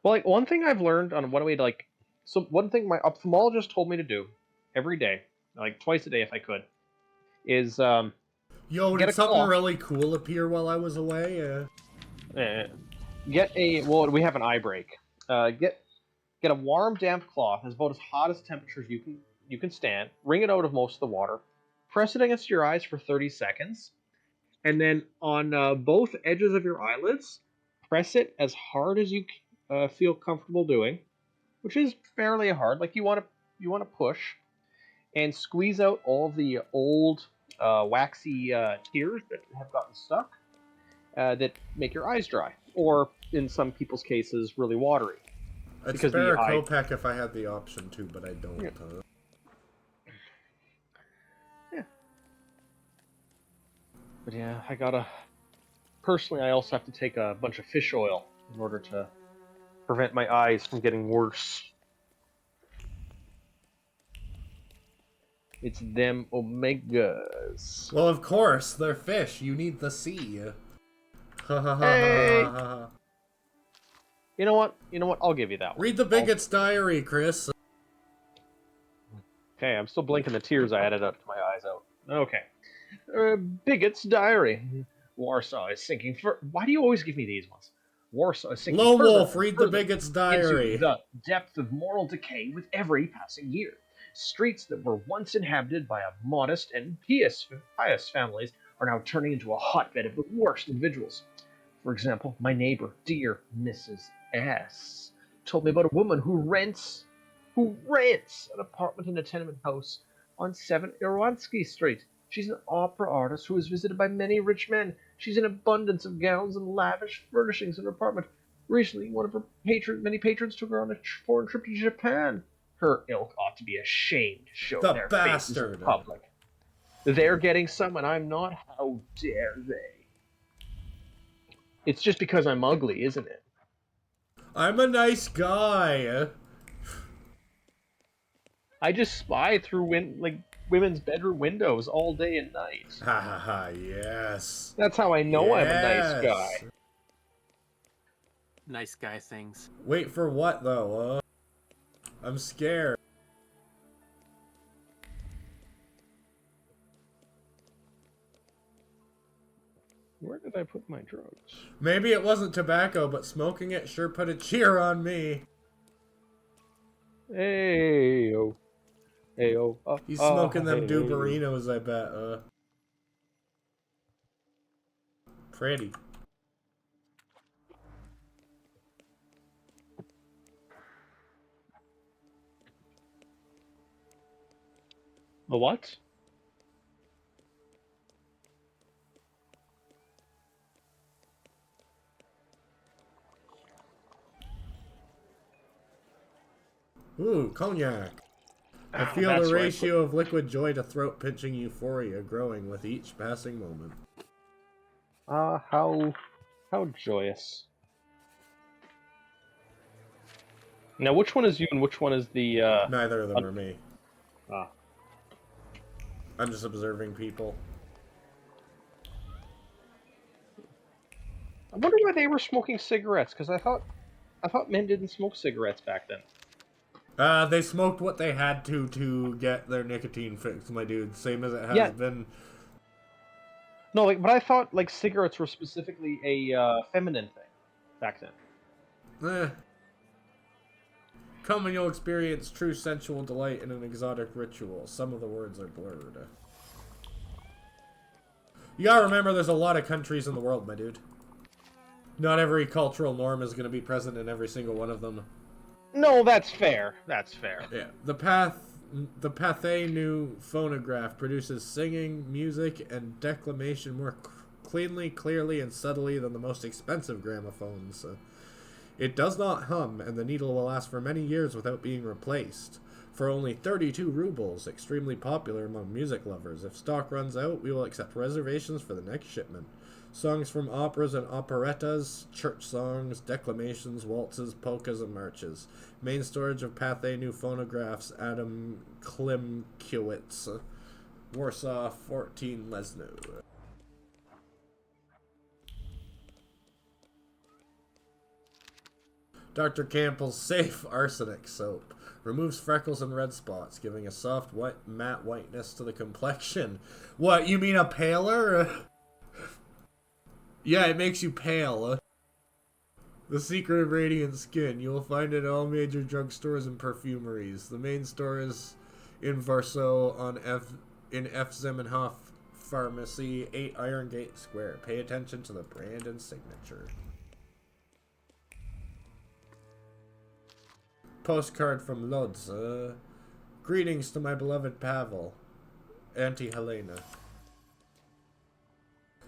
Well, like one thing I've learned on one way to like, so one thing my ophthalmologist told me to do every day, like twice a day if I could, is Yo, get did a something cloth. really cool appear while I was away? Get a we have an eye break. Get a warm, damp cloth, as about as hot as temperatures you can stand. Wring it out of most of the water. Press it against your eyes for 30 seconds, and then on both edges of your eyelids, press it as hard as you feel comfortable doing, which is fairly hard. Like you want to push, and squeeze out all the old waxy tears that have gotten stuck that make your eyes dry, or in some people's cases, really watery. I'd Because spare the a eye- Kopek if I had the option to, but I don't. Yeah. But yeah, I gotta... Personally, I also have to take a bunch of fish oil in order to prevent my eyes from getting worse. It's them omegas. Well, of course, they're fish. You need the sea. Hey! You know what? You know what? I'll give you that one. Read the Bigot's Diary, Chris. Okay, I'm still blinking the tears I added up to my eyes out. Okay. Bigot's Diary. Warsaw is sinking for... Why do you always give me these ones? Warsaw is sinking Lonewolf, further read the further Bigot's Diary. into the depth of moral decay with every passing year. Streets that were once inhabited by a modest and pious families are now turning into a hotbed of the worst individuals. For example, my neighbor, dear Mrs. S., told me about a woman who rents an apartment in a tenement house on 7 Irwansky Street. She's an opera artist who is visited by many rich men. She's an abundance of gowns and lavish furnishings in her apartment. Recently, one of her many patrons took her on a foreign trip to Japan. Her ilk ought to be ashamed to show their faces in public. They're getting some and I'm not. How dare they? It's just because I'm ugly, isn't it? I'm a nice guy. I just spy through women's bedroom windows all day and night. Ha ha ha, yes. That's how I know I'm a Yes. nice guy. Nice guy things. Wait for what, though? I'm scared. Where did I put my drugs? Maybe it wasn't tobacco, but smoking it sure put a cheer on me. Hey-o. Hey-o. He's smoking them hey. Duberinos, I bet. Pretty. The what? Ooh, cognac. I feel That's the right. ratio of liquid joy to throat-pinching euphoria growing with each passing moment. How joyous. Now, which one is you and which one is the, Neither of them are me. Ah. I'm just observing people. I wonder why they were smoking cigarettes, because I thought men didn't smoke cigarettes back then. They smoked what they had to get their nicotine fix, my dude. Same as it has been. No, but I thought, cigarettes were specifically a, feminine thing back then. Come and you'll experience true sensual delight in an exotic ritual. Some of the words are blurred. You gotta remember there's a lot of countries in the world, my dude. Not every cultural norm is gonna be present in every single one of them. No, that's fair. That's fair. Yeah. The Pathé new phonograph produces singing, music, and declamation more cleanly, clearly, and subtly than the most expensive gramophones. It does not hum, and the needle will last for many years without being replaced. For only 32 rubles, extremely popular among music lovers. If stock runs out, we will accept reservations for the next shipment. Songs from operas and operettas, church songs, declamations, waltzes, polkas, and marches. Main storage of Pathé new phonographs, Adam Klimkiewicz, Warsaw, 14 Lesno. Dr. Campbell's Safe Arsenic Soap. Removes freckles and red spots, giving a soft, matte whiteness to the complexion. What, you mean a paler? Yeah, it makes you pale. The Secret of Radiant Skin. You will find it at all major drugstores and perfumeries. The main store is in Warsaw in F. Zemenhof Pharmacy, 8 Iron Gate Square. Pay attention to the brand and signature. Postcard from Lodz. Greetings to my beloved Pavel. Auntie Helena.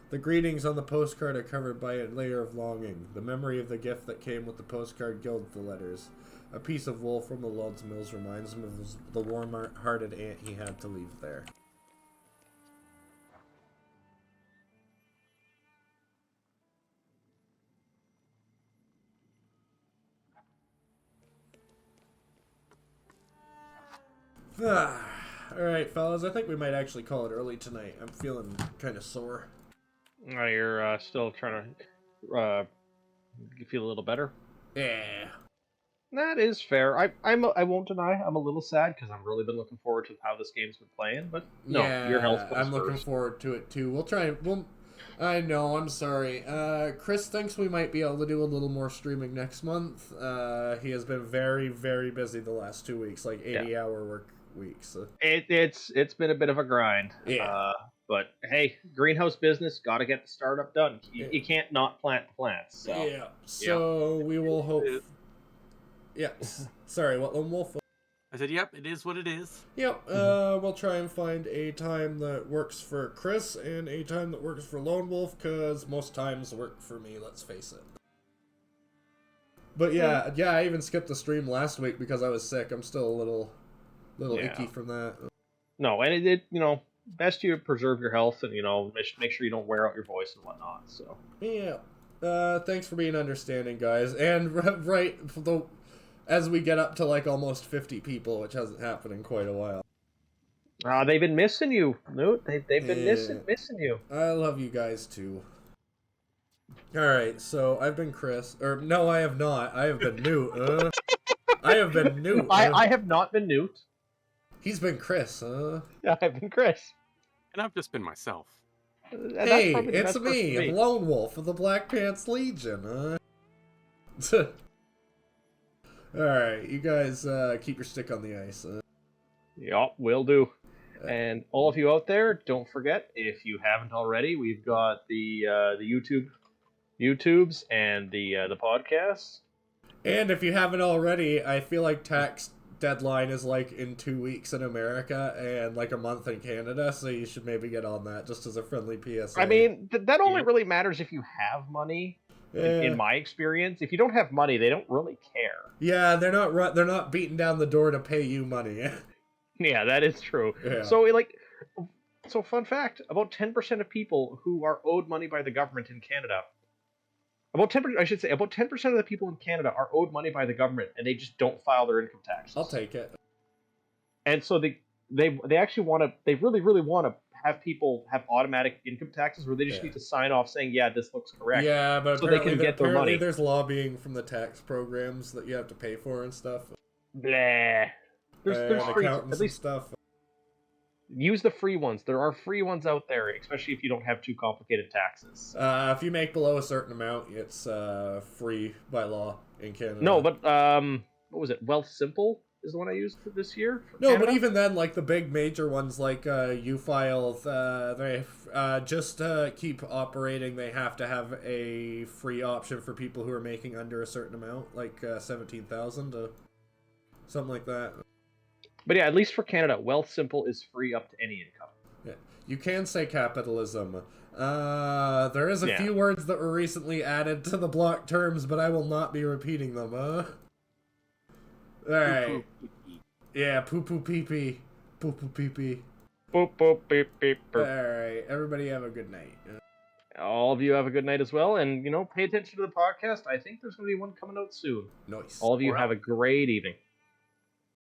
The greetings on the postcard are covered by a layer of longing. The memory of the gift that came with the postcard gilds the letters. A piece of wool from the Lod's Mills reminds him of the warm-hearted aunt he had to leave there. Alright, fellas, I think we might actually call it early tonight. I'm feeling kind of sore. Oh, you're still trying to feel a little better? Yeah. That is fair. I won't deny I'm a little sad because I've really been looking forward to how this game's been playing. But no, Yeah, your health comes I'm looking first. forward to it too. I know, I'm sorry. Chris thinks we might be able to do a little more streaming next month. He has been very, very busy the last 2 weeks, like 80-hour work weeks. So. It's been a bit of a grind. Yeah. But hey, greenhouse business, got to get the startup done. You can't not plant the plants. So. Yeah. So we will hope. Yeah. Sorry, what, Lonewolf? I said, yep, it is what it is. Yep, we'll try and find a time that works for Chris and a time that works for Lonewolf, because most times work for me, let's face it. But yeah, I even skipped the stream last week because I was sick. I'm still a little icky from that. No, and it best you preserve your health and, make sure you don't wear out your voice and whatnot, so. Yeah. Thanks for being understanding, guys. And as we get up to like almost 50 people, which hasn't happened in quite a while. They've been missing you, Noot. They've been missing you. I love you guys too. Alright, so I've been Chris. Or no, I have not. I have been Noot. I have been Noot. I have not been Noot. He's been Chris, Yeah, I've been Chris. And I've just been myself. Hey, it's me, Lonewolf of the Black Pants Legion, Alright, you guys keep your stick on the ice. Yup, will do. And all of you out there, don't forget, if you haven't already, we've got the YouTubes and the podcasts. And if you haven't already, I feel like tax deadline is like in 2 weeks in America and like a month in Canada, so you should maybe get on that just as a friendly PSA. I mean, that only really matters if you have money. In my experience, if you don't have money, they don't really care. Yeah, they're not beating down the door to pay you money. Yeah, that is true. Yeah. So fun fact: about 10% of people who are owed money by the government in Canada, about 10% of the people in Canada are owed money by the government, and they just don't file their income taxes. I'll take it. And so they actually they really want to have people have automatic income taxes where they just need to sign off saying, yeah, this looks correct. Yeah, but so they can get their money. There's lobbying from the tax programs that you have to pay for and stuff. Blah. There's free, accountants at least and stuff. Use the free ones. There are free ones out there, especially if you don't have too complicated taxes. If you make below a certain amount, it's free by law in Canada. No, but what was it? Wealth Simple is the one I used this year. No, Canada? but even then, like the big major ones, like U-File, they just keep operating. They have to have a free option for people who are making under a certain amount, like 17,000, something like that. But yeah, at least for Canada, Wealth Simple is free up to any income. Yeah. You can say capitalism. There is a few words that were recently added to the block terms, but I will not be repeating them. Alright. Yeah, poo-poo pee-pee. Poo-poo pee-pee. Boop, beep, beep, boop. Alright, everybody have a good night. All of you have a good night as well, and, pay attention to the podcast. I think there's going to be one coming out soon. Nice. All of you have a great evening.